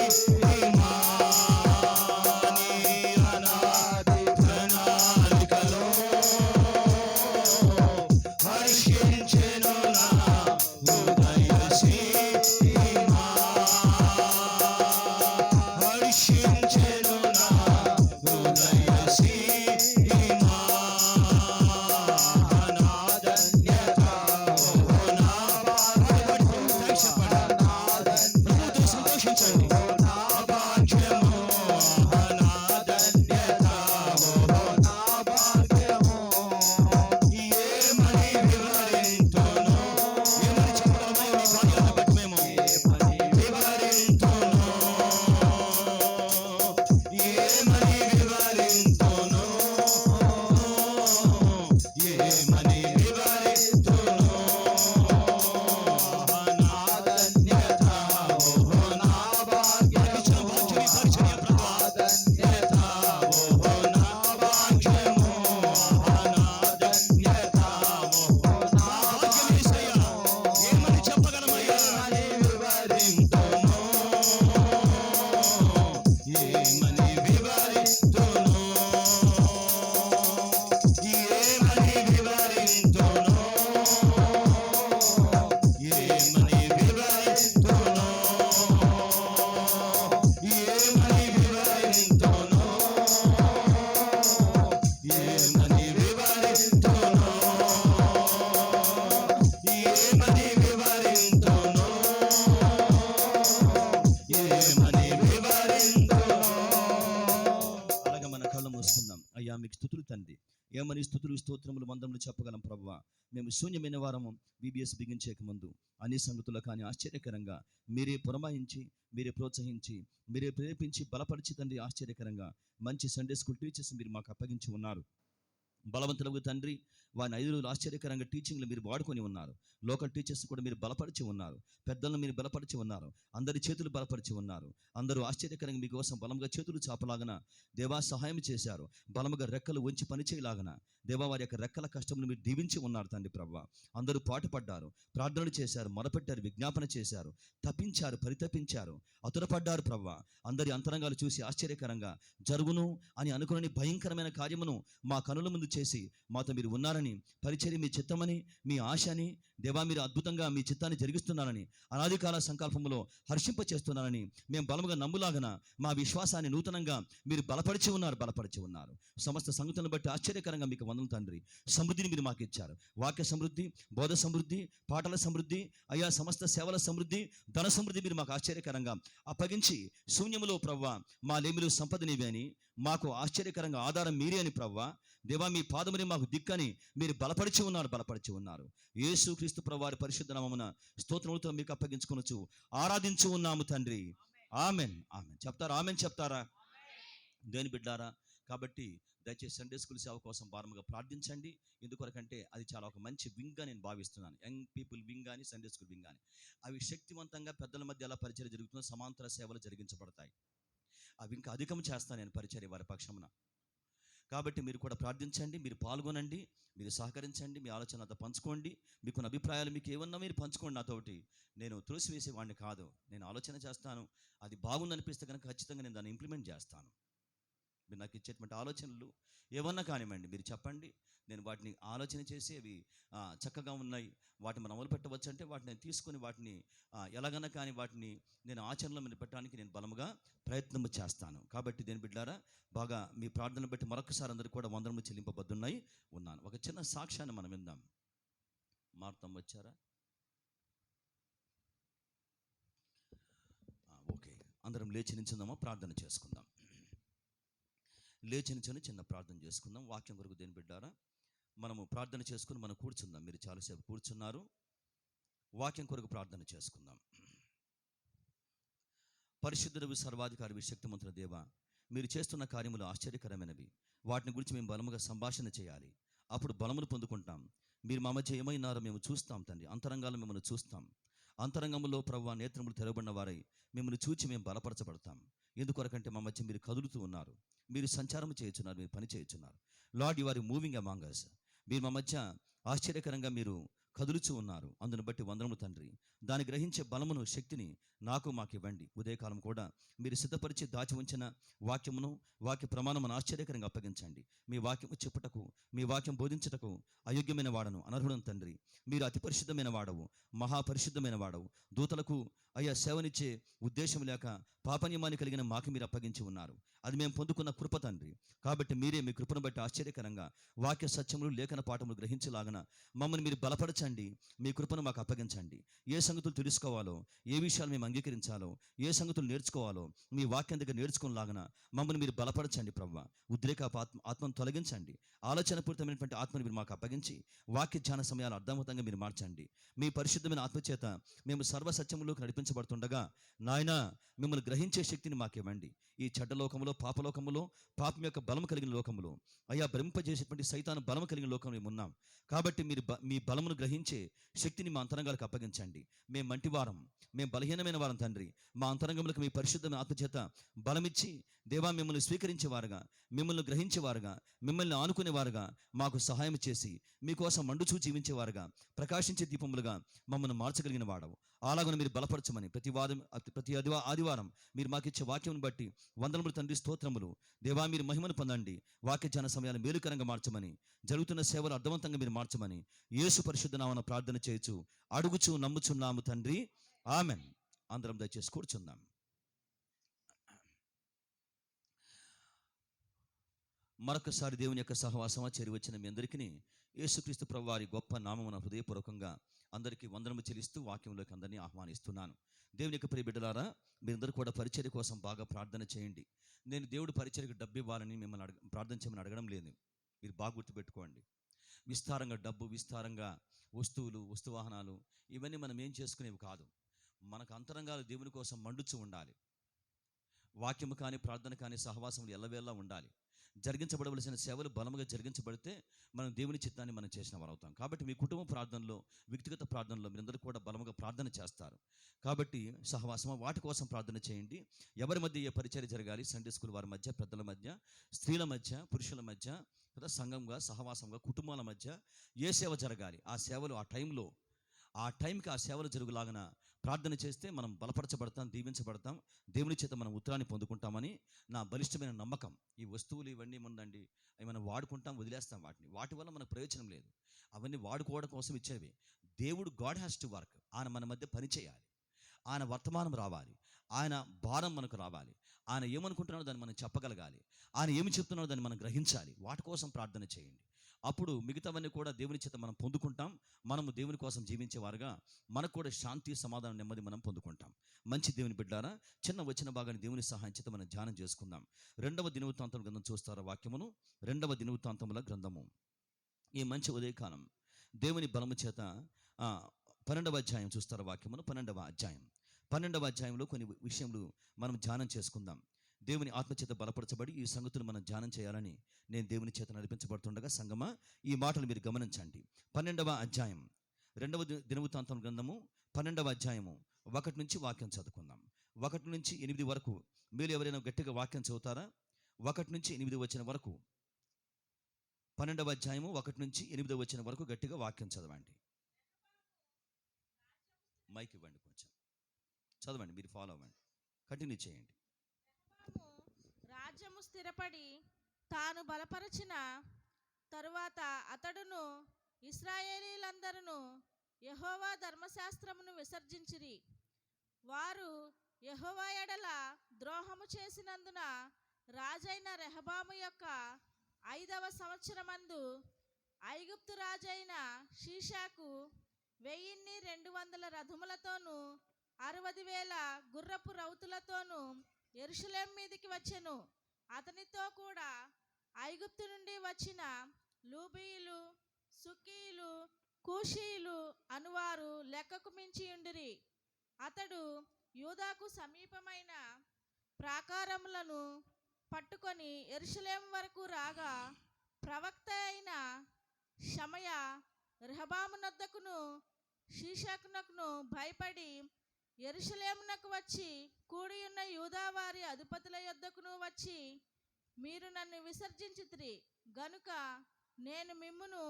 ఏమని వివరింతును. అలాగే మన కళ్ళు మూసుకుందాం. అయ్యా మీకు స్తుతులు తండ్రి, ఏమని స్తుతులు స్తోత్రములు వందములు చెప్పగలం ప్రభువా. మేము శూన్యమైన వారము బీబీఎస్ బిగించేక ముందు అన్ని సంగతులు కానీ ఆశ్చర్యకరంగా మీరే పురమాయించి, మీరే ప్రోత్సహించి, మీరే ప్రేరేపించి బలపరిచి తండ్రి, ఆశ్చర్యకరంగా మంచి సండే స్కూల్ టీచర్స్ మీరు మాకు అప్పగించి ఉన్నారు. బలవంతులకు తండ్రి, వారిని 5 రోజులు ఆశ్చర్యకరంగా టీచింగ్లు మీరు వాడుకొని ఉన్నారు. లోకల్ టీచర్స్ కూడా మీరు బలపరిచి ఉన్నారు. పెద్దలను మీరు బలపరిచి ఉన్నారు. అందరి చేతులు బలపరిచి ఉన్నారు. అందరూ ఆశ్చర్యకరంగా మీకోసం బలంగా చేతులు చాపలాగన దేవా సహాయం చేశారు. బలముగా రెక్కలు ఉంచి పనిచేయలాగన దేవా వారి యొక్క రెక్కల కష్టములు మీరు దీవించి ఉన్నారు తండ్రి ప్రభువా. అందరూ పాటుపడ్డారు, ప్రార్థనలు చేశారు, మొరపెట్టారు, విజ్ఞాపన చేశారు, తప్పించారు, పరితపించారు, అతురపడ్డారు ప్రభువా. అందరి అంతరంగాలు చూసి ఆశ్చర్యకరంగా జరుగును అని అనుకుని భయంకరమైన కార్యమును మా కనుల ముందు చేసి మాతో మీరు ఉన్నారని, పరిచర్య మీ చిత్తమని, మీ ఆశ అని దేవా, మీరు అద్భుతంగా మీ చిత్తాన్ని జరిగిస్తున్నారని, అనాదికాల సంకల్పములో హర్షింప చేస్తున్నారని మేము బలముగా నమ్ములాగన మా విశ్వాసాన్ని నూతనంగా మీరు బలపరిచి ఉన్నారు. సమస్త సంగతులను బట్టి ఆశ్చర్యకరంగా మీకు వందనం తండ్రి. సమృద్ధిని మీరు మాకు ఇచ్చారు. వాక్య సమృద్ధి, బోధ సమృద్ధి, పాటల సమృద్ధి, అయ్యా సమస్త సేవల సమృద్ధి, ధన సమృద్ధి మీరు మాకు ఆశ్చర్యకరంగా అప్పగించి శూన్యములో ప్రవ్వా మా లేమిలో సంపద నీవే అని, మాకు ఆశ్చర్యకరంగా ఆధారం మీరే అని ప్రవ్వా దేవా, మీ పాదముని మాకు దిక్కని మీరు బలపరిచి ఉన్నారు. యేసు క్రీస్తు ప్రభువు వారి పరిశుద్ధ నామమున స్తోత్రములతో మీకు అప్పగించుకొనొచ్చు ఆరాధించు ఉన్నాము తండ్రి. ఆమెన్. చెప్తారా? ఆమెన్ చెప్తారా? దేని బిడ్డారా? కాబట్టి దయచేసి సండే స్కూల్ సేవ కోసం భారముగా ప్రార్థించండి. ఎందుకొరకంటే అది చాలా ఒక మంచి వింగ్గా నేను భావిస్తున్నాను. యంగ్ పీపుల్ వింగ్ కానీ సండే స్కూల్ వింగ్ కానీ అవి శక్తివంతంగా పెద్దల మధ్య ఎలా పరిచర్య జరుగుతుందో సమాంతర సేవలు జరిగించబడతాయి. అవి ఇంకా అధికం చేస్తాను నేను పరిచర్య వారి పక్షమున. కాబట్టి మీరు కూడా ప్రార్థించండి, మీరు పాల్గొనండి, మీరు సహకరించండి, మీ ఆలోచన నాతో పంచుకోండి. మీకున్న అభిప్రాయాలు మీకు ఏమన్నా మీరు పంచుకోండి నాతోటి. నేను త్రోసివేసేవాడిని కాదు. నేను ఆలోచన చేస్తాను, అది బాగుందనిపిస్తే కనుక ఖచ్చితంగా నేను దాన్ని ఇంప్లిమెంట్ చేస్తాను. మీరు నాకు ఇచ్చేటువంటి ఆలోచనలు ఏమన్నా కానివ్వండి, మీరు చెప్పండి, నేను వాటిని ఆలోచన చేసి అవి చక్కగా ఉన్నాయి, వాటిని మనం అమలు పెట్టవచ్చు అంటే వాటిని నేను తీసుకొని వాటిని ఎలాగన్నా కానీ వాటిని నేను ఆచరణలో మీద పెట్టడానికి నేను బలముగా ప్రయత్నం చేస్తాను. కాబట్టి దేని బిడ్డారా, బాగా మీ ప్రార్థనలు బట్టి మరొకసారి అందరూ కూడా వందనము చెల్లింపబద్దున్నాయి ఉన్నాను. ఒక చిన్న సాక్ష్యాన్ని మనం విందాం. మార్తం వచ్చారా? ఓకే, అందరం లేచి నిల్చుందామా? ప్రార్థన చేసుకుందాం. లేచి నిల్చొని చిన్న ప్రార్థన చేసుకుందాం. వాక్యం కొరకు దేని బిడ్డారా, మనము ప్రార్థన చేసుకుని మనం కూర్చుందాం. మీరు చాలాసేపు కూర్చున్నారు. వాక్యం కొరకు ప్రార్థన చేసుకుందాం. పరిశుద్ధుడు, సర్వాధికారి, శక్తిమంతుల దేవ, మీరు చేస్తున్న కార్యములు ఆశ్చర్యకరమైనవి. వాటిని గురించి మేము బలముగా సంభాషణ చేయాలి. అప్పుడు బలమును పొందుకుంటాం. మీరు మా మధ్య ఏమైనారో మేము చూస్తాం తండ్రి. అంతరంగాలు మిమ్మల్ని చూస్తాం. అంతరంగంలో ప్రభువా నేత్రములు తెరవబడిన వారై మిమ్మల్ని చూచి మేము బలపరచబడతాం. ఎందుకొరకంటే మా మధ్య మీరు కదులుతూ ఉన్నారు, మీరు సంచారం చేయుచున్నారు, మీరు పని చేయుచున్నారు. Lord, you are moving among us. మీరు మా మధ్య ఆశ్చర్యకరంగా మీరు కదులుచూ ఉన్నారు. అందును బట్టి వందనము తండ్రి. దాన్ని గ్రహించే బలమును, శక్తిని మాకు ఇవ్వండి. ఉదయకాలం కూడా మీరు సిద్ధపరిచి దాచి ఉంచిన వాక్యమును, వాక్య ప్రమాణమును ఆశ్చర్యకరంగా అప్పగించండి. మీ వాక్యము చెప్పుటకు, మీ వాక్యం బోధించుటకు అయోగ్యమైన వాడను, అనర్హుడను తండ్రి. మీరు అతి పరిశుద్ధమైన వాడవు, మహాపరిశుద్ధమైన వాడవు. దూతలకు అయ్యా సేవనిచ్చే ఉద్దేశం లేక పాపనియమాన్ని కలిగిన మాకు మీరు అప్పగించి ఉన్నారు. అది మేము పొందుకున్న కృప తండ్రి. కాబట్టి మీరే మీ కృపను బట్టి ఆశ్చర్యకరంగా వాక్య సత్యములు, లేఖన పాఠములు గ్రహించలాగన మమ్మల్ని మీరు బలపరచండి. మీ కృపను మాకు అప్పగించండి. ఏ సంగతులు తెలుసుకోవాలో, ఏ విషయాలు మేము అంగీకరించాలో, ఏ సంగతులు నేర్చుకోవాలో మీ వాక్యం దగ్గర నేర్చుకునేలాగన మమ్మల్ని మీరు బలపరచండి ప్రభువా. ఉద్రేక ఆత్మను తొలగించండి. ఆలోచనపూరితమైనటువంటి ఆత్మను మీరు మాకు అప్పగించి వాక్య ధ్యాన సమయాలు అర్థమవుతంగా మీరు మార్చండి. మీ పరిశుద్ధమైన ఆత్మచేత మేము సర్వసత్యములోకి నడిపించబడుతుండగా నాయనా మిమ్మల్ని గ్రహించే శక్తిని మాకివ్వండి. ఈ చెడ్డ లోకములో, పాపలోకములో, పాపం యొక్క బలం కలిగిన లోకములో, అయ్యా భ్రమింపజేసేటువంటి సైతాను బలం కలిగిన లోకంలో మేము ఉన్నాం. కాబట్టి మీరు మీ బలమును గ్రహించే శక్తిని మా అంతరంగాలకు అప్పగించండి. మేము మంటివారం, మేము బలహీనమైన వారం తండ్రి. మా అంతరంగములకు మీ పరిశుద్ధమైన ఆత్మచేత బలమిచ్చి దేవా మిమ్మల్ని స్వీకరించేవారుగా, మిమ్మల్ని గ్రహించేవారుగా, మిమ్మల్ని ఆనుకునేవారుగా మాకు సహాయం చేసి మీకోసం మండుచూ జీవించేవారుగా, ప్రకాశించే దీపములుగా మమ్మల్ని మార్చగలిగిన వాడవు. అలాగను మీరు బలపరచమని ప్రతి ఆదివారం మీరు మాకిచ్చే వాక్యం బట్టి వందనములు తండ్రి, స్తోత్రములు. దేవా మీరు మహిమను పొందండి. వాక్య ధ్యాన సమయాలు మేలుకరంగా మార్చమని, జరుగుతున్న సేవలు అర్థవంతంగా మీరు మార్చమని యేసు పరిశుద్ధ నామమున ప్రార్థన చేయొచ్చు అడుగుచూ నమ్ముచున్నాము తండ్రి. ఆమెన్. అందరం దయచేసి కూర్చుందాం. మరొకసారి దేవుని యొక్క సహవాసమా చేరి వచ్చిన మీ అందరికీ యేసుక్రీస్తు ప్రభువారి గొప్ప నామమున హృదయపూర్వకంగా అందరికీ వందనము చెల్లిస్తూ వాక్యంలోకి అందరినీ ఆహ్వానిస్తున్నాను. దేవుని యొక్క ప్రియ బిడ్డలారా, మీరందరూ కూడా పరిచర్య కోసం బాగా ప్రార్థన చేయండి. నేను దేవుడు పరిచర్యకు డబ్బు ఇవ్వాలని మిమ్మల్ని ప్రార్థన చేయమని అడగడం లేదు. మీరు బాగా గుర్తుపెట్టుకోండి. విస్తారంగా డబ్బు, విస్తారంగా వస్తువులు, వస్తువాహనాలు ఇవన్నీ మనం ఏం చేసుకునేవి కాదు. మనకు అంతరంగాలు దేవుని కోసం మండుచు ఉండాలి. వాక్యము కానీ, ప్రార్థన కానీ, సహవాసములు ఎల్లవేళలా ఉండాలి. జరిగించబడవలసిన సేవలు బలముగా జరిగించబడితే మనం దేవుని చిత్తాన్ని మనం చేసిన వారు అవుతాం. కాబట్టి మీ కుటుంబ ప్రార్థనలో, వ్యక్తిగత ప్రార్థనలో మీరందరూ కూడా బలముగా ప్రార్థన చేస్తారు. కాబట్టి సహవాసము వాటి కోసం ప్రార్థన చేయండి. ఎవరి మధ్య ఏ పరిచర్య జరగాలి? సండే స్కూల్ వారి మధ్య, పెద్దల మధ్య, స్త్రీల మధ్య, పురుషుల మధ్య, కదా, సంఘంగా, సహవాసంగా, కుటుంబాల మధ్య ఏ సేవ జరగాలి? ఆ సేవలు ఆ టైంకి ఆ సేవలు జరుగులాగన ప్రార్థన చేస్తే మనం బలపరచబడతాం, దీవించబడతాం, దేవుని చేత మనం ఉత్తరాన్ని పొందుకుంటామని నా బలిష్టమైన నమ్మకం. ఈ వస్తువులు ఇవన్నీ ఉందండి, అవి మనం వాడుకుంటాం, వదిలేస్తాం. వాటి వల్ల మనకు ప్రయోజనం లేదు. అవన్నీ వాడుకోవడం కోసం ఇచ్చేవి. దేవుడు గాడ్ హ్యాస్ టు వర్క్. ఆయన మన మధ్య పని చేయాలి. ఆయన వర్తమానం రావాలి. ఆయన భారం మనకు రావాలి. ఆయన ఏమనుకుంటున్నాడో దాన్ని మనం చెప్పగలగాలి. ఆయన ఏమి చెప్తున్నాడో దాన్ని మనం గ్రహించాలి. వాటి కోసం ప్రార్థన చేయండి. అప్పుడు మిగతావన్నీ కూడా దేవుని చేత మనం పొందుకుంటాం. మనము దేవుని కోసం జీవించేవారుగా మనకు కూడా శాంతి, సమాధానం, నెమ్మది మనం పొందుకుంటాం. మంచి దేవుని బిడ్డారా, చిన్న వచ్చిన భాగాన్ని దేవుని సహాయం చేత మనం ధ్యానం చేసుకుందాం. 2వ దినవృత్తాంతముల గ్రంథం చూస్తారా వాక్యమును? 2వ దినవృత్తాంతముల గ్రంథము. ఈ మంచి ఉదయకాలం దేవుని బలము చేత 12వ అధ్యాయం చూస్తారా వాక్యమును? 12వ అధ్యాయంలో కొన్ని విషయములు మనం ధ్యానం చేసుకుందాం. దేవుని ఆత్మచేత బలపరచబడి ఈ సంగతులు మనం ధ్యానం చేయాలని నేను దేవుని చేత నడిపించబడుతుండగా, సంగమా, ఈ మాటలు మీరు గమనించండి. 12వ అధ్యాయం 2వ దినవృత్తాంతం గ్రంథము 12వ అధ్యాయము 1 నుంచి వాక్యం చదువుకుందాం. 1 నుంచి 8 వరకు. మీరు ఎవరైనా గట్టిగా వాక్యం చదువుతారా? 1 నుంచి 8 వచ్చిన వరకు. 12వ అధ్యాయము 1 నుంచి 8 వచ్చిన వరకు గట్టిగా వాక్యం చదవండి. మైక్ ఇవ్వండి, కొంచెం చదవండి, మీరు ఫాలో అవ్వండి, కంటిన్యూ చేయండి. రాజ్యము స్థిరపడి తాను బలపరచిన తరువాత అతడును ఇశ్రాయేలీలందరూ యెహోవా ధర్మశాస్త్రమును విసర్జించిరి. వారు యెహోవా ఎడల ద్రోహము చేసినందున రాజైన రెహబాము యొక్క 5వ సంవత్సరమందు ఐగుప్తు రాజైన షీషాకు 1200 రథములతోనూ 60,000 గుర్రపు రౌతులతోనూ యెరూషలేము మీదికి వచ్చెను. అతనితో కూడా ఐగుప్తు నుండి వచ్చిన లూబీయులు, సుక్కీయులు, కూషీయులు అనువారు లెక్కకు మించి ఉండిరి. అతడు యూదాకు సమీపమైన ప్రాకారములను పట్టుకొని యెరూషలేము వరకు రాగా, ప్రవక్త అయిన షమయ రెహబామునొద్దకును షీషకునకును భయపడి యెరూషలేమునకు వచ్చి కూడియున్న యూదావారి అధిపతుల యొద్దకును వచ్చి, మీరు నన్ను విసర్జించితిరి గనుక నేను మిమ్మును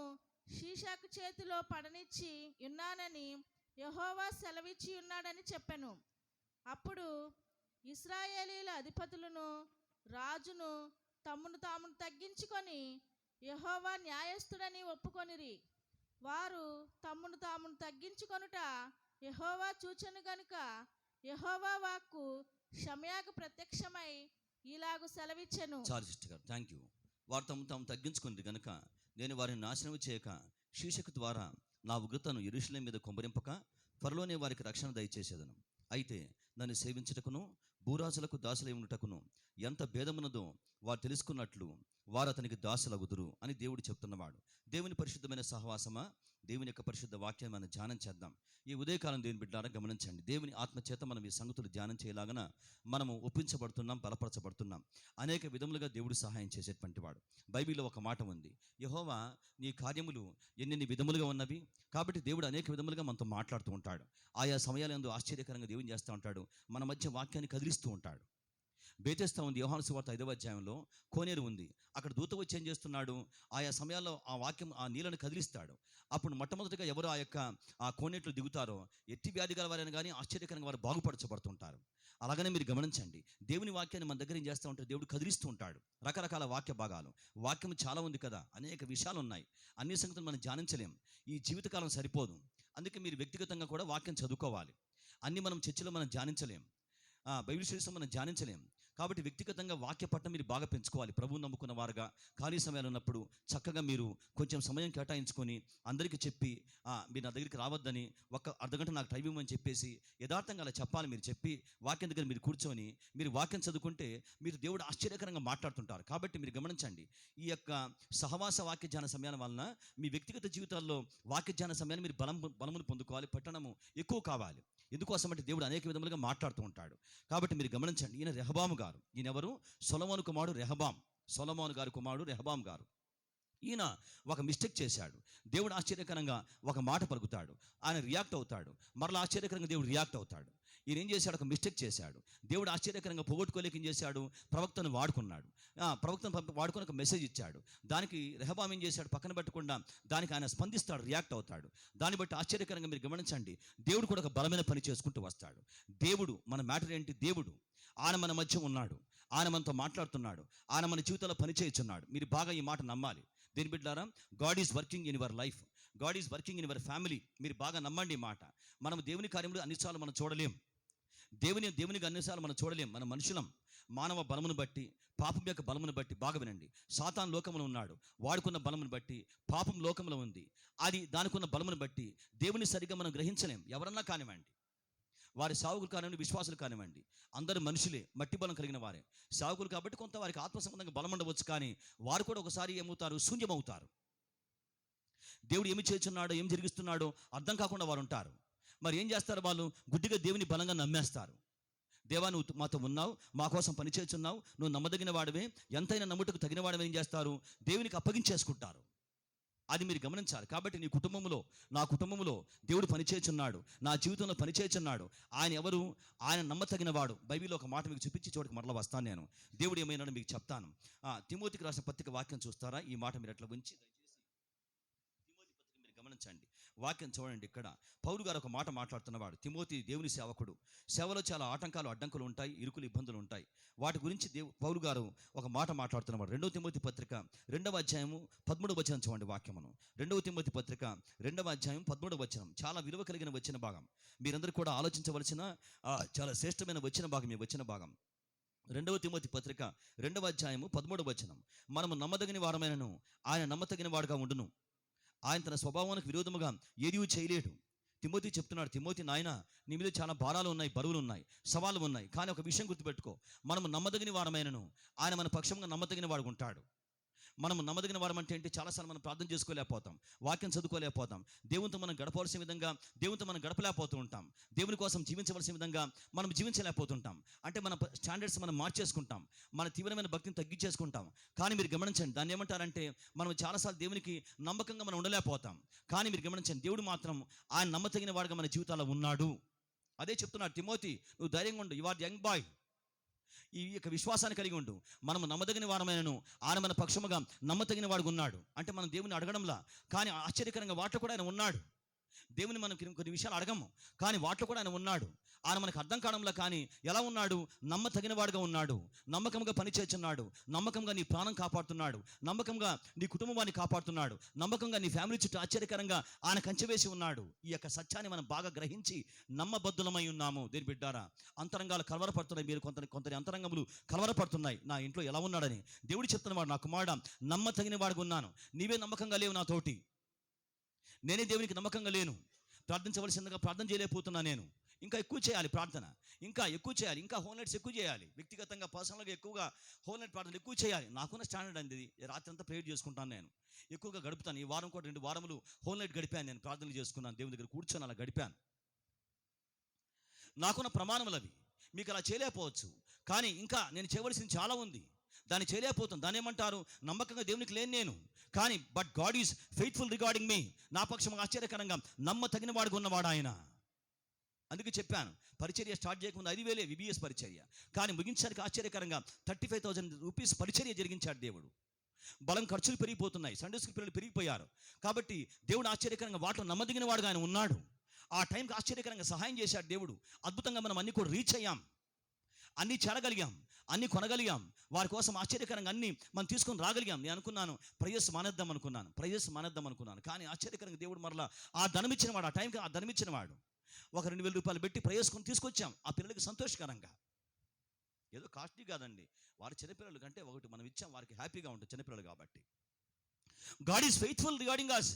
షీషకు చేతిలో పడనిచ్చి ఉన్నానని యెహోవా సెలవిచ్చి ఉన్నాడని చెప్పెను. అప్పుడు ఇశ్రాయేలీల అధిపతులను రాజును తమ్మును తాము తగ్గించుకొని యెహోవా న్యాయస్థుడని ఒప్పుకొనిరి. వారు తమ్మును తాము తగ్గించుకొనుట యెహోవా చూచెను గనుక యెహోవా వాక్కు షమయాకు ప్రత్యక్షమై ఇలాగు సెలవిచ్చెను. చాలు సిస్టర్ గారు, థ్యాంక్ యూ. వారు తాము తగ్గించుకుంది కనుక నేను వారిని నాశనం చేయక షీషకు ద్వారా నా ఉగ్రతను యెరూషలేము మీద కుమ్మరింపక త్వరలోనే వారికి రక్షణ దయచేసేదను. అయితే నన్ను సేవించుటకును భూరాజులకు దాసులై ఉండుటకును ఎంత భేదమున్నదో వారు తెలుసుకున్నట్లు వారు అతనికి దాసులగుదురు అని దేవుడు చెప్తున్నవాడు. దేవుని పరిశుద్ధమైన సహవాసమా, దేవుని యొక్క పరిశుద్ధ వాక్యాన్ని మనం ధ్యానం చేద్దాం. ఈ ఉదయకాలం దేవుని బిడ్డలారా గమనించండి. దేవుని ఆత్మచేత మనం ఈ సంగతులు ధ్యానం చేయలాగన మనము ఒప్పించబడుతున్నాం, బలపరచబడుతున్నాం. అనేక విధములుగా దేవుడు సహాయం చేసేటువంటి వాడు. బైబిల్లో ఒక మాట ఉంది, యెహోవా నీ కార్యములు ఎన్నెన్ని విధములుగా ఉన్నవి. కాబట్టి దేవుడు అనేక విధములుగా మనతో మాట్లాడుతూ ఉంటాడు. ఆయా సమయాలందు ఆశ్చర్యకరంగా దేవుని చేస్తూ ఉంటాడు. మన మధ్య వాక్యాన్ని కదిలిస్తూ ఉంటాడు. బేతెస్తా ఉంది, యోహాను సువార్త 5వ అధ్యాయంలో కోనేరు ఉంది. అక్కడ దూత వచ్చి ఏం చేస్తున్నాడు? ఆయా సమయాల్లో ఆ వాక్యం ఆ నీళ్ళను కదిలిస్తాడు. అప్పుడు మొట్టమొదటిగా ఎవరు ఆ కోనేట్లో దిగుతారో ఎట్టి వ్యాధి గల వారైనా కానీ ఆశ్చర్యకరంగా వారు బాగుపరచబడుతుంటారు. అలాగనే మీరు గమనించండి, దేవుని వాక్యాన్ని మన దగ్గర ఏం చేస్తూ ఉంటాడు? దేవుడు కదిలిస్తూ ఉంటాడు. రకరకాల వాక్య భాగాలు, వాక్యం చాలా ఉంది కదా, అనేక విషయాలు ఉన్నాయి. అన్ని సంగతులు మనం ధ్యానించలేం, ఈ జీవితకాలం సరిపోదు. అందుకే మీరు వ్యక్తిగతంగా కూడా వాక్యం చదువుకోవాలి. అన్ని మనం చర్చిలో మనం ధ్యానించలేం, బైబిల్ స్టడీస్లో మనం ధ్యానించలేం. కాబట్టి వ్యక్తిగతంగా వాక్య పట్టణం మీరు బాగా పెంచుకోవాలి. ప్రభువు నమ్ముకున్న వారుగా ఖాళీ సమయాలు ఉన్నప్పుడు చక్కగా మీరు కొంచెం సమయం కేటాయించుకొని అందరికీ చెప్పి మీరు నా దగ్గరికి రావద్దని ఒక అర్ధగంట నాకు టైం ఇవ్వమని చెప్పేసి యథార్థంగా అలా చెప్పాలి. మీరు చెప్పి వాక్యం దగ్గర మీరు కూర్చొని మీరు వాక్యం చదువుకుంటే మీరు దేవుడు ఆశ్చర్యకరంగా మాట్లాడుతుంటారు. కాబట్టి మీరు గమనించండి, ఈ యొక్క సహవాస వాక్య ధ్యాన సమయాల వలన మీ వ్యక్తిగత జీవితాల్లో వాక్య ధ్యాన సమయాన్ని మీరు బలమును పొందుకోవాలి. పట్టణము ఎక్కువ కావాలి. ఎందుకోసమంటే దేవుడు అనేక విధములుగా మాట్లాడుతూ ఉంటాడు. కాబట్టి మీరు గమనించండి, ఈయన రెహబాము గారు. ఈయన ఎవరు? సొలొమోను కుమారుడు రెహబాం. సొలొమోను గారి కుమారుడు రెహబాం గారు. ఈయన ఒక మిస్టేక్ చేశాడు. దేవుడు ఆశ్చర్యకరంగా ఒక మాట పలుకుతాడు, ఆయన రియాక్ట్ అవుతాడు. మరలా ఆశ్చర్యకరంగా దేవుడు రియాక్ట్ అవుతాడు. ఈయన ఏం చేశాడు? ఒక మిస్టేక్ చేశాడు. దేవుడు ఆశ్చర్యకరంగా పోగొట్టుకోలేక ఏం చేశాడు? ప్రవక్తను వాడుకున్నాడు. ప్రవక్తను వాడుకొని ఒక మెసేజ్ ఇచ్చాడు. దానికి రెహబాం ఏం చేశాడు? పక్కన పెట్టకుండా దానికి ఆయన స్పందిస్తాడు, రియాక్ట్ అవుతాడు. దాన్ని బట్టి ఆశ్చర్యకరంగా మీరు గమనించండి, దేవుడు కూడా ఒక బలమైన పని చేసుకుంటూ వస్తాడు. దేవుడు మన మ్యాటర్ ఏంటి? దేవుడు ఆయన మన మధ్య ఉన్నాడు, ఆయన మనతో మాట్లాడుతున్నాడు, ఆయన మన జీవితంలో పని చేయుచున్నాడు. మీరు బాగా ఈ మాట నమ్మాలి. దేని బిడ్డారా? God is working in your life, God is working in your family. మీరు బాగా నమ్మండి ఈ మాట. మనం దేవుని కార్యములు అన్నిసార్లు మనం చూడలేం. దేవునికి అన్నిసార్లు మనం చూడలేం. మన మనుషులం. మానవ బలమును బట్టి, పాపం యొక్క బలమును బట్టి, బాగా వినండి, సాతాను లోకములో ఉన్నాడు, వాడుకున్న బలమును బట్టి, పాపం లోకంలో ఉంది, అది దానికున్న బలమును బట్టి దేవుని సరిగ్గా మనం గ్రహించలేం. ఎవరన్నా కానివ్వండి, వారి సావుకులు కానివ్వండి, విశ్వాసులు కానివ్వండి, అందరూ మనుషులే, మట్టి బలం కలిగిన వారే. సావుకులు కాబట్టి కొంత వారికి ఆత్మ సంబంధంగా బలం ఉండవచ్చు, కానీ వారు కూడా ఒకసారి ఏమవుతారు? శూన్యమవుతారు. దేవుడు ఏమి చేస్తున్నాడో, ఏం జరిగిస్తున్నాడో అర్థం కాకుండా వారు ఉంటారు. మరి ఏం చేస్తారు? వాళ్ళు గుడ్డిగా దేవుని బలంగా నమ్మేస్తారు. దేవా, నువ్వు మాతో ఉన్నావు, మా కోసం పని చేస్తున్నావు, నువ్వు నమ్మదగిన వాడివే, ఎంతైనా నమ్ముటకు తగిన వాడివే. ఏం చేస్తారు? దేవునికి అప్పగించేసుకుంటారు. అది మీరు గమనించాలి. కాబట్టి నీ కుటుంబంలో, నా కుటుంబంలో దేవుడు పనిచేయుచున్నాడు, నా జీవితంలో పనిచేయుచున్నాడు. ఆయన ఎవరు? ఆయన నమ్మతగిన వాడు. బైబిల్లో ఒక మాట మీకు చూపించి చోటుకి మరలా వస్తాను నేను. దేవుడు ఏమైనాడో మీకు చెప్తాను. తిమోతికి రాసిన పత్రిక వాక్యం చూస్తారా? ఈ మాట మీరు అట్లా ఉంచి తిమోతి పత్రిక మీరు గమనించండి. వాక్యం చూడండి. ఇక్కడ పౌలు గారు ఒక మాట మాట్లాడుతున్నవాడు. తిమోతి దేవుని సేవకుడు. సేవలో చాలా ఆటంకాలు, అడ్డంకులు ఉంటాయి, ఇరుకులు, ఇబ్బందులు ఉంటాయి. వాటి గురించి పౌలు గారు ఒక మాట మాట్లాడుతున్నవాడు. 2వ తిమోతి పత్రిక 2వ అధ్యాయము 13వ వచనం చూడండి వాక్యమును. 2వ తిమోతి పత్రిక 2వ అధ్యాయం 13వ వచనం చాలా విలువ కలిగిన వచ్చిన భాగం. మీరందరూ కూడా ఆలోచించవలసిన చాలా శ్రేష్టమైన వచ్చిన భాగం. ఈ వచ్చిన భాగం 2వ తిమోతి పత్రిక 2వ అధ్యాయము 13వ వచనం. మనము నమ్మదగిన వారమైనను ఆయన నమ్మతగిన వాడుగా ఉండును, ఆయన తన స్వభావానికి విరోధముగా ఏదీ చేయలేడు. తిమోతి చెప్తున్నాడు, తిమోతి నాయన, నీ మీద చాలా భారాలు ఉన్నాయి, బరువులు ఉన్నాయి, సవాళ్ళు ఉన్నాయి, కానీ ఒక విషయం గుర్తుపెట్టుకో, మనము నమ్మదగిన వారమైనను ఆయన మన పక్షంగా నమ్మదగిన వాడు ఉంటాడు. మనము నమ్మదగిన వారం అంటే ఏంటి? చాలాసార్లు మనం ప్రార్థన చేసుకోలేకపోతాం, వాక్యం చదువుకోలేకపోతాం, దేవునితో మనం గడపవలసిన విధంగా దేవునితో మనం గడపలేకపోతూ ఉంటాం, దేవుని కోసం జీవించవలసిన విధంగా మనం జీవించలేకపోతుంటాం. అంటే మన స్టాండర్డ్స్ మనం మార్చేసుకుంటాం, మన తీవ్రమైన భక్తిని తగ్గించేసుకుంటాం. కానీ మీరు గమనించండి, దాన్ని ఏమంటారంటే మనం చాలాసార్లు దేవునికి నమ్మకంగా మనం ఉండలేకపోతాం. కానీ మీరు గమనించండి, దేవుడు మాత్రం ఆయన నమ్మతగిన వాడుగా మన జీవితాల్లో ఉన్నాడు. అదే చెప్తున్నాడు తిమోతి, నువ్వు ధైర్యంగా ఉండు, యు ఆర్ యంగ్ బాయ్, ఈ యొక్క విశ్వాసాన్ని కలిగి ఉండు. మనం నమ్మదగిన వారమైనను ఆయన మన పక్షముగా నమ్మతగిన వాడుగా ఉన్నాడు. అంటే మనం దేవుని అడగడంలా, కానీ ఆశ్చర్యకరంగా వాటిలో కూడా ఆయన ఉన్నాడు. దేవుని మనం కొన్ని విషయాలు అడగము, కానీ వాటిలో కూడా ఆయన ఉన్నాడు. ఆయన మనకు అర్థం కావడంలో, కానీ ఎలా ఉన్నాడు? నమ్మతగిన వాడుగా ఉన్నాడు, నమ్మకంగా పనిచేస్తున్నాడు, నమ్మకంగా నీ ప్రాణం కాపాడుతున్నాడు, నమ్మకంగా నీ కుటుంబాన్ని కాపాడుతున్నాడు, నమ్మకంగా నీ ఫ్యామిలీ చుట్టూ ఆశ్చర్యకరంగా ఆయన కంచె వేసి ఉన్నాడు. ఈ యొక్క సత్యాన్ని మనం బాగా గ్రహించి నమ్మబద్ధులమై ఉన్నాము. దేని బిడ్డారా, అంతరంగాలు కలవరపడుతున్నాయి. మీరు కొంత అంతరంగములు కలవరపడుతున్నాయి. నా ఇంట్లో ఎలా ఉన్నాడని దేవుడు చెప్తున్నవాడు, నా కుమారుడా, నమ్మతగిన వాడుగా ఉన్నాను, నీవే నమ్మకంగా లేవు నాతోటి, నేనే దేవునికి నమ్మకంగా లేను, ప్రార్థించవలసిందిగా ప్రార్థన చేయలేకపోతున్నా, నేను ఇంకా ఎక్కువ చేయాలి, ప్రార్థన ఇంకా ఎక్కువ చేయాలి, ఇంకా హోల్ నైట్స్ ఎక్కువ చేయాలి, వ్యక్తిగతంగా పర్సనల్గా ఎక్కువగా హోల్ నైట్ ప్రార్థనలు ఎక్కువ చేయాలి. నాకున్న స్టాండర్డ్ అండి, రాత్రి అంతా ప్రేయర్ చేసుకుంటాను, నేను ఎక్కువగా గడుపుతాను. ఈ వారం కూడా 2 వారములు హోల్ నైట్ గడిపాను, నేను ప్రార్థనలు చేసుకున్నాను, దేవుని దగ్గర కూర్చొని అలా గడిపాను. నాకున్న ప్రమాణములు అవి. మీకు అలా చేయలేకపోవచ్చు, కానీ ఇంకా నేను చేయవలసింది చాలా ఉంది, దాన్ని చేయలేకపోతాను. దాన్ని ఏమంటారు? నమ్మకంగా దేవునికి లేని నేను, కానీ but God is faithful regarding me, నా పక్షం ఆశ్చర్యకరంగా నమ్మతగిన వాడుగా ఉన్నవాడు ఆయన. అందుకే చెప్పాను, పరిచర్య స్టార్ట్ చేయకముందు 5,000 విబిఎస్ పరిచర్య, కానీ ముగించడానికి ఆశ్చర్యకరంగా 35,000 రూపీస్ పరిచర్య జరిగించాడు దేవుడు. బలం ఖర్చులు పెరిగిపోతున్నాయి, సండే స్కూల్ పిల్లలు పెరిగిపోయారు. కాబట్టి దేవుడు ఆశ్చర్యకరంగా వాటిలో నమ్మదగిన వాడుగా ఆయన ఉన్నాడు. ఆ టైంకి ఆశ్చర్యకరంగా సహాయం చేశాడు దేవుడు. అద్భుతంగా మనం అన్ని కూడా రీచ్ అయ్యాం, అన్నీ చేరగలిగాం, అన్నీ కొనగలిగాం, వారి కోసం ఆశ్చర్యకరంగా అన్నీ మనం తీసుకొని రాగలిగాం. నేను అనుకున్నాను ప్రయస్ మానేద్దాం అనుకున్నాను, కానీ ఆశ్చర్యకరంగా దేవుడు మరలా ఆ ధనం ఇచ్చినవాడు, ఆ టైంకి ఆ ధనం ఇచ్చినవాడు. ఒక 2,000 రూపాయలు పెట్టి ప్రయస్కొని తీసుకొచ్చాం ఆ పిల్లలకి సంతోషకరంగా. ఏదో కాస్ట్లీ కాదండి, వారి చిన్నపిల్లలు కంటే ఒకటి మనం ఇచ్చాం, వారికి హ్యాపీగా ఉంటుంది చిన్నపిల్లలు కాబట్టి. గాడ్ ఈజ్ ఫెయిత్ఫుల్ రిగార్డింగ్ అస్.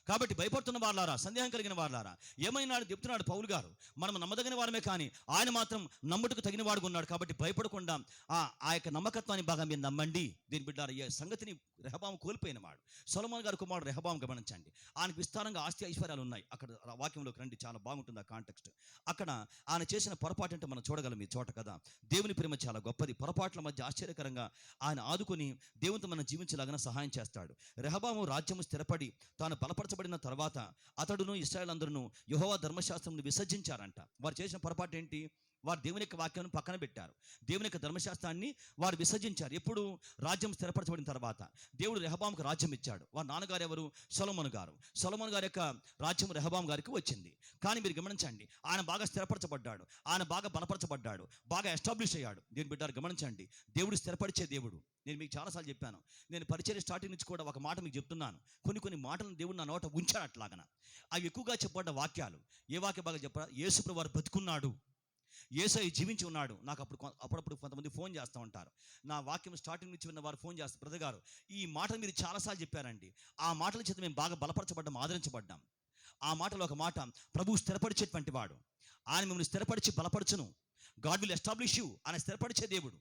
కాబట్టి భయపడుతున్న వాళ్ళారా, సందేహం కలిగిన వాళ్ళారా, ఏమైనా చెప్తున్నాడు పౌలు గారు, మనం నమ్మదగిన వారమే కానీ ఆయన మాత్రం నమ్ముటకు తగిన వాడుగా ఉన్నాడు. కాబట్టి భయపడకుండా ఆ యొక్క నమ్మకత్వాన్ని బాగా మీరు నమ్మండి. దీని బిడ్డారు ఈ సంగతిని రెహబాము కోల్పోయిన వాడు. సొలొమోను గారి కుమారుడు రెహబాము గమనించండి. ఆయనకు విస్తారంగా ఆస్తి ఐశ్వర్యాలు ఉన్నాయి. అక్కడ వాక్యంలోకి రండి, చాలా బాగుంటుంది ఆ కాంటెక్స్ట్. అక్కడ ఆయన చేసిన పొరపాటు అంటే మనం చూడగలం ఈ చోట కదా. దేవుని ప్రేమ చాలా గొప్పది. పొరపాట్ల మధ్య ఆశ్చర్యకరంగా ఆయన ఆదుకొని దేవునితో మనం జీవించలాగా సహాయం చేస్తాడు. రెహబాము రాజ్యము స్థిరపడి తాను బలపరచబడిన తర్వాత అతడును ఇశ్రాయేలు అందరూ యెహోవా ధర్మశాస్త్రంను విసర్జించారంట. వారు చేసిన పొరపాటు ఏంటి? వారు దేవుని యొక్క వాక్యాన్ని పక్కన పెట్టారు. దేవుని యొక్క ధర్మశాస్త్రాన్ని వారు విసర్జించారు. ఎప్పుడు? రాజ్యం స్థిరపరచబడిన తర్వాత. దేవుడు రెహబాముకు రాజ్యం ఇచ్చాడు. వారి నాన్నగారు ఎవరు? సొలొమోను గారు. సొలొమోను గారి యొక్క రాజ్యం రెహబాము గారికి వచ్చింది. కానీ మీరు గమనించండి, ఆయన బాగా స్థిరపరచబడ్డాడు, ఆయన బాగా బలపరచబడ్డాడు, బాగా ఎస్టాబ్లిష్ అయ్యాడు. దీని బిడ్డారు గమనించండి, దేవుడు స్థిరపరిచే దేవుడు. నేను మీకు చాలాసార్లు చెప్పాను, నేను పరిచర్య స్టార్టింగ్ నుంచి కూడా ఒక మాట మీకు చెప్తున్నాను. కొన్ని మాటలను దేవుడు నా నోట ఉంచాడు. అట్లాగన అవి ఎక్కువగా చెప్పబడ్డ వాక్యాలు. ఏ వాక్యం బాగా చెప్పారా? యేసు వారు బతుకున్నాడు, యేసయ్య జీవించి ఉన్నాడు. నాకు అప్పుడప్పుడు కొంతమంది ఫోన్ చేస్తూ ఉంటారు. నా వాక్యం స్టార్టింగ్ నుంచి విన్న వారు ఫోన్ చేస్తారు, బ్రదర్ గారు ఈ మాటలు మీరు చాలాసార్లు చెప్పారండి. ఆ మాటల చేత మేము బాగా బలపరచబడ్డాం, ఆదరించబడ్డాం. ఆ మాటలో ఒక మాట, ప్రభువు స్థిరపరిచేటువంటి వాడు, ఆయన మిమ్మల్ని స్థిరపరిచి బలపరచును. God will establish you. ఆయన స్థిరపరిచే దేవుడు.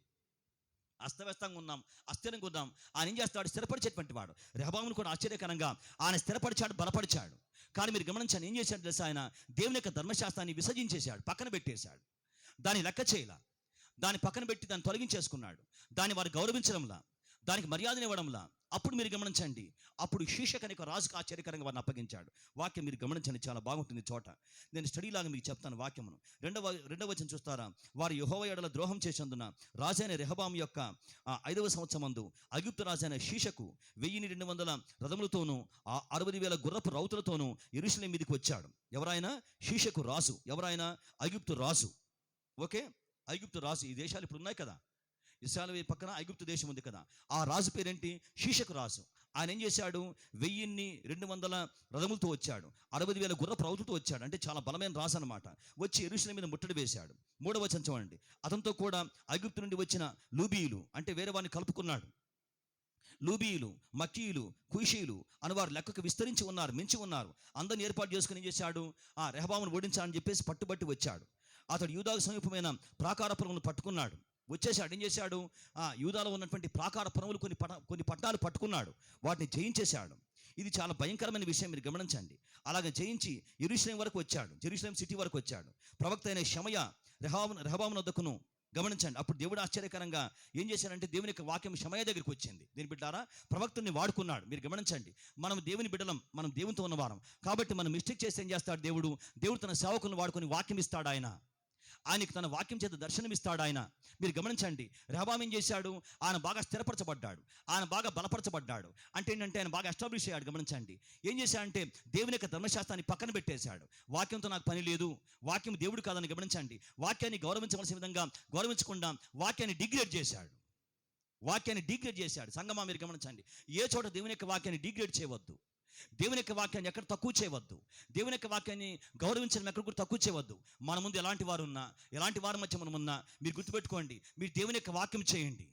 అస్తవ్యస్తంగా ఉన్నాం, అస్థిరంగా ఉన్నాం, ఆయన ఏం చేస్తాడు? స్థిరపరిచేటువంటి వాడు. రెహబామును కూడా ఆశ్చర్యకరంగా ఆయన స్థిరపరిచాడు, బలపరిచాడు. కానీ మీరు గమనించాను, ఏం చేశాడు తెలుసా? ఆయన దేవుని యొక్క ధర్మశాస్త్రాన్ని విసర్జించేశాడు, పక్కన పెట్టేశాడు. దాన్ని లెక్క చేయలా, దాన్ని పక్కన పెట్టి దాన్ని తొలగించేసుకున్నాడు. దాన్ని వారు గౌరవించడంలా, దానికి మర్యాదనివ్వడంలా. అప్పుడు మీరు గమనించండి, అప్పుడు శీషక్ అనే ఒక రాజుకు ఆశ్చర్యకరంగా వారిని అప్పగించాడు. వాక్యం మీరు గమనించండి, చాలా బాగుంటుంది చోట. నేను స్టడీలాగా మీకు చెప్తాను వాక్యమును. రెండవ వచనం చూస్తారా? వారు యెహోవా యెడల ద్రోహం చేసినందున రాజైన రెహబాము యొక్క 5వ సంవత్సరమందు ఐగుప్తు రాజైన శీషకు 1200 రథములతోనూ 60,000 గుర్రపు రౌతులతోనూ యెరూషలేము మీదకి వచ్చాడు. ఎవరైనా? శీషకు రాజు. ఎవరైనా? ఐగుప్తు రాజు. ఓకే, ఐగుప్తు రాజు. ఈ దేశాలు ఇప్పుడు ఉన్నాయి కదా, ఇశ్రాయేలు పక్కన ఐగుప్తు దేశం ఉంది కదా. ఆ రాజు పేరేంటి? శీషకు రాజు. ఆయన ఏం చేశాడు? 1200 రథములతో వచ్చాడు, 60,000 గుర్రపు రౌతులతో వచ్చాడు. అంటే చాలా బలమైన రాజు అనమాట. వచ్చి యెరూషలేము మీద ముట్టడి వేశాడు. 3వ వచనం చూడండి. అతనితో కూడా ఐగుప్తు నుండి వచ్చిన లూబీయులు, అంటే వేరే వారిని కలుపుకున్నాడు. లూబీయులు, మక్కీయులు, కుషీయులు అనువారు లెక్కకు విస్తరించి ఉన్నారు, మించి ఉన్నారు. అందరిని ఏర్పాటు చేసుకుని ఏం చేశాడు? రెహబామును ఓడించాలని చెప్పేసి పట్టుబట్టి వచ్చాడు. అతడు యూదాకు సమీపమైన ప్రాకారపురములను పట్టుకున్నాడు. వచ్చేసాడు. ఏం చేశాడు? యూదాలో ఉన్నటువంటి ప్రాకారపురములు కొన్ని పట్టణాలు పట్టుకున్నాడు, వాటిని జయించేశాడు. ఇది చాలా భయంకరమైన విషయం, మీరు గమనించండి. అలాగే జయించి యెరూషలేము వరకు వచ్చాడు, యెరూషలేము సిటీ వరకు వచ్చాడు. ప్రవక్త అయిన షమయ రెహబాము వద్దకును గమనించండి. అప్పుడు దేవుడు ఆశ్చర్యకరంగా ఏం చేశాడంటే, దేవుని యొక్క వాక్యం షమయ దగ్గరికి వచ్చింది. దీని బిడ్డారా, ప్రవక్తుని వాడుకున్నాడు. మీరు గమనించండి, మనం దేవుని బిడ్డలం, మనం దేవునితో ఉన్నవారం. కాబట్టి మనం మిస్టేక్ చేస్తే ఏం చేస్తాడు దేవుడు తన సేవకులను వాడుకొని వాక్యం ఇస్తాడు. ఆయనకి తన వాక్యం చేత దర్శనమిస్తాడు ఆయన. మీరు గమనించండి, రెహబాము ఏం చేశాడు? ఆయన బాగా స్థిరపరచబడ్డాడు, ఆయన బాగా బలపరచబడ్డాడు. అంటే ఏంటంటే ఆయన బాగా ఎస్టాబ్లిష్ అయ్యాడు. గమనించండి, ఏం చేశాడంటే దేవుని యొక్క ధర్మశాస్త్రాన్ని పక్కన పెట్టేశాడు. వాక్యంతో నాకు పని లేదు, వాక్యం దేవుడు కాదని గమనించండి. వాక్యాన్ని గౌరవించవలసిన విధంగా గౌరవించకుండా వాక్యాన్ని డిగ్రేడ్ చేశాడు. సంగమా మీరు గమనించండి, ఏ చోట దేవుని యొక్క వాక్యాన్ని డిగ్రేడ్ చేయవద్దు, దేవుని యొక్క వాక్యాన్ని ఎక్కడ తక్కువ చేయవద్దు, దేవుని యొక్క వాక్యాన్ని గౌరవించడం ఎక్కడ కూడా తక్కువ చేయవద్దు. మన ముందు ఎలాంటి వారు ఉన్నా, ఎలాంటి వారి మధ్య మనం ఉన్నా, మీరు గుర్తుపెట్టుకోండి, మీరు దేవుని యొక్క వాక్యం చేయండి,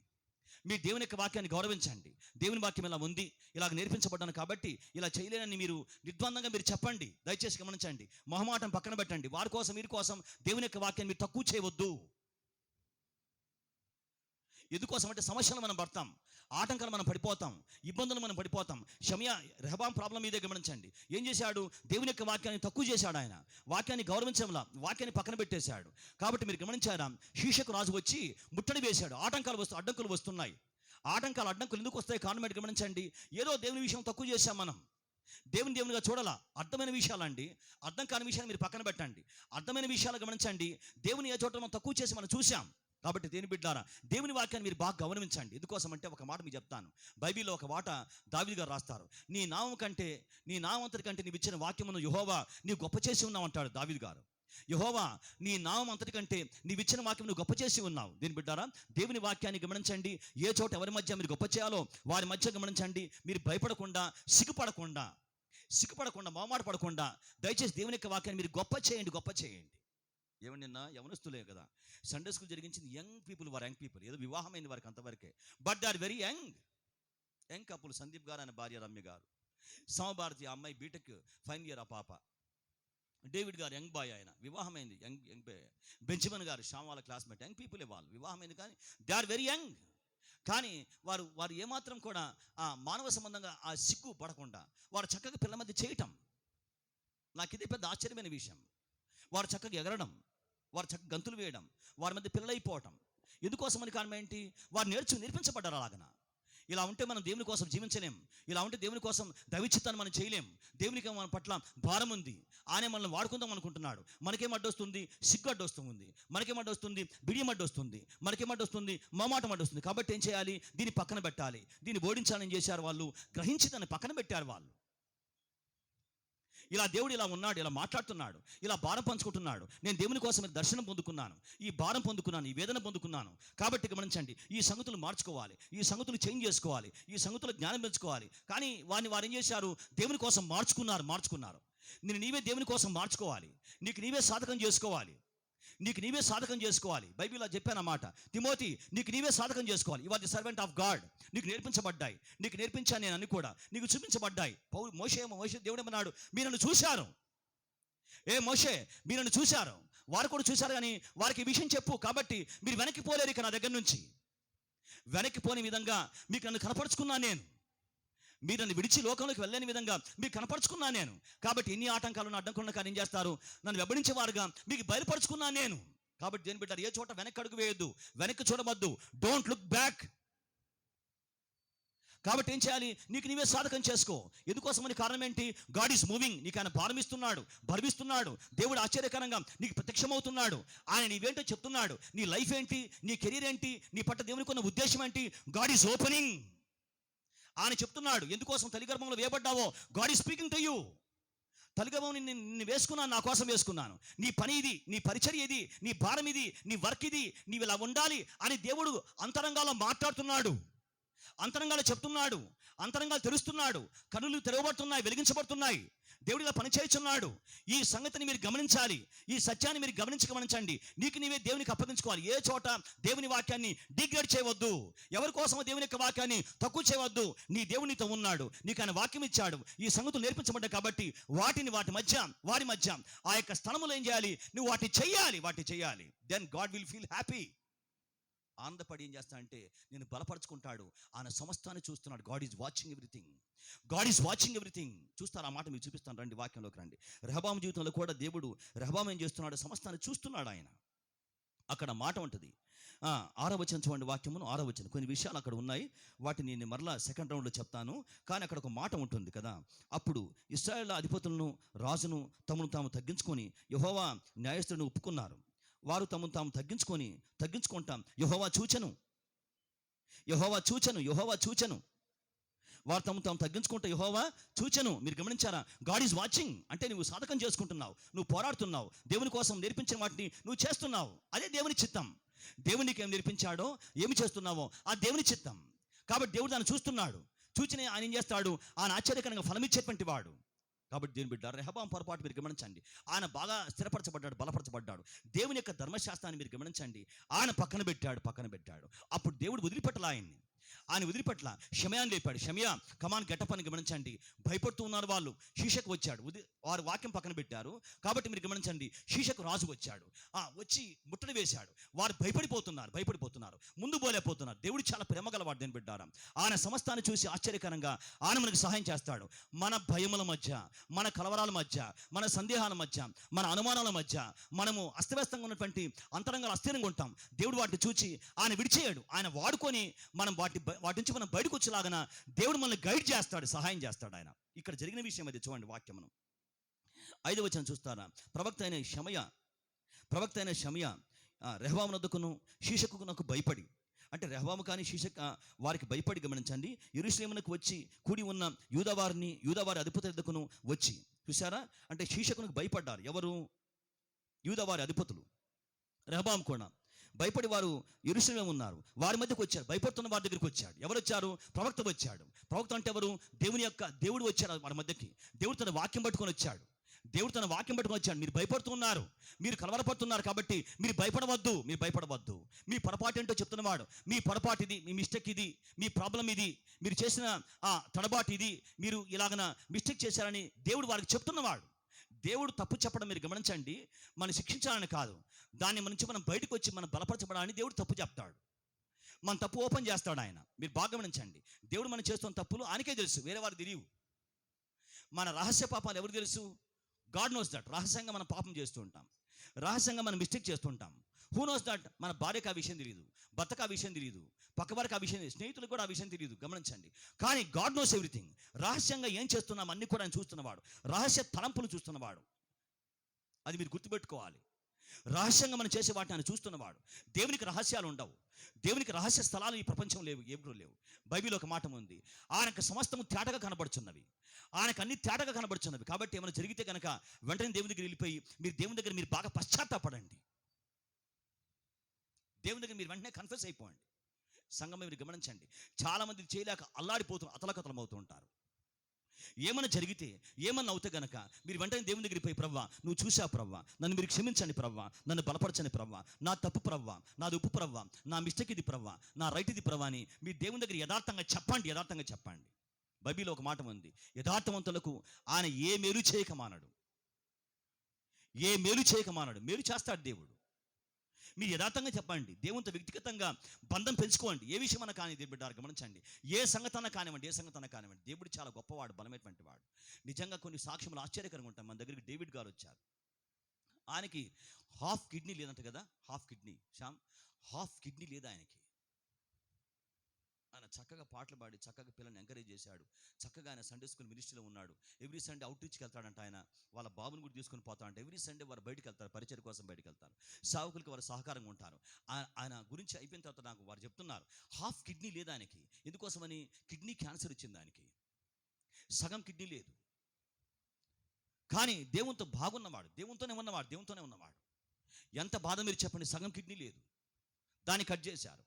మీరు దేవుని యొక్క వాక్యాన్ని గౌరవించండి. దేవుని వాక్యం ఇలా ఉంది, ఇలాగ నేర్పించబడ్డాను కాబట్టి ఇలా చేయలేనని మీరు నిర్ద్వందంగా మీరు చెప్పండి. దయచేసి గమనించండి, మొహమాటం పక్కన పెట్టండి. వారి కోసం వీరి కోసం దేవుని యొక్క వాక్యాన్ని మీరు తక్కువ చేయవద్దు. ఎందుకోసం అంటే సమస్యలు మనం పడతాం, ఆటంకాలు మనం పడిపోతాం, ఇబ్బందులు మనం పడిపోతాం. రెహబాం ప్రాబ్లం ఇదే. గమనించండి, ఏం చేశాడు? దేవుని యొక్క వాక్యాన్ని తక్కువ చేశాడు. ఆయన వాక్యాన్ని గౌరవించడంలా, వాక్యాన్ని పక్కన పెట్టేశాడు. కాబట్టి మీరు గమనించారా, శీషకు రాజు వచ్చి ముట్టడి వేశాడు. అడ్డంకులు వస్తున్నాయి. అడ్డంకులు ఎందుకు వస్తాయి? కారణం గమనించండి, ఏదో దేవుని విషయం తక్కువ చేశాం మనం. దేవునిగా చూడాలా. అర్థమైన విషయాలండి, అర్థం కాని విషయాన్ని మీరు పక్కన పెట్టండి. అర్థమైన విషయాలు గమనించండి. దేవుని ఏ చోట మనం తక్కువ చేసి మనం చూసాం. కాబట్టి దేని బిడ్డారా, దేవుని వాక్యాన్ని మీరు బాగా గమనించండి. ఎందుకోసం అంటే ఒక మాట మీకు చెప్తాను. బైబిల్లో ఒక మాట దావీదు గారు రాస్తారు. నీ నామంతటి కంటే నీవు ఇచ్చిన వాక్యమును యెహోవా నీవు గొప్ప చేసి ఉన్నావు అంటాడు దావీదు గారు. యెహోవా నీ నామం అంతటి కంటే నీవు ఇచ్చిన వాక్యం నువ్వు గొప్ప చేసి ఉన్నావు. దీని బిడ్డారా, దేవుని వాక్యాన్ని గమనించండి. ఏ చోట ఎవరి మధ్య మీరు గొప్ప చేయాలో వారి మధ్య గమనించండి. మీరు భయపడకుండా, సిగ్గుపడకుండా, మొహమాట పడకుండా దయచేసి దేవుని యొక్క వాక్యాన్ని మీరు గొప్ప చేయండి. ఏమన్నా నిన్న యవనస్తులే కదా సండే స్కూల్ జరిగించింది. యంగ్ పీపుల్ ఏదో వివాహమైంది వారికి అంతవరకే. But they are very young couple. Sandeep గారు ఆయన భార్య రమ్య గారు, సమభారతి ఆ అమ్మాయి బీటెక్ ఫైనల్ ఇయర్ ఆ పాప. డేవిడ్ గారు యంగ్ బాయ్, ఆయన వివాహమైంది. Young boy. బెంచమిన్ గారు శ్యామ్ వాళ్ళ క్లాస్మేట్, యంగ్ పీపులే వాళ్ళు, వివాహమైంది. కానీ దే ఆర్ వెరీ యంగ్. కానీ వారు ఏమాత్రం కూడా ఆ మానవ సంబంధంగా ఆ సిగ్గు పడకుండా వారు చక్కగా పిల్లల మధ్య చేయటం నాకు ఇది పెద్ద ఆశ్చర్యమైన విషయం. వారు చక్కగా ఎగరడం, వారు చక్కగా గంతులు వేయడం, వారి మధ్య పిల్లలైపోవటం. ఎందుకోసమని కారణం ఏంటి? వారు నేర్పించబడ్డారు అలాగన. ఇలా ఉంటే మనం దేవుని కోసం జీవించలేం. ఇలా ఉంటే దేవుని కోసం దైవచిత్తాన్ని మనం చేయలేం. దేవునికి మన పట్ల భారం ఉంది. ఆయన మనల్ని వాడుకుందాం అనుకుంటున్నాడు. మనకేం అడ్డొస్తుంది? సిగ్గు అడ్డొస్తుంది. మనకేం అడ్డొస్తుంది? బిడియం అడ్డొస్తుంది. మనకేం అడ్డొస్తుంది? మమాటం అడ్డొస్తుంది. కాబట్టి ఏం చేయాలి? దీన్ని పక్కన పెట్టాలి. దీన్ని ఓడించాలని చేశారు వాళ్ళు. గ్రహించి దాన్ని పక్కన పెట్టారు వాళ్ళు. ఇలా దేవుడు ఇలా ఉన్నాడు, ఇలా మాట్లాడుతున్నాడు, ఇలా భారం పంచుకుంటున్నాడు. నేను దేవుని కోసం దర్శనం పొందుకున్నాను, ఈ భారం పొందుకున్నాను, ఈ వేదన పొందుకున్నాను. కాబట్టి గమనించండి, ఈ సంగతులు మార్చుకోవాలి, ఈ సంగతులు చేంజ్ చేసుకోవాలి, ఈ సంగతులు జ్ఞానం పెంచుకోవాలి. కానీ వారు ఏం చేశారు? దేవుని కోసం మార్చుకున్నారు. నీవే దేవుని కోసం మార్చుకోవాలి. నీకు నీవే సాధకం చేసుకోవాలి. బైబిల్లో చెప్పానమాట, తిమోతి నీకు నీవే సాధకం చేసుకోవాలి. You are the servant of God. నీకు నేర్పించబడ్డాయి, నీకు నేర్పించాను నేను అన్ని కూడా నీకు చూపించబడ్డాయి. మోషే దేవుడు ఏమన్నాడు? మీరు నన్ను చూశారు. మోషే మీరు నన్ను చూశారు, వారు కూడా చూశారు, కానీ వారికి ఈ విషయం చెప్పు. కాబట్టి మీరు వెనక్కి పోలేరు ఇక నా దగ్గర నుంచి. వెనక్కి పోని విధంగా మీకు నన్ను కనపరుచుకున్నాను నేను. మీరు నన్ను విడిచి లోకంలోకి వెళ్ళని విధంగా మీకు కనపరుచుకున్నాను నేను. కాబట్టి ఎన్ని ఆటంకాలను అడ్డంకులను కానీ ఏం చేస్తారు? నన్ను వెంబడించేవారుగా మీకు బయలుపరుచుకున్నాను నేను. కాబట్టి దేని పెట్టారు? ఏ చోట వెనక్కి అడుగు వేయొద్దు, వెనక్కి చూడవద్దు. Don't look back. కాబట్టి ఏం చేయాలి? నీకు నీవే సాధకం చేసుకో. ఎందుకోసమని కారణం ఏంటి? God is moving. నీకు ఆయన భరమిస్తున్నాడు. దేవుడు ఆశ్చర్యకరంగా నీకు ప్రత్యక్షమవుతున్నాడు. ఆయన నీవేంటో చెప్తున్నాడు. నీ లైఫ్ ఏంటి, నీ కెరీర్ ఏంటి, నీ పట్ల దేవునికి ఉన్న ఉద్దేశం ఏంటి? God is opening. ఆయన చెప్తున్నాడు. ఎందుకోసం తల్లిగర్భంలో వేయబడ్డావో God is speaking to you. తల్లిగర్భం నిన్ను వేసుకున్నాను, నా కోసం వేసుకున్నాను. నీ పని ఇది, నీ పరిచర్య ఇది, నీ భారం ఇది, నీ వర్క్ ఇది, నీవు ఇలా ఉండాలి అని దేవుడు అంతరంగాల్లో మాట్లాడుతున్నాడు, అంతరంగాలు చెప్తున్నాడు, అంతరంగాలు తెలుస్తున్నాడు. కనులు తెరవబడుతున్నాయి, వెలిగించబడుతున్నాయి. దేవుడు ఇలా పని చేయుచున్నాడు. ఈ సంగతిని మీరు గమనించాలి, ఈ సత్యాన్ని మీరు గమనించండి. నీకు నీవే దేవునికి అప్పగించుకోవాలి. ఏ చోట దేవుని వాక్యాన్ని డిగ్రేడ్ చేయవద్దు, ఎవరి కోసమో దేవుని యొక్క వాక్యాన్ని తక్కువ చేయవద్దు. నీ దేవుడు నీతో ఉన్నాడు, నీకు ఆయన వాక్యం ఇచ్చాడు. ఈ సంగతులు నేర్పించబడ్డాయి కాబట్టి వారి మధ్య ఆ యొక్క స్థలములో ఏం చేయాలి? నువ్వు వాటిని చెయ్యాలి. Then God will feel happy. ఆనందపడి ఏం చేస్తా అంటే నేను బలపరుచుకుంటాడు. ఆయన సమస్తాన్ని చూస్తున్నాడు. God is watching everything. చూస్తారు ఆ మాట మీకు చూపిస్తాను, రండి వాక్యంలోకి రండి. రెహబాము జీవితంలో కూడా దేవుడు రెహబాము ఏం చేస్తున్నాడు? సమస్తాన్ని చూస్తున్నాడు ఆయన. అక్కడ మాట ఉంటుంది, 6వ వచనం చూడండి, వాక్యమును 6వ వచనం. కొన్ని విషయాలు అక్కడ ఉన్నాయి, వాటిని నేను మరలా సెకండ్ రౌండ్లో చెప్తాను. కానీ అక్కడ ఒక మాట ఉంటుంది కదా. అప్పుడు ఇశ్రాయేలు అధిపతులను రాజును తమను తాము తగ్గించుకొని యెహోవా న్యాయస్థులను ఒప్పుకున్నారు. వారు తమను తాము తగ్గించుకుంటాం. యెహోవా చూచెను. వారు తమను తాము తగ్గించుకుంటే యెహోవా చూచెను. మీరు గమనించారా? God is watching. అంటే నువ్వు సాధకం చేసుకుంటున్నావు, నువ్వు పోరాడుతున్నావు, దేవుని కోసం నేర్పించిన వాటిని నువ్వు చేస్తున్నావు. అదే దేవుని చిత్తం. దేవునికి ఏం నేర్పించాడో, ఏమి చేస్తున్నావో ఆ దేవుని చిత్తం. కాబట్టి దేవుడు దాన్ని చూస్తున్నాడు. చూచిన ఆయన ఏం చేస్తాడు? ఆయన ఆశ్చర్యకరంగా ఫలమిచ్చేటువంటి వాడు. కాబట్టి దేవుని బిడ్డ, రెహబాము పొరపాటు మీరు గమనించండి. ఆయన బాగా స్థిరపరచబడ్డాడు, బలపరచబడ్డాడు. దేవుని యొక్క ధర్మశాస్త్రాన్ని మీరు గమనించండి. ఆయన పక్కన పెట్టాడు. అప్పుడు దేవుడు వదిలిపెట్టలా ఆయన్ని. ఆయన వదిలిపెట్ల షమయాన్ని లేపాడు. షమయా కమాన్ గెటప్ అని గమనించండి. భయపడుతూ ఉన్నారు వాళ్ళు. షీషకు వచ్చాడు. వారు వాక్యం పక్కన పెట్టారు కాబట్టి మీరు గమనించండి. షీషకు రాజు వచ్చాడు. వచ్చి ముట్టడి వేశాడు. వారు భయపడిపోతున్నారు, ముందు పోలేకపోతున్నారు. దేవుడు చాలా ప్రేమ గలవాడు. దేని బిడ్డారా, ఆయన సమస్తాన్ని చూసి ఆశ్చర్యకరంగా ఆయన మనకు సహాయం చేస్తాడు. మన భయముల మధ్య, మన కలవరాల మధ్య, మన సందేహాల మధ్య, మన అనుమానాల మధ్య మనము అస్తవ్యస్తంగా ఉన్నటువంటి అంతరంగాలు అస్థిరంగా ఉంటాం. దేవుడు వాటిని చూచి ఆయన విడిచేయడు. ఆయన వాడుకొని మనం వాటి నుంచి మనం బయటకు వచ్చేలాగన దేవుడు మనల్ని గైడ్ చేస్తాడు, సహాయం చేస్తాడు ఆయన. ఇక్కడ జరిగిన విషయం అది చూడండి వాక్యమును. 5వ వచనం చూస్తారా? ప్రవక్త అయిన షమయా రెహబాము వద్దకును షీషకునకు భయపడి, అంటే రెహబాము కానీ షీషక్ వారికి భయపడి గమనించండి, యెరూషలేమునకు వచ్చి కూడి ఉన్న యూదావారి అధిపతుల వద్దకును వచ్చి. చూసారా? అంటే షీషకునకు భయపడ్డారు. ఎవరు? యూదావారి అధిపతులు. రెహబాము కూడా భయపడి వారు యెరూషలేములో ఉన్నారు. వారి మధ్యకు వచ్చారు. భయపడుతున్న వారి దగ్గరికి వచ్చాడు. ఎవరు వచ్చారు? ప్రవక్త వచ్చాడు. ప్రవక్త అంటే ఎవరు? దేవుడు వచ్చాడు వారి మధ్యకి. దేవుడు తన వాక్యం పట్టుకొని వచ్చాడు. దేవుడు తన వాక్యం పట్టుకొని వచ్చాడు. మీరు భయపడుతున్నారు, మీరు కలవరపడుతున్నారు కాబట్టి మీరు భయపడవద్దు, మీరు భయపడవద్దు. మీ పొరపాటు ఏంటో చెప్తున్నవాడు. మీ పొరపాటు ఇది, మీ మిస్టేక్ ఇది, మీ ప్రాబ్లం ఇది, మీరు చేసిన తడబాటు ఇది, మీరు ఇలాగన మిస్టేక్ చేశారని దేవుడు వారికి చెప్తున్నవాడు. దేవుడు తప్పు చెప్పడం మీరు గమనించండి, మనం శిక్షించాలని కాదు, దాన్ని మన నుంచి మనం బయటకు వచ్చి మనం బలపరచబడాలని దేవుడు తప్పు చెప్తాడు. మన తప్పు ఓపెన్ చేస్తాడు ఆయన. మీరు బాగా గమనించండి, దేవుడు మనం చేస్తున్న తప్పులు ఆయనకే తెలుసు, వేరే వారికి తెలియవు. మన రహస్య పాపాలు ఎవరు తెలుసు? God knows that. రహస్యంగా మనం పాపం చేస్తూ ఉంటాం, రహస్యంగా మనం మిస్టేక్ చేస్తుంటాం. Who knows that? మన భార్యకు ఆ విషయం తెలియదు, భర్తకు ఆ విషయం తెలియదు, పక్కవారికి ఆ విషయం తెలియదు, స్నేహితులకు కూడా ఆ విషయం తెలియదు. గమనించండి. కానీ గాడ్ నోస్ ఎవ్రీథింగ్. రహస్యంగా ఏం చేస్తున్నాం అన్ని కూడా ఆయన చూస్తున్నవాడు, రహస్య తలంపులు చూస్తున్నవాడు. అది మీరు గుర్తుపెట్టుకోవాలి. రహస్యంగా మనం చేసే వాటిని ఆయన చూస్తున్నవాడు. దేవునికి రహస్యాలు ఉండవు, దేవునికి రహస్య స్థలాలు ఈ ప్రపంచం లేవు, ఎప్పుడు లేవు. బైబిల్ ఒక మాట ఉంది, ఆయనకు సమస్తము తేటగా కనబడుచున్నవి, ఆయనకు అన్ని తేటగా కనబడుచున్నవి. కాబట్టి ఏమైనా జరిగితే కనుక వెంటనే దేవుని దగ్గర వెళ్ళిపోయి మీరు దేవుని దగ్గర మీరు బాగా పశ్చాత్తాపడండి. దేవుని దగ్గర మీరు వెంటనే కన్ఫెస్ అయిపోండి. సంఘం మీరు గమనించండి, చాలామంది చేయలేక అల్లాడిపోతున్నారు, అతలకతలం అవుతూ ఉంటారు. ఏమన్నా జరిగితే ఏమన్నా అవుతే గనక మీరు వెంటనే దేవుని దగ్గరికి పోయి, ప్రవ్వా నువ్వు చూసావు ప్రవ్వా, నన్ను మీరు క్షమించండి ప్రవ్వా, నన్ను బలపరచండి ప్రవ్వా, నా తప్పు ప్రవ్వా, నాది ఉప్పు ప్రవ్వా, నా మిస్టేక్ ఇది ప్రవ్వా, నా రైట్ ఇది ప్రవ్వా అని మీరు దేవుని దగ్గర యథార్థంగా చెప్పండి, యథార్థంగా చెప్పండి. బైబిల్లో ఒక మాట ఉంది, యథార్థవంతులకు ఆయన ఏ మేలు చేయక మానడు, ఏ మేలు చేయక మానడు. మేలు చేస్తాడు దేవుడు. మీరు యథార్థంగా చెప్పండి, దేవునితో వ్యక్తిగతంగా బంధం పెంచుకోండి. ఏ విషయమైనా కానీ బిడ్డారు గమనించండి, ఏ సంగతన కానివ్వండి, దేవుడు చాలా గొప్పవాడు, బలమైనటువంటి వాడు. నిజంగా కొన్ని సాక్ష్యములు ఆశ్చర్యకరంగా ఉంటాయి. మన దగ్గరికి డేవిడ్ గారు వచ్చారు, ఆయనకి హాఫ్ కిడ్నీ లేదంట కదా, హాఫ్ కిడ్నీ లేదా ఆయనకి. ఆయన చక్కగా పాటలు పాడి చక్కగా పిల్లల్ని ఎంకరేజ్ చేశాడు, చక్కగా ఆయన సండే స్కూల్ మినిస్ట్రీలో ఉన్నాడు. ఎవ్రీ సండే అవుట్ రీచ్కి వెళ్తాడంట. ఆయన వాళ్ళ బాబుని కూడా తీసుకొని పోతాడంట. ఎవ్రీ సండే వారు బయటికి వెళ్తారు, పరిచయం కోసం బయటికి వెళ్తారు, సేవకులకి వారు సహకారంగా ఉంటారు. ఆయన గురించి అయిపోయిన తర్వాత నాకు వారు చెప్తున్నారు, హాఫ్ కిడ్నీ లేదు ఆయనకి. ఎందుకోసమని? కిడ్నీ క్యాన్సర్ వచ్చింది ఆయనకి, సగం కిడ్నీ లేదు. కానీ దేవునితో బాగున్నవాడు, దేవునితోనే ఉన్నవాడు. ఎంత బాధ మీరు చెప్పండి, సగం కిడ్నీ లేదు, దాన్ని కట్ చేశారు.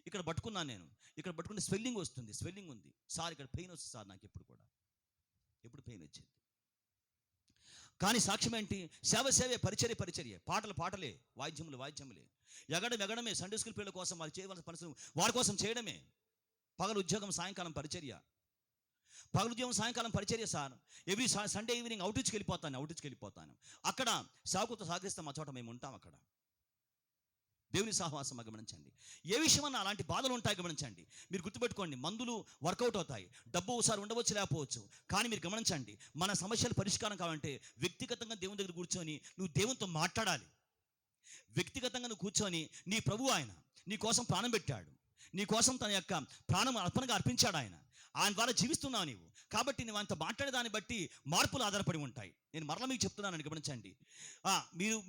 ఇక్కడ పట్టుకున్నాను నేను, ఇక్కడ పట్టుకుంటే స్వెల్లింగ్ వస్తుంది, స్వెల్లింగ్ ఉంది సార్, ఇక్కడ పెయిన్ వస్తుంది సార్ నాకు ఎప్పుడు పెయిన్ వచ్చింది. కానీ సాక్ష్యం ఏంటి? సేవే, పరిచర్య, పాటలే, వాయిద్యములే, ఎగడమే, సండే స్కూల్ పిల్లల కోసం వారు చేయవలసిన పనులు వారి కోసం చేయడమే. పగలు ఉద్యోగం, సాయంకాలం పరిచర్య. Sir. Every Sunday evening out రీచ్కి వెళ్ళిపోతాను. అక్కడ సేవకులతో సహకరిస్తాం, మా చోట మేము ఉంటాం అక్కడ. దేవుని సహవాసం గమనించండి. ఏ విషయమన్నా అలాంటి బాధలు ఉంటాయి గమనించండి. మీరు గుర్తుపెట్టుకోండి, మందులు వర్కౌట్ అవుతాయి, డబ్బు ఒకసారి ఉండవచ్చు, లేకపోవచ్చు. కానీ మీరు గమనించండి, మన సమస్యలు పరిష్కారం కావాలంటే వ్యక్తిగతంగా దేవుని దగ్గర కూర్చొని నువ్వు దేవునితో మాట్లాడాలి. వ్యక్తిగతంగా నువ్వు కూర్చొని, నీ ప్రభు ఆయన నీ కోసం ప్రాణం పెట్టాడు, నీ కోసం తన యొక్క ప్రాణం అర్పణగా అర్పించాడు. ఆయన ద్వారా జీవిస్తున్నావు నీవు. కాబట్టి నువ్వు అంత మాట్లాడే దాన్ని బట్టి మార్పులు ఆధారపడి ఉంటాయి. నేను మరలా మీకు చెప్తున్నానని గమనించండి.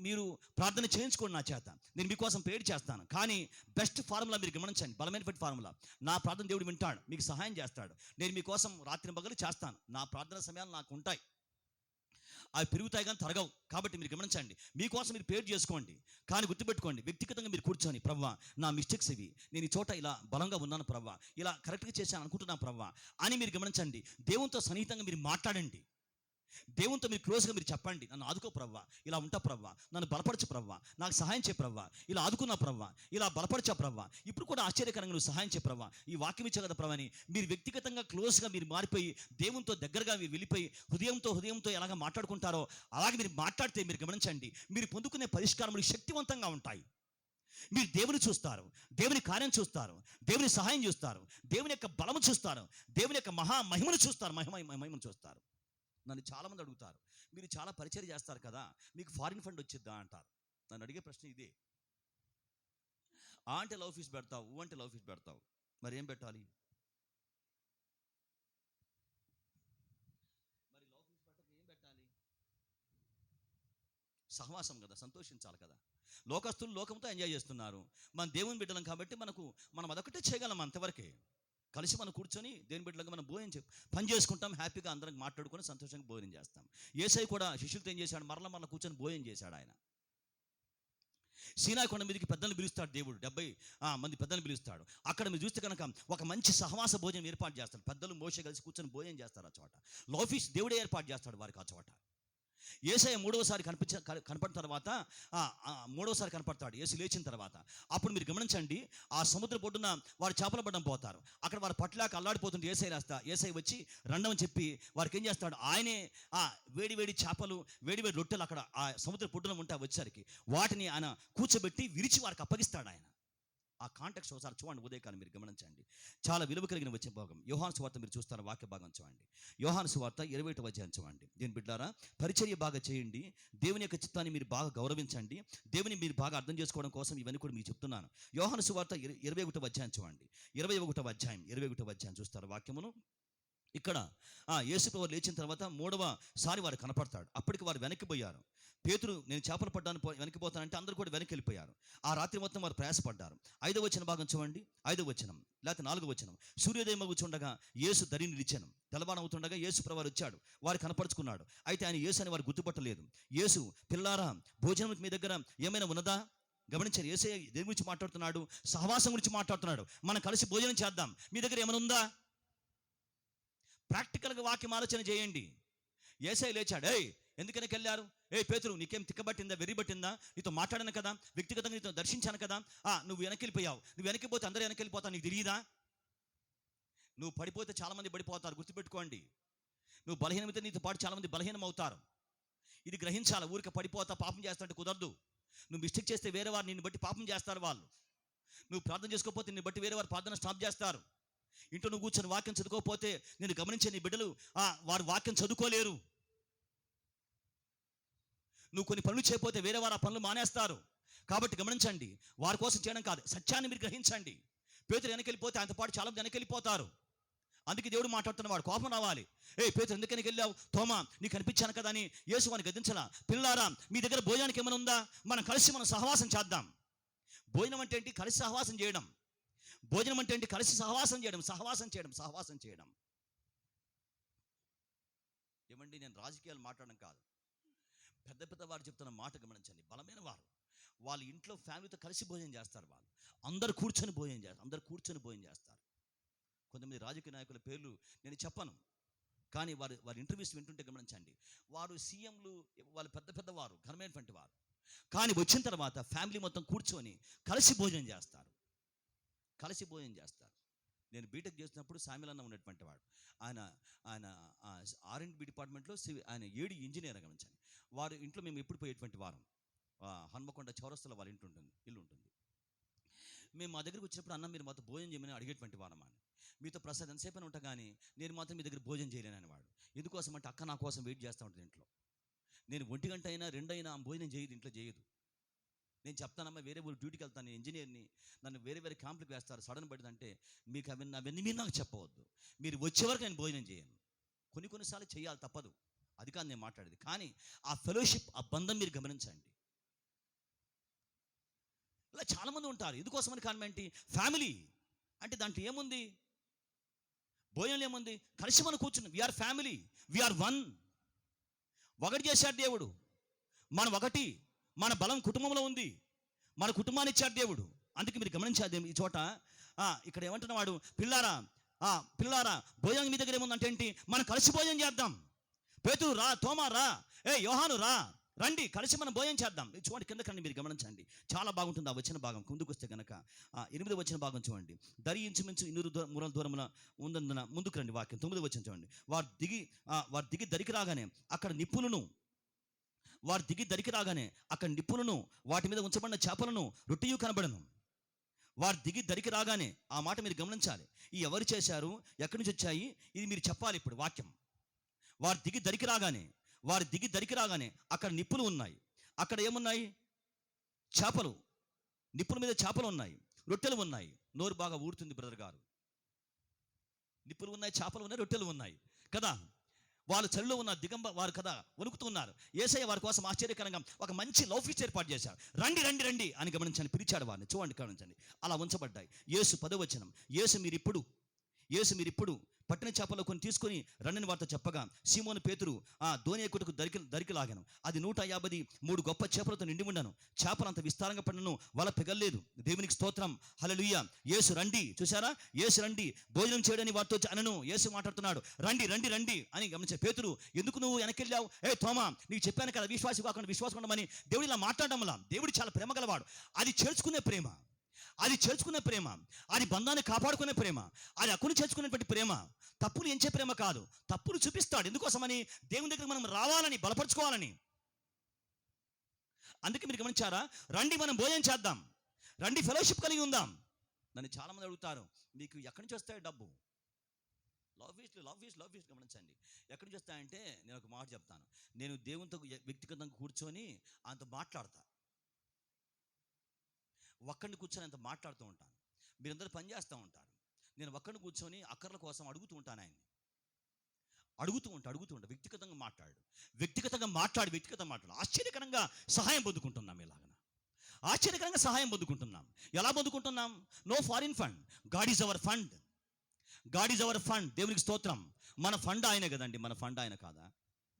మీరు ప్రార్థన చేయించుకోండి నా చేత, నేను మీకోసం ప్రేయర్ చేస్తాను. కానీ బెస్ట్ ఫార్ములా మీరు గమనించండి, బలమైన ఫార్ములా. నా ప్రార్థన దేవుడు వింటాడు, మీకు సహాయం చేస్తాడు. నేను మీకోసం రాత్రి పగలు చేస్తాను. నా ప్రార్థన సమయాలు నాకు ఉంటాయి, అవి పెరుగుతాయి కానీ తరగవు. కాబట్టి మీరు గమనించండి, మీకోసం మీరు ప్రేయర్ చేసుకోండి. కానీ గుర్తుపెట్టుకోండి, వ్యక్తిగతంగా మీరు కూర్చొని, ప్రవ్వా నా మిస్టేక్స్ ఇవి, నేను ఈ చోట ఇలా బలంగా ఉన్నాను ప్రవ్వా, ఇలా కరెక్ట్గా చేశాను అనుకుంటున్నాను ప్రవ్వా అని మీరు గమనించండి. దేవునితో సన్నిహితంగా మీరు మాట్లాడండి, దేవునితో మీరు క్లోజ్గా మీరు చెప్పండి, నన్ను ఆదుకో ప్రవ్వా, ఇలా ఉంటా ప్రవ్వా, నన్ను బలపరచు ప్రవ్వా, నాకు సహాయం చే ప్రవ్వా, ఇలా ఆదుకున్నా ప్రవ్వా, ఇలా బలపరచా ప్రవ్వా, ఇప్పుడు కూడా ఆశ్చర్యకరంగా నువ్వు సహాయం చే ప్రవ్వా, ఈ వాక్యం ఇచ్చా కదా ప్రవ్వా అని మీరు వ్యక్తిగతంగా క్లోజ్గా మీరు మారిపోయి దేవునితో దగ్గరగా మీరు వెళ్ళిపోయి హృదయంతో ఎలాగ మాట్లాడుకుంటారో అలాగే మీరు మాట్లాడితే మీరు గమనించండి, మీరు పొందుకునే పరిష్కారములు శక్తివంతంగా ఉంటాయి. మీరు దేవుని చూస్తారు, దేవుని కార్యం చూస్తారు, దేవుని సహాయం చూస్తారు, దేవుని యొక్క బలము చూస్తారు, దేవుని యొక్క మహిమను చూస్తారు, మహిమను చూస్తారు. నన్ను చాలామంది అడుగుతారు, మీరు చాలా పరిచయం చేస్తారు కదా, మీకు ఫారిన్ ఫండ్ వచ్చిద్దా అంటారు. నన్ను అడిగే ప్రశ్న ఇదే. అంటే లవ్ ఫీస్ పెడతావు, అంటే లవ్ ఫీస్ పెడతావు, మరి ఏం పెట్టాలి? మరి లవ్ ఫీస్ పెట్టక ఏం పెట్టాలి? సహవాసం కదా, సంతోషించాలి కదా. లోకస్తులు లోకంతో ఎంజాయ్ చేస్తున్నారు, మన దేవుని బిడ్డలం కాబట్టి మనం అదొకటే చేయగలం, అంతవరకే. కలిసి మనం కూర్చొని దేవుని బిడ్డలుగా మనం పని చేసుకుంటాం, హ్యాపీగా అందరం మాట్లాడుకొని సంతోషంగా భోజనం చేస్తాం. యేసయ్య కూడా శిష్యులతో ఏం చేశాడు? మరలా కూర్చొని భోజనం చేశాడు. ఆయన సీనాయి కొండ మీదకి పెద్దలను పిలుస్తాడు దేవుడు, 70 మంది పెద్దలను పిలుస్తాడు. అక్కడ మీరు చూస్తే కనుక ఒక మంచి సహవాస భోజనం ఏర్పాటు చేస్తాడు. పెద్దలు మోషే కలిసి కూర్చొని భోజనం చేస్తారు. ఆ చోట లవ్ ఫీస్ట్ దేవుడే ఏర్పాటు చేస్తాడు వారికి. ఆ చోట యేసయ్య మూడవసారి కనపడిన తర్వాత మూడవసారి కనపడతాడు యేసు లేచిన తర్వాత. అప్పుడు మీరు గమనించండి, ఆ సముద్ర పొడ్డున వారు చేపల పడ్డం పోతారు. అక్కడ వారు పట్టలేక అల్లాడిపోతుంటే యేసయ్య వచ్చి రండమని చెప్పి వారికి ఏం చేస్తాడు, ఆయనే వేడి వేడి చేపలు వేడి వేడి రొట్టెలు అక్కడ ఆ సముద్ర పొడ్డున ఉంటే వచ్చేసరికి వాటిని ఆయన కూర్చోబెట్టి విరిచి వారికి అప్పగిస్తాడు ఆయన. ఆ కాంటెక్స్ట్ ఒకసారి చూడండి, ఉదయకాలం మీరు గమనించండి. చాలా విలువ కలిగిన వచ్చే భాగం యోహాను సువార్త మీరు చూస్తారు, వాక్య భాగం చూడండి. యోహాను సువార్త 21వ అధ్యాయం చూడండి. దీని బిడ్డారా, పరిచర్య బాగా చేయండి, దేవుని యొక్క చిత్తాన్ని మీరు బాగా గౌరవించండి, దేవుని మీరు బాగా అర్థం చేసుకోవడం కోసం ఇవన్నీ కూడా మీకు చెప్తున్నాను. యోహాను సువార్త 21వ అధ్యాయం చూడండి. 21వ అధ్యాయం చూస్తారు వాక్యమును. ఇక్కడ యేసుప్రభు లేచిన తర్వాత మూడవసారి వారు కనపడతాడు. అప్పటికి వారు వెనక్కిపోయారు. పేతురు నేను చేపలు పడ్డానికి వెనక్కిపోతానంటే అందరూ కూడా వెనక్కి వెళ్ళిపోయారు. ఆ రాత్రి మొత్తం వారు ప్రయాసపడ్డారు. 5వ వచనం భాగం చూడండి, 5వ వచనం లేకపోతే 4వ వచనం. సూర్యోదయం మగుచుండగా యేసు దరి నిలిచాను. తెల్లవారం అవుతుండగా యేసు ప్రభు వచ్చాడు, వారు కనపరుచుకున్నాడు. అయితే ఆయన యేసు అని వారు గుర్తుపట్టలేదు. యేసు, పిల్లారా భోజనం మీ దగ్గర ఏమైనా ఉన్నదా? గమనించారు, యేసయ్య దేని గురించి మాట్లాడుతున్నాడు? సహవాసం గురించి మాట్లాడుతున్నాడు. మనం కలిసి భోజనం చేద్దాం, మీ దగ్గర ఏమైనా ఉందా? ప్రాక్టికల్గా వాక్యం ఆలోచన చేయండి. యేసయ్య లేచాడు, ఎందుకని వెళ్ళారు? పేతురు నీకేం తిక్కబట్టిందా, వెర్రిబట్టిందా? నీతో మాట్లాడాను కదా, వ్యక్తిగతంగా నీతో దర్శించాను కదా, నువ్వు వెనక్కి వెళ్ళిపోయావు. నువ్వు వెనక్కిపోతే అందరూ వెనక్కి వెళ్ళిపోతావు, నీకు తెలియదా? నువ్వు పడిపోతే చాలామంది పడిపోతారు, గుర్తుపెట్టుకోండి. నువ్వు బలహీనమైతే నీతో పాటు చాలామంది బలహీనం అవుతారు. ఇది గ్రహించాలి. ఊరికే పడిపోతా పాపం చేస్తాంటే కుదరదు. నువ్వు మిస్టేక్ చేస్తే వేరే వారు నిన్ను బట్టి పాపం చేస్తారు వాళ్ళు. నువ్వు ప్రార్థన చేసుకోకపోతే నిన్ను బట్టి వేరే వారు ప్రార్థన స్టాప్ చేస్తారు. ఇంట్లో నువ్వు కూర్చొని వాక్యం చదువుకోకపోతే నేను గమనించే నీ బిడ్డలు వారు వాక్యం చదువుకోలేరు. నువ్వు కొన్ని పనులు చేయకపోతే వేరే వారు ఆ పనులు మానేస్తారు. కాబట్టి గమనించండి, వారి కోసం చేయడం కాదు, సత్యాన్ని మీరు గ్రహించండి. పేతురు వెనకెళ్ళిపోతే ఆయనతో పాటు చాలా మంది వెనకెళ్ళిపోతారు. అందుకే దేవుడు మాట్లాడుతున్నవాడు, కోపం రావాలి. పేతురు ఎందుకు వెనకెళ్ళావు? తోమా నీకు కనిపించాను కదా అని యేసు వారిని గద్దించలా. పిల్లారా మీ దగ్గర భోజనానికి ఏమైనా ఉందా? మనం కలిసి సహవాసం చేద్దాం. భోజనం అంటే ఏంటి? కలిసి సహవాసం చేయడం. భోజనం అంటే ఏంటి? కలిసి సహవాసం చేయడం. ఏమండి, నేను రాజకీయాలు మాట్లాడడం కాదు, పెద్ద పెద్ద వారు చెప్తున్న మాట గమనించండి. బలమైన వారు వాళ్ళ ఇంట్లో ఫ్యామిలీతో కలిసి భోజనం చేస్తారు. వాళ్ళు అందరు కూర్చొని భోజనం చేస్తారు. కొంతమంది రాజకీయ నాయకుల పేర్లు నేను చెప్పను, కానీ వారి ఇంటర్వ్యూస్ వింటుంటే గమనించండి. వారు సీఎంలు, వాళ్ళు పెద్ద పెద్దవారు, ఘనమైనటువంటి వారు, కానీ వచ్చిన తర్వాత ఫ్యామిలీ మొత్తం కూర్చొని కలిసి భోజనం చేస్తారు. నేను బీటెక్ చేసినప్పుడు సామిలన్న ఉన్నటువంటి వాడు, ఆయన R&B డిపార్ట్మెంట్లో ఆయన ఏడి ఇంజనీర్. గమనించండి, వారి ఇంట్లో మేము ఎప్పుడు పోయేటువంటి వారం, హన్మకొండ చౌరస్తలో వాళ్ళ ఇల్లు ఉంటుంది. మేము మా దగ్గరికి వచ్చినప్పుడు అన్న మీరు మాతో భోజనం చేయమని అడిగేటువంటి వారం. అని మీతో ప్రసాద్ ఎంతసేపు అని ఉంటా, కానీ నేను మాత్రం మీ దగ్గర భోజనం చేయలేనని వాడు. ఎందుకోసం అంటే అక్క నా కోసం వెయిట్ చేస్తూ ఉంటుంది ఇంట్లో. నేను 1 గంట అయినా 2 అయినా భోజనం చేయదు, ఇంట్లో చేయదు. నేను చెప్తానమ్మా వేరే ఊరు డ్యూటీకి వెళ్తాను, నేను ఇంజనీర్ని, నన్ను వేరే క్యాంపులకు వేస్తారు, సడన్ పడిందంటే మీకు అవన్నీ మీరు నాకు చెప్పవద్దు, మీరు వచ్చే వరకు నేను భోజనం చేయను. కొన్నిసార్లు చేయాలి, తప్పదు, అది కాదు నేను మాట్లాడేది. కానీ ఆ ఫెలోషిప్, ఆ బంధం మీరు గమనించండి. ఇలా చాలామంది ఉంటారు. ఎందుకోసమని కారణం ఏంటి? ఫ్యామిలీ అంటే దాంట్లో ఏముంది? భోజనంలో ఏముంది? కలిసి మనం కూర్చుని వీఆర్ ఫ్యామిలీ, వీఆర్ వన్. ఒకటి చేశాడు దేవుడు, మనం ఒకటి. మన బలం కుటుంబంలో ఉంది, మన కుటుంబాన్ని ఇచ్చాడు దేవుడు. అందుకే మీరు గమనించాలి ఈ చోట. ఇక్కడ ఏమంటున్న వాడు, పిల్లారా భోజనం మీ దగ్గర ఏముందంటే ఏంటి? మనం కలిసి భోజనం చేద్దాం. పేతురు రా, తోమా రా, యోహాను రా, రండి కలిసి మనం భోజనం చేద్దాం. చూడండి కిందకండి, మీరు గమనించండి, చాలా బాగుంటుంది ఆ వచ్చిన భాగం. ముందుకు వస్తే కనుక 8వ వచ్చిన భాగం చూడండి. దరి ఇంచుమించు 200 మూరల దూరమున ఉందందున ముందుకు రండి. వాక్యం 9వ వచ్చిన చూడండి. వారు దిగి దరికి రాగానే అక్కడ నిప్పులను వాటి మీద ఉంచబడిన చేపలను రొట్టెయు కనబడను. వారు దిగి దరికి రాగానే, ఆ మాట మీరు గమనించాలి. ఈ ఎవరు చేశారు, ఎక్కడి నుంచి వచ్చాయి, ఇది మీరు చెప్పాలి ఇప్పుడు వాక్యం. వారు దిగి దరికి రాగానే అక్కడ నిప్పులు ఉన్నాయి. అక్కడ ఏమున్నాయి? చేపలు. నిప్పుల మీద చేపలు ఉన్నాయి, రొట్టెలు ఉన్నాయి. నోరు బాగా ఊరుతుంది బ్రదర్ గారు. నిప్పులు ఉన్నాయి, చేపలు ఉన్నాయి, రొట్టెలు ఉన్నాయి కదా. వాళ్ళు చలిలో ఉన్న వారు కదా వణుకుతూ ఉన్నారు. యేసయ్య వారి కోసం ఆశ్చర్యకరంగా ఒక మంచి లవ్ ఫీస్ట్ ఏర్పాటు చేశారు. రండి రండి రండి అని గమనించండి, పిలిచాడు వారిని. చూడండి, గమనించండి, అలా ఉంచబడ్డాయి. యేసు 10వ వచనం. యేసు మీరిప్పుడు పట్టిన చేపల్లో కొన్ని తీసుకొని రండిని వారితో చెప్పగా సీమోను పేతురు ఆ దోణి ఎక్కుటకు దరికి లాగాను. అది 153 గొప్ప చేపలతో నిండి ఉండను. చేపలు అంత విస్తారంగా పడినను వల పెగల్లేదు. దేవునికి స్తోత్రం, హల్లెలూయా. యేసు రండి, చూసారా, యేసు రండి భోజనం చేయడానికి వారితో అనను. యేసు మాట్లాడుతున్నాడు, రండి రండి రండి అని గమనించే పేతురు, ఎందుకు నువ్వు వెనకెళ్ళావు? ఏ తోమా, నీకు చెప్పాను కదా విశ్వాసి కాకుండా విశ్వాసం ఉండమని. దేవుడు ఇలా మాట్లాడడం వల్ల, దేవుడు చాలా ప్రేమ గలవాడు. అది చేర్చుకునే ప్రేమ, అది చేర్చుకునే ప్రేమ, అది బంధాన్ని కాపాడుకునే ప్రేమ, అది అక్కుని చేర్చుకునేటువంటి ప్రేమ, తప్పులు ఎంచే ప్రేమ కాదు. తప్పులు చూపిస్తాడు ఎందుకోసమని? దేవుని దగ్గర మనం రావాలని, బలపరుచుకోవాలని. అందుకే మీరు గమనించారా, రండి మనం భోజనం చేద్దాం, రండి ఫెలోషిప్ కలిగి ఉందాం. నన్ను చాలామంది అడుగుతారు, మీకు ఎక్కడి నుంచి వస్తాయి డబ్బు? లవ్ ఈజ్ గమనించండి. ఎక్కడి నుంచి వస్తాయంటే, నేను ఒక మాట చెప్తాను. నేను దేవునితో వ్యక్తిగతంగా కూర్చొని అంత మాట్లాడతా, ఒక్కడిని కూర్చొని అంత మాట్లాడుతూ ఉంటాను. మీరందరూ పని చేస్తూ ఉంటారు, నేను ఒక్కడిని కూర్చొని అక్కర్ల కోసం అడుగుతూ ఉంటాను. ఆయన్ని అడుగుతూ ఉంటా. వ్యక్తిగతంగా మాట్లాడు. ఆశ్చర్యకరంగా సహాయం పొందుకుంటున్నాం. ఇలాగన ఆశ్చర్యకరంగా సహాయం పొందుకుంటున్నాం. ఎలా పొందుకుంటున్నాం? No foreign fund, God is our fund. దేవునికి స్తోత్రం. మన ఫండ్ ఆయనే కదండి. మన ఫండ్ ఆయన కాదా?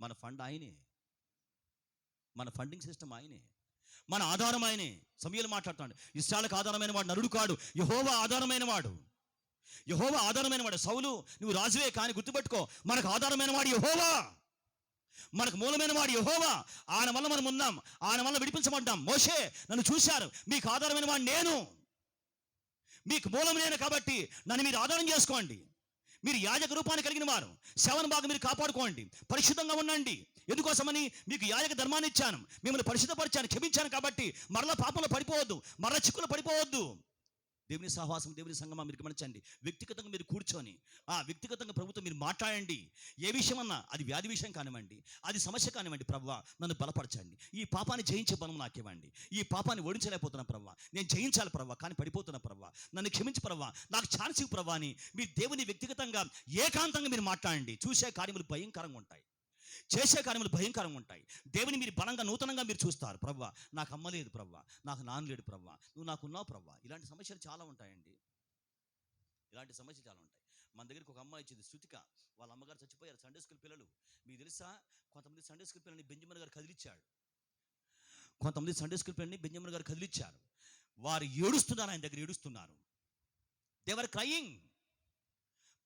మన ఫండ్ ఆయనే, మన ఫండింగ్ సిస్టమ్ ఆయనే, మన ఆధారం ఆయనే. సమయంలో మాట్లాడుతాడు, ఇస్రాయేలుకు ఆధారమైన వాడు నరుడు కాడు, యెహోవా ఆధారమైన వాడు. సౌలు, నువ్వు రాజువే కానీ గుర్తుపెట్టుకో, మనకు ఆధారమైన వాడు యెహోవా, మనకు మూలమైన వాడు యెహోవా. ఆయన వల్ల మనం ఉన్నాం, ఆయన వల్ల విడిపించబడ్డాం. మోషే, నన్ను చూశారు, మీకు ఆధారమైన వాడు నేను, మీకు మూలం నేను కాబట్టి నన్ను మీరు ఆధారం చేసుకోండి. మీరు యాజక రూపాన్ని కలిగిన వారు, సేవను బాగా మీరు కాపాడుకోండి, పరిశుద్ధంగా ఉండండి. ఎందుకోసమని? మీకు యాజక ధర్మాన్ని ఇచ్చాను, మిమ్మల్ని పరిశుద్ధపరిచాను, క్షమించాను కాబట్టి మరలా పాపంలో పడిపోవద్దు, మరలా చిక్కులు పడిపోవద్దు. దేవుని సహవాసం, దేవుని సంగమం మీరు గమనించండి. వ్యక్తిగతంగా మీరు కూర్చొని వ్యక్తిగతంగా ప్రభుత్వం మీరు మాట్లాడండి. ఏ విషయం అన్నా, అది వ్యాధి విషయం కానివ్వండి, అది సమస్య కానివ్వండి, ప్రభువా నన్ను బలపరచండి, ఈ పాపాన్ని జయించే బలం నాకు ఇవ్వండి, ఈ పాపాన్ని ఓడించలేకపోతున్నా ప్రభువా, నేను జయించాలి ప్రభువా కానీ పడిపోతున్నా ప్రభువా, నన్ను క్షమించి ప్రభువా, నాకు ఛాన్స్ ఇవ్వు ప్రభువా అని మీ దేవుని వ్యక్తిగతంగా ఏకాంతంగా మీరు మాట్లాడండి. చూసే కార్యములు భయంకరంగా ఉంటాయి, చేసే కార్యములు భయంకరంగా ఉంటాయి. దేవుని మీరు బలంగా నూతనంగా మీరు చూస్తారు. ప్రవ్వా నాకు అమ్మ లేదు, ప్రవ్వా నాకు నాన్న లేడు, ప్రవ్వా నువ్వు నాకు ఉన్నావు ప్రవ్వా. ఇలాంటి సమస్యలు చాలా ఉంటాయండి, ఇలాంటి సమస్యలు చాలా ఉంటాయి. మన దగ్గరికి ఒక అమ్మాయి వచ్చింది, శృతిక. వాళ్ళ అమ్మగారు చచ్చిపోయారు. సండే స్కూల్ పిల్లలు, మీకు తెలుసా, కొంతమంది సండే స్కూల్ పిల్లల్ని బెంజమిన్ గారు కదిలిచ్చాడు. వారు ఏడుస్తున్నారు, ఆయన దగ్గర ఏడుస్తున్నారు. They are crying.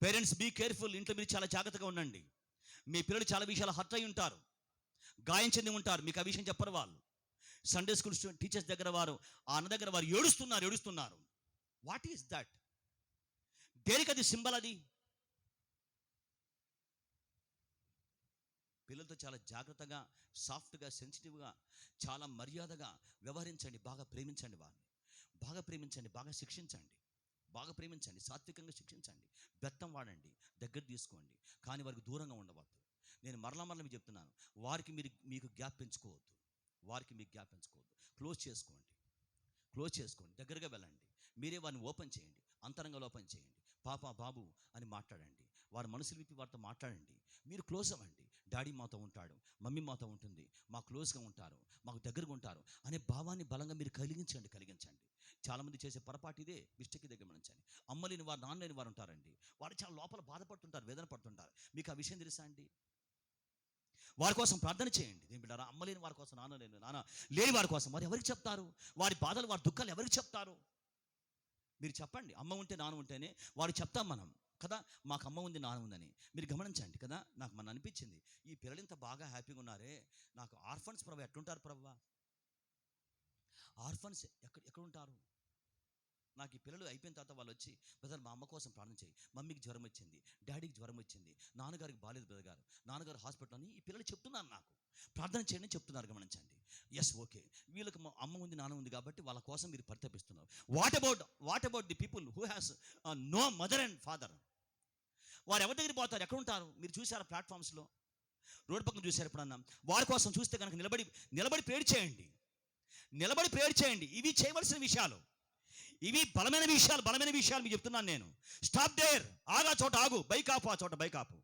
Parents be careful. ఇంట్లో మీరు చాలా జాగ్రత్తగా ఉండండి. మీ పిల్లలు చాలా విషయాలు హర్ట్ అయి ఉంటారు, గాయం చెంది ఉంటారు, మీకు ఆ విషయం చెప్పరు వాళ్ళు. సండే స్కూల్ టీచర్స్ దగ్గర వారు, ఆ అన్న దగ్గర వారు ఏడుస్తున్నారు. What is that? దేనికి అది సింబల్? అది పిల్లలతో చాలా జాగ్రత్తగా, సాఫ్ట్గా, సెన్సిటివ్గా, చాలా మర్యాదగా వ్యవహరించండి. బాగా ప్రేమించండి వారిని, బాగా ప్రేమించండి, బాగా శిక్షించండి, బాగా ప్రేమించండి, సాత్వికంగా శిక్షించండి, బెత్తం వాడండి, దగ్గర తీసుకోండి, కానీ వారికి దూరంగా ఉండవద్దు. నేను మరలా మీకు చెప్తున్నాను, వారికి మీకు గ్యాప్ పెంచుకోవద్దు, క్లోజ్ చేసుకోండి, దగ్గరగా వెళ్ళండి. మీరే వారిని ఓపెన్ చేయండి, అంతరంగంలో ఓపెన్ చేయండి. పాప బాబు అని మాట్లాడండి, వారి మనసులు విప్పి వారితో మాట్లాడండి. మీరు క్లోజ్ అవ్వండి. డాడీ మాతో ఉంటాడు, మమ్మీ మాతో ఉంటుంది, మాకు క్లోజ్గా ఉంటారు, మాకు దగ్గరగా ఉంటారు అనే భావాన్ని బలంగా మీరు కలిగించండి. చాలామంది చేసే పొరపాటు ఇదే, మిస్టేక్ ఇదే గమనించండి. అమ్మ లేని వారు, నాన్న లేని వారు ఉంటారండి. వారు చాలా లోపల బాధపడుతుంటారు, వేదన పడుతుంటారు. మీకు ఆ విషయం తెలుసా అండి? వారి కోసం ప్రార్థన చేయండి. నేను బిడ్డారా, అమ్మ లేని వారి కోసం, నాన్న లేని వారి కోసం వారు ఎవరికి చెప్తారు? వారి బాధలు, వారి దుఃఖాలు ఎవరికి చెప్తారు? మీరు చెప్పండి. అమ్మ ఉంటే నాన్న ఉంటేనే వారు చెప్తాం మనం కదా, మాకు అమ్మ ఉంది నాన్న ఉందని. మీరు గమనించండి కదా. నాకు మన అనిపించింది, ఈ పిల్లలు ఇంత బాగా హ్యాపీగా ఉన్నారే, నాకు ఆర్ఫన్స్ ప్రభు ఎట్లుంటారు ప్రభు? ఆర్ఫన్స్ ఎక్కడ ఉంటారు? నాకు ఈ పిల్లలు అయిపోయిన తర్వాత వాళ్ళు వచ్చి, బ్రదర్ మా అమ్మ కోసం ప్రార్థన చేయి, మమ్మీకి జ్వరం వచ్చింది, డాడీకి జ్వరం వచ్చింది, నాన్నగారికి బాలేదు బ్రదర్ గారు, నాన్నగారు హాస్పిటల్ అని ఈ పిల్లలు చెప్తున్నారు, నాకు ప్రార్థన చేయండి చెప్తున్నారు. గమనించండి. ఎస్, ఓకే, వీళ్ళకి అమ్మ ఉంది నాన్న ఉంది కాబట్టి వాళ్ళ కోసం మీరు పరితపిస్తున్నారు. What about the people who has no mother and father? వారు ఎవరి దగ్గర పోతారు? ఎక్కడ ఉంటారు? మీరు చూసారా ప్లాట్ఫామ్స్లో, రోడ్డు పక్కన చూసారు ఎప్పుడన్నా? వారి కోసం చూస్తే కనుక నిలబడి ప్రేయర్ చేయండి. ఇవి చేయవలసిన విషయాలు, ఇవి బలమైన విషయాలు మీకు చెప్తున్నాను నేను. Stop there. ఆగా చోట ఆగు, బైక్ ఆపు, ఆ చోట బైక్ ఆపు.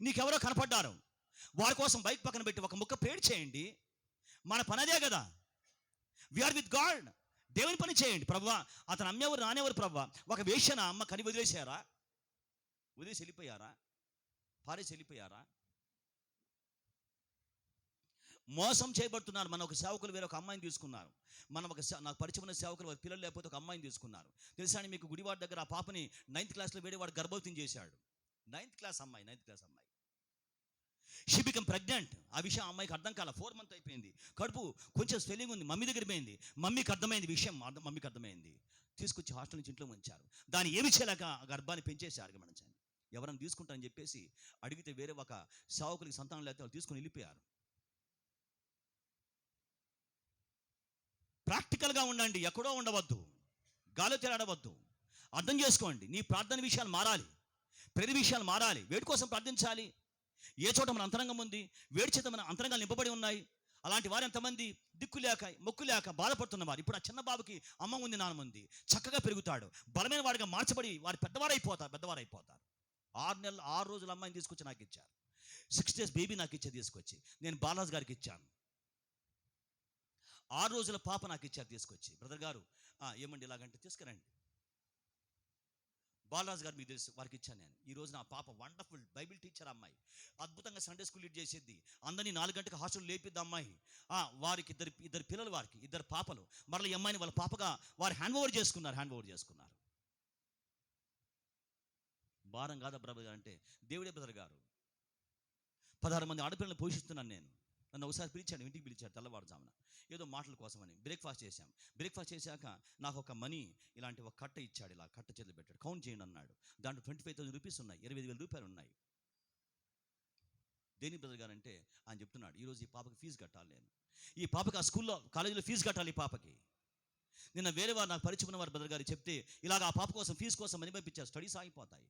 నీకెవరో కనపడ్డారు, వారి కోసం బైక్ పక్కన పెట్టి ఒక ముక్క ప్రేయర్ చేయండి. మన పని అదే కదా. We are with God. దేవుని పని చేయండి. ప్రభువా అతను అమ్మేవారు నానేవారు, ప్రభువా ఒక వేశ్యన అమ్మ కని వదిలేశారా? వదిలేసి వెళ్ళిపోయారా? పారేసి వెళ్ళిపోయారా? మోసం చేయబడుతున్నారు. మన ఒక సేవకులు వేరే ఒక అమ్మాయిని తీసుకున్నారు. మనం నాకు పరిచయమైన సేవకులు వారి పిల్లలు లేకపోతే ఒక అమ్మాయిని తీసుకున్నారు. తెలుసా అండి మీకు, గుడివాడ దగ్గర ఆ పాపని 9th క్లాస్లో వేడేవాడు గర్భవతిని చేశాడు. 9th క్లాస్ అమ్మాయి. She become pregnant. ఆ విషయం అమ్మాయికి అర్థం కాల. 4 months అయిపోయింది. కడుపు కొంచెం స్వెల్లింగ్ ఉంది. మమ్మీ దగ్గర పోయింది. మమ్మీకి అర్థమైంది విషయం. మమ్మీకి అర్థమైంది. తీసుకొచ్చి హాస్టల్ నుంచి ఇంట్లో ఉంచారు. దాన్ని ఏమి చేయలేక ఆ గర్భాన్ని పెంచేశారు. గమనించండి. ఎవరైనా తీసుకుంటారని చెప్పేసి అడిగితే వేరే ఒక సేవకులకి సంతానం లేకపోతే వాళ్ళు తీసుకుని వెళ్ళిపోయారు. ప్రాక్టికల్గా ఉండండి. ఎక్కడో ఉండవద్దు, గాలి తేలాడవద్దు. అర్థం చేసుకోండి. నీ ప్రార్థన విషయాలు మారాలి, ప్రతి విషయాలు మారాలి. వేడి కోసం ప్రార్థించాలి. ఏ చోట మన అంతరంగం ఉంది, వేడి చేత మన అంతరంగాలు నింపబడి ఉన్నాయి. అలాంటి వారు ఎంతమంది దిక్కు లేక మొక్కు లేక బాధపడుతున్నవారు. ఇప్పుడు ఆ చిన్న బాబుకి అమ్మ ఉంది, నాన్న ఉంది, చక్కగా పెరుగుతాడు, బలమైన వాడిగా మార్చబడి వారు పెద్దవారైపోతారు. 6 రోజుల అమ్మాయిని తీసుకొచ్చి నాకు ఇచ్చారు. 6 days బేబీ నాకు ఇచ్చారు తీసుకొచ్చి. నేను బాలాజ్ గారికి ఇచ్చాను. 6 రోజుల పాప నాకు ఇచ్చారు తీసుకొచ్చి. బ్రదర్ గారు ఏమండి ఇలాగంటే తీసుకురండి. బాలరాజు గారు మీకు తెలుసు, వారికి ఇచ్చాను నేను. ఈ రోజు నా పాప వండర్ఫుల్ బైబిల్ టీచర్ అమ్మాయి, అద్భుతంగా సండే స్కూల్ లీడ్ చేసేది. అందరినీ 4 గంటలకు హాస్టల్ లేపిద్ది అమ్మాయి. వారికి ఇద్దరు పిల్లలు, వారికి 2 పాపలు. మరల ఈ అమ్మాయిని వాళ్ళ పాపగా వారు హ్యాండ్ ఓవర్ చేసుకున్నారు. భారం కాదా బ్రదర్ గారు అంటే? దేవుడే బ్రదర్ గారు. 16 మంది ఆడపిల్లలను పోషిస్తున్నాను నేను. నన్ను ఒకసారి పిలిచాడు, ఇంటికి పిలిచాడు తెల్లవారుజామున, ఏదో మాటల కోసమని. బ్రేక్ఫాస్ట్ చేశాం. బ్రేక్ఫాస్ట్ చేశాక నాకు ఒక మనీ ఇలాంటి ఒక కట్ట ఇచ్చాడు. ఇలా కట్ట చేతులు పెట్టాడు. కౌంట్ చేయండి అన్నాడు. దాంట్లో 25,000 రూపీస్ ఉన్నాయి, 25,000 రూపాయలు ఉన్నాయి. దేని బ్రదర్ గారు అంటే ఆయన చెప్తున్నాడు, ఈరోజు ఈ పాపకి ఫీజు కట్టాలి నేను. ఈ పాపకి ఆ స్కూల్లో కాలేజీలో ఫీజు కట్టాలి ఈ పాపకి. నిన్న వేరే వారు నాకు పరిచయం వారు బ్రదర్ గారు చెప్తే ఇలాగ ఆ పాప కోసం ఫీజు కోసం మనీ పంపించారు. స్టడీస్ ఆగిపోతాయి.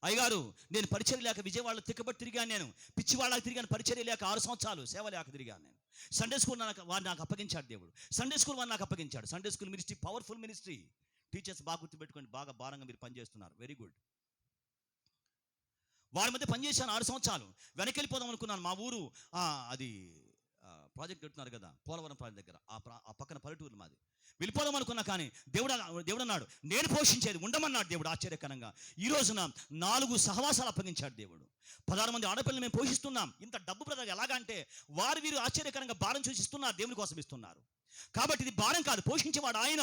అయ్యగారు నేను పరిచర్య లేక విజయవాడలో తిక్కబట్టి తిరిగాను. నేను పిచ్చివాళ్ళకి తిరిగాను. పరిచర్య లేక 6 సంవత్సరాలు సేవ లేక తిరిగాను నేను. సండే స్కూల్ వారు నాకు అప్పగించాడు దేవుడు. సండే స్కూల్ వారు నాకు అప్పగించాడు. Sunday school ministry powerful ministry. Teachers బాగా గుర్తుపెట్టుకోండి, బాగా భారంగా మీరు పనిచేస్తున్నారు. Very good. వారి మధ్య పనిచేశాను 6 సంవత్సరాలు. వెనక్కి వెళ్ళిపోదాం అనుకున్నాను. మా ఊరు అది ప్రాజెక్ట్ కట్టున్నారు కదా, పోలవరం ప్రాజెక్ట్ దగ్గర, ఆ పక్కన పల్లెటూరు మాది. వెళ్ళిపోదాం అనుకున్నా, కానీ దేవుడు అన్నాడు నేను పోషించేది ఉండమన్నాడు దేవుడు. ఆశ్చర్యకరంగా ఈ రోజున 4 సహవాసాలు అప్పగించాడు దేవుడు. 16 మంది ఆడపిల్లలు మేము పోషిస్తున్నాం. ఇంత డబ్బు బ్రదర్ ఎలాగంటే వీరు ఆశ్చర్యకరంగా భారం చూసి ఇస్తున్నారు, దేవుని కోసం ఇస్తున్నారు. కాబట్టి ఇది భారం కాదు, పోషించేవాడు ఆయన.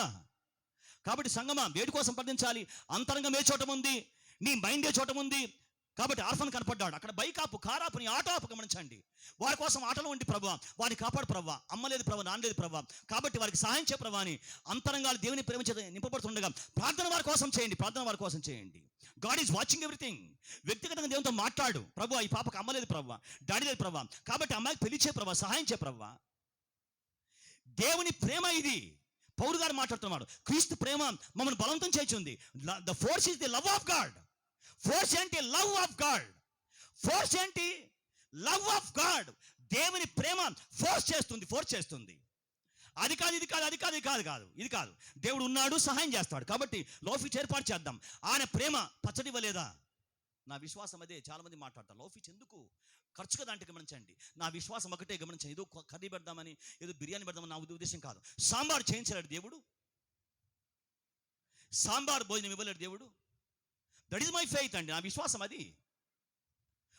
కాబట్టి సంగమా వేడి కోసం ప్రార్థించాలి. అంతరంగం ఏ చోట ఉంది, నీ మైండ్ ఏ చోట ఉంది. కాబట్టి ఆర్ఫన్ కనపడ్డాడు. అక్కడ బైకాపు, కారాపుని, ఆటో ఆపు. గమనించండి. వారి కోసం ఆటలో ఉండి ప్రభువా వారిని కాపాడు ప్రభువా, అమ్మలేదు ప్రభువా, నాన్నలేదు ప్రభువా, కాబట్టి వారికి సహాయం చే ప్రభువా అని అంతరంగాలు దేవుని ప్రేమ చేత నింపబడుతుండగా ప్రార్థన వారి కోసం చేయండి. God is watching everything. వ్యక్తిగతంగా దేవునితో మాట్లాడు. ప్రభువా ఈ పాపకు అమ్మలేదు ప్రభువా, డాడీ లేదు ప్రభువా, కాబట్టి అమ్మాయికి పెళ్లి చే ప్రభువా, సహాయం చే ప్రభువా. దేవుని ప్రేమ ఇది. పౌలు గారు మాట్లాడుతున్నాడు, క్రీస్తు ప్రేమ మమ్మల్ని బలవంతం చేయించింది. The force is the love of God. Force ఏంటి? Love of God. ఫోర్స్ ఏంటి? Love of God. దేవుని ప్రేమ ఫోర్స్ చేస్తుంది. అది కాదు, ఇది కాదు, అది కాదు, ఇది కాదు. దేవుడు ఉన్నాడు, సహాయం చేస్తాడు. కాబట్టి లోఫీచ్ ఏర్పాటు చేద్దాం. ఆయన ప్రేమ పచ్చడి ఇవ్వలేదా? నా విశ్వాసం అదే. చాలా మంది మాట్లాడతారు లోఫీచ్ ఎందుకు ఖర్చు కదా అంటే గమనించండి. నా విశ్వాసం ఒకటే, గమనించండి. ఏదో కర్రీ పెడదామని, ఏదో బిర్యానీ పెడదామని నా ఉద్దేశం కాదు. సాంబార్ చేయించలేడు దేవుడు. సాంబార్ భోజనం ఇవ్వలేడు దేవుడు. దట్ ఈజ్ మై ఫెయిత్ అండి. నా విశ్వాసం అది.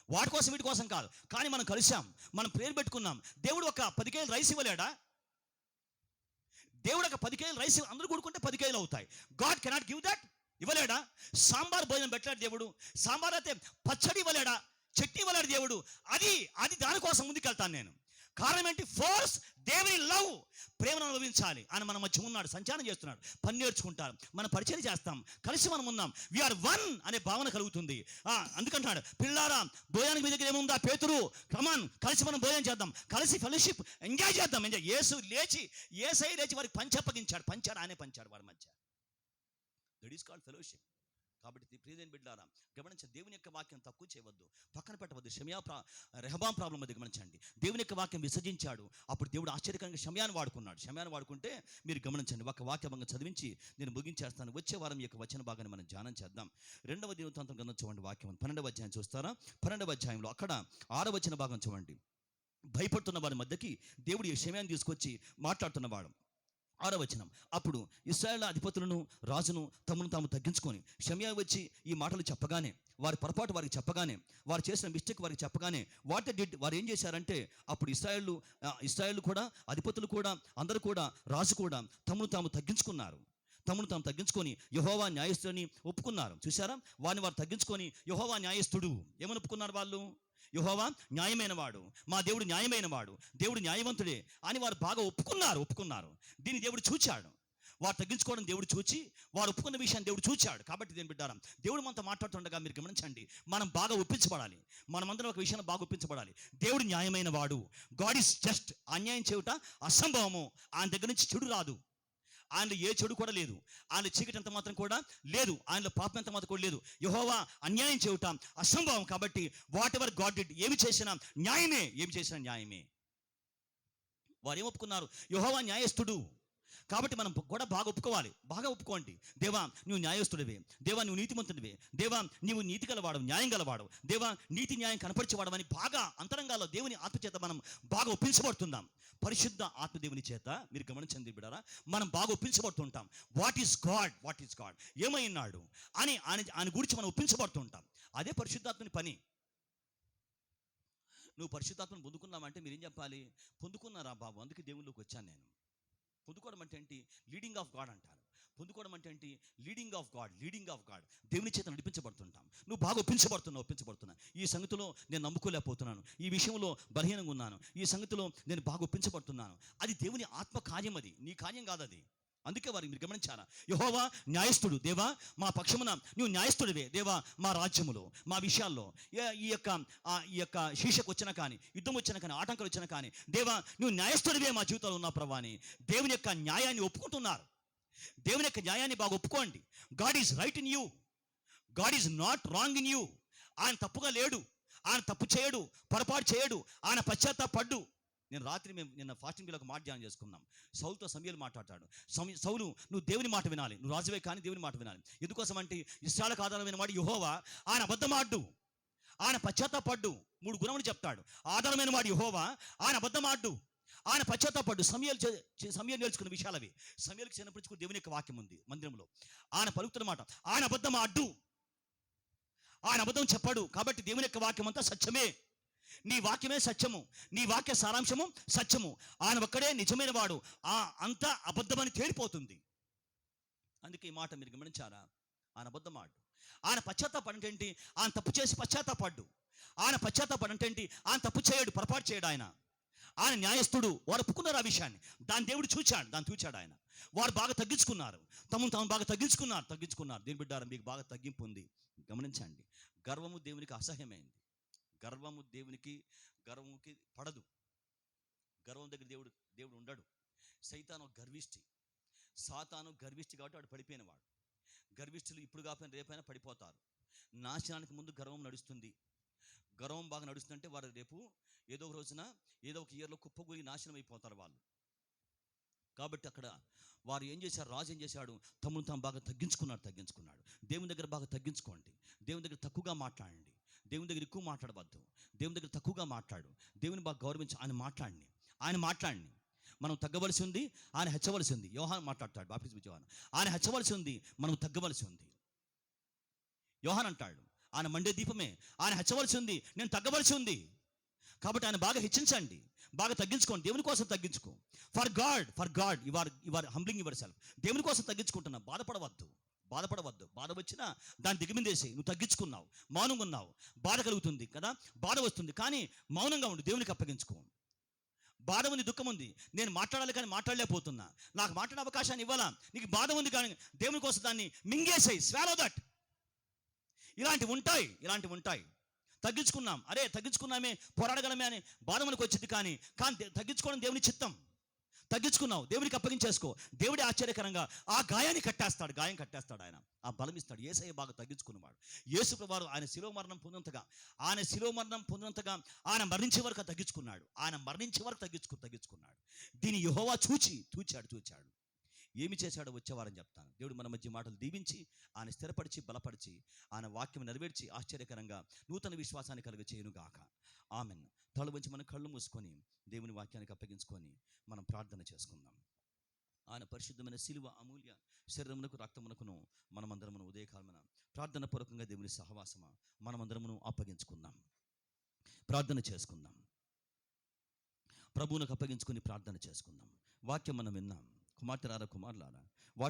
వాటి కోసం వీటి కోసం కాదు. కానీ మనం కలిసాం, మనం ప్రేరు పెట్టుకున్నాం. దేవుడు ఒక 10 కేజీలు రైస్ ఇవ్వలేడా? దేవుడు ఒక 10 కేజీలు రైస్ అందరూ కూడుకుంటే 10 కేజీలు అవుతాయి. God cannot give that. ఇవ్వలేడా? సాంబార్ భోజనం పెట్టలేడు దేవుడు. సాంబార్ అయితే పచ్చడి ఇవ్వలేడా? చట్నీ ఇవ్వలేడు దేవుడు. అది దానికోసం ముందుకెళ్తాను నేను. కారణం ఏంటి? ఫోర్స్. దేవుని లవ్, ప్రేమను అనుభవించాలి. ఆయన మన మధ్య ఉన్నాడు, సంచారం చేస్తున్నాడు, పని నేర్చుకుంటారు, మనం పరిచయం చేస్తాం, కలిసి మనం ఉన్నాం. వీఆర్ వన్ అనే భావన కలుగుతుంది. అందుకంటున్నాడు, పిల్లారా భోజనానికి మీ దగ్గర ఏముందా? పేతురు కమాన్, కలిసి మనం భోజనం చేద్దాం, కలిసి ఫెలోషిప్ ఎంజాయ్ చేద్దాం. ఏసై లేచి వారికి పంచాడు, ఆయనే పంచాడు వారి మధ్య. That is called fellowship. కాబట్టి ప్రియమైన బిడ్డలారా గమనించండి, దేవుని యొక్క వాక్యం తక్కువ చేయవద్దు, పక్కన పెట్టవద్దు. రెహబాం ప్రాబ్లం అది గమనించండి. దేవుని యొక్క వాక్యం విసర్జించాడు. అప్పుడు దేవుడు ఆశ్చర్యకరంగా షమ్యాను వాడుకున్నాడు. షమ్యాను వాడుకుంటే మీరు గమనించండి. ఒక వాక్యభంగా చదివించి నేను ముగించేస్తాను. వచ్చే వారం యొక్క వచన భాగాన్ని మనం ధ్యానం చేద్దాం. 2వ దినవృత్తాంతం గ్రంథం చూడండి. వాక్యం 12వ అధ్యాయం చూస్తారా? 12వ అధ్యాయంలో అక్కడ 6వ వచన భాగం చూడండి. భయపడుతున్న వారి మధ్యకి దేవుడు ఈ షమ్యాను తీసుకొచ్చి మాట్లాడుతున్నవాడు. 6వ వచనం. అప్పుడు ఇశ్రాయేలు అధిపతులను రాజును తమను తాము తగ్గించుకొని షమ్యా వచ్చి ఈ మాటలు చెప్పగానే, వారి పొరపాటు వారికి చెప్పగానే, వారు చేసిన మిస్టేక్ వారికి చెప్పగానే, వాట్ డిడ్ వారు ఏం చేశారంటే, అప్పుడు ఇశ్రాయేలు కూడా, అధిపతులు కూడా, అందరూ కూడా, రాజు కూడా తమను తాము తగ్గించుకున్నారు. తమను తాము తగ్గించుకొని యెహోవా న్యాయస్తుడని ఒప్పుకున్నారు. చూసారా, వారు తగ్గించుకొని యెహోవా న్యాయస్తుడు ఏమని ఒప్పుకున్నారు వాళ్ళు? యెహోవా న్యాయమైన వాడు, మా దేవుడు న్యాయమైన వాడు, దేవుడు న్యాయవంతుడే అని వారు బాగా ఒప్పుకున్నారు. దీన్ని దేవుడు చూచాడు. వారు తగ్గించుకోవడం దేవుడు చూచి, వారు ఒప్పుకున్న విషయాన్ని దేవుడు చూచాడు. కాబట్టి దేని బిడ్డారా, దేవుడు మనతో మాట్లాడుతుండగా మీరు గమనించండి, మనం బాగా ఒప్పించబడాలి. మనమందరం ఒక విషయాన్ని బాగా ఒప్పించబడాలి. దేవుడు న్యాయమైన వాడు, గాడ్ ఈస్ జస్ట్. అన్యాయం చేయుట అసంభవము. ఆయన దగ్గర నుంచి చెడు రాదు. ఆయనలో ఏ చెడు కూడా లేదు. ఆయన చీకటి ఎంత మాత్రం కూడా లేదు. ఆయనలో పాపం ఎంత మాత్రం కూడా లేదు. యెహోవా అన్యాయం చేయుట అసంభవం. కాబట్టి వాట్ ఎవర్ గాడ్ డిడ్, ఏమి చేసినా న్యాయమే. వారు ఏం ఒప్పుకున్నారు? యెహోవా న్యాయస్తుడు. కాబట్టి మనం కూడా బాగా ఒప్పుకోవాలి. బాగా ఒప్పుకోండి. దేవా నువ్వు న్యాయస్తుడివే, దేవా నువ్వు నీతిమంతుడివే, దేవా నీవు నీతి గలవాడు, న్యాయం గలవాడు, దేవా నీతి న్యాయం కనపరిచేవాడు అని బాగా అంతరంగాల్లో దేవుని ఆత్మచేత మనం బాగా ఒప్పించబడుతున్నాం. పరిశుద్ధ ఆత్మదేవుని చేత మీరు గమనించండి బిడ్డారా, మనం బాగా ఒప్పించబడుతుంటాం. వాట్ ఈస్ గాడ్, ఏమైనాడు అని ఆయన గురించి మనం ఒప్పించబడుతుంటాం. అదే పరిశుద్ధాత్మని పని. నువ్వు పరిశుద్ధాత్మను పొందుకున్నావంటే మీరేం చెప్పాలి? పొందుకున్నారా బాబు, అందుకే దేవుళ్ళలోకి వచ్చాను నేను. పొందుకోవడం అంటే ఏంటి? లీడింగ్ ఆఫ్ గాడ్ అంటారు. పొందుకోవడం అంటే ఏంటి? Leading of God. దేవుని చేత నడిపించబడుతుంటాం. నువ్వు బాగా ఒప్పించబడుతున్నా. ఈ సంగతిలో నేను నమ్ముకోలేకపోతున్నాను, ఈ విషయంలో బలహీనంగా ఉన్నాను, ఈ సంగతిలో నేను బాగా ఒప్పించబడుతున్నాను. అది దేవుని ఆత్మ కార్యం, అది నీ కార్యం కాదు. అది అందుకే వారికి మీరు గమనించారా, యెహోవా న్యాయస్తుడు, దేవా మా పక్షమున నువ్వు న్యాయస్తుడివే, దేవా మా రాజ్యములో, మా విషయాల్లో ఈ యొక్క శీర్షకు వచ్చినా కానీ, యుద్ధం వచ్చినా కానీ, ఆటంకాలు వచ్చినా కానీ, దేవా నువ్వు న్యాయస్తుడివే మా జీవితంలో ఉన్న ప్రభా అని దేవుని యొక్క న్యాయాన్ని ఒప్పుకుంటున్నారు. దేవుని యొక్క న్యాయాన్ని బాగా ఒప్పుకోండి. God is right in you, God is not wrong in you. ఆయన తప్పుగా లేడు, ఆయన తప్పు చేయడు, పొరపాటు చేయడు, ఆయన పశ్చాత్తాపడ్డు. నిన్న ఫాస్టింగ్ బిల్ ఒక మాట ధ్యానం చేసుకున్నాం. సౌలుతో సమూయేలు మాట్లాడతాడు. సౌలు నువ్వు దేవుని మాట వినాలి, నువ్వు రాజువే కానీ దేవుని మాట వినాలి. ఎందుకోసం అంటే ఇశ్రాయేలుకు ఆధారమైన వాడు యెహోవా, ఆయన అబద్ధమాడు, ఆయన పశ్చాత్తాపడ్డు. 3 గుణములు చెప్తాడు. ఆధారమైన వాడు యెహోవా, ఆయన అబద్ధమాడు, ఆయన పశ్చాత్తాపడ్డు. సమూయేలు నేర్చుకున్న విషయాలు అవి. సమూయేలుకి చిన్నప్పుడు దేవుని యొక్క వాక్యం ఉంది మందిరంలో. ఆయన పలుకుతున్న మాట, ఆయన అబద్ధమాడు, ఆయన అబద్ధం చెప్పాడు. కాబట్టి దేవుని యొక్క వాక్యం అంతా సత్యమే. నీ వాక్యమే సత్యము, నీ వాక్య సారాంశము సత్యము. ఆయన ఒక్కడే నిజమైన వాడు, అంతా అబద్ధమని తేలిపోతుంది. అందుకే ఈ మాట మీరు గమనించారా? ఆయన అబద్ధమాడు. ఆయన పశ్చాత్తాపడు ఏంటి? ఆయన తప్పు చేసి పశ్చాత్తాపడ్డు. ఆయన పశ్చాత్తాపడు ఏంటి? ఆయన తప్పు చేయడు, పొరపాటు చేయడు. ఆయన న్యాయస్తుడు. వారు ఒప్పుకున్నారు ఆ విషయాన్ని. దాన్ని దేవుడు చూచాడు. ఆయన వారు బాగా తగ్గించుకున్నారు, తాము బాగా తగ్గించుకున్నారు. దేని బిడ్డారా, మీకు బాగా తగ్గింపు ఉంది. గమనించండి, గర్వము దేవునికి అసహ్యమైంది. గర్వముకి పడదు. గర్వం దగ్గర దేవుడు ఉండడు. సైతాను గర్విష్టి, సాతాను గర్విష్టి కాబట్టి వాడు పడిపోయినవాడు. గర్విష్ఠులు ఇప్పుడు కాకపోయినా రేపైనా పడిపోతారు. నాశనానికి ముందు గర్వం నడుస్తుంది. గర్వం బాగా నడుస్తుందంటే వారు రేపు ఏదో ఒక రోజున ఏదో ఒక ఇయర్లో కుప్పగూలి నాశనం అయిపోతారు వాళ్ళు. కాబట్టి అక్కడ వారు ఏం చేశారు? రాజు ఏం చేశాడు? తమను తాము బాగా తగ్గించుకున్నాడు. దేవుని దగ్గర బాగా తగ్గించుకోండి. దేవుని దగ్గర తక్కువగా మాట్లాడండి. దేవుని దగ్గర ఎక్కువ మాట్లాడవద్దు. దేవుని దగ్గర తక్కువగా మాట్లాడు. దేవుని బాగా గౌరవించి ఆయన మాట్లాడిని. మనం తగ్గవలసి ఉంది, ఆయన హెచ్చవలసి ఉంది. యోహాను మాట్లాడతాడు, బాప్తిస్మం యోహాను. ఆయన హెచ్చవలసి ఉంది, మనం తగ్గవలసి ఉంది. యోహాను అంటాడు, ఆయన మండే దీపమే, ఆయన హెచ్చవలసి ఉంది, నేను తగ్గవలసి ఉంది. కాబట్టి ఆయన బాగా హెచ్చించండి, బాగా తగ్గించుకోండి. దేవుని కోసం తగ్గించుకో. For God you are humbling yourself. దేవుని కోసం తగ్గించుకుంటున్నా. బాధపడవద్దు. బాధ వచ్చినా దాన్ని దిగమిందేసి నువ్వు తగ్గించుకున్నావు, మౌనంగా ఉన్నావు. బాధ కలుగుతుంది కదా, బాధ వస్తుంది, కానీ మౌనంగా ఉండి దేవునికి అప్పగించుకో. బాధ ఉంది, దుఃఖం ఉంది, నేను మాట్లాడాలి కానీ మాట్లాడలేకపోతున్నా, నాకు మాట్లాడే అవకాశాన్ని ఇవ్వాలా, నీకు బాధ ఉంది కానీ దేవుని కోసం దాన్ని మింగేసాయి, స్వాలో దట్. ఇలాంటివి ఉంటాయి. తగ్గించుకున్నామే, పోరాడగలమే అని బాధ మనకు వచ్చింది. కానీ తగ్గించుకోవడం దేవుని చిత్తం. తగ్గించుకున్నావు, దేవునికి అప్పగించేసుకో. దేవుడే ఆశ్చర్యకరంగా ఆ గాయం కట్టేస్తాడు. ఆయన ఆ బలం ఇస్తాడు. యేసయ్య బాగా తగ్గించుకున్నవాడు. యేసు ప్రభువారు ఆయన శిలువ మరణం పొందినంతగా ఆయన మరణించే వరకు తగ్గించుకున్నాడు. తగ్గించుకున్నాడు. దీన్ని యెహోవా చూచాడు. ఏమి చేశాడో వచ్చేవారని చెప్తాను. దేవుడు మన మధ్య మాటలు దీవించి ఆయన స్థిరపరిచి బలపరిచి ఆయన వాక్యం నెరవేర్చి ఆశ్చర్యకరంగా నూతన విశ్వాసాన్ని కలుగ చేయునుగాక. ఆమెన్. తల వంచి మన కళ్ళు మూసుకొని దేవుని వాక్యానికి అప్పగించుకొని మనం ప్రార్థన చేసుకుందాం. ఆయన పరిశుద్ధమైన శిలువ అమూల్య శరీరమునకు రక్తమునకును మనమందరమును ఉదయకాలమున ప్రార్థన పూర్వకంగా దేవుని సహవాసమా మనమందరమును అప్పగించుకుందాం, ప్రార్థన చేసుకుందాం. ప్రభువునకు అప్పగించుకొని ప్రార్థన చేసుకుందాం. వాక్యం మనం విన్నాం. కుమార్తెలారా, కుమారులారా,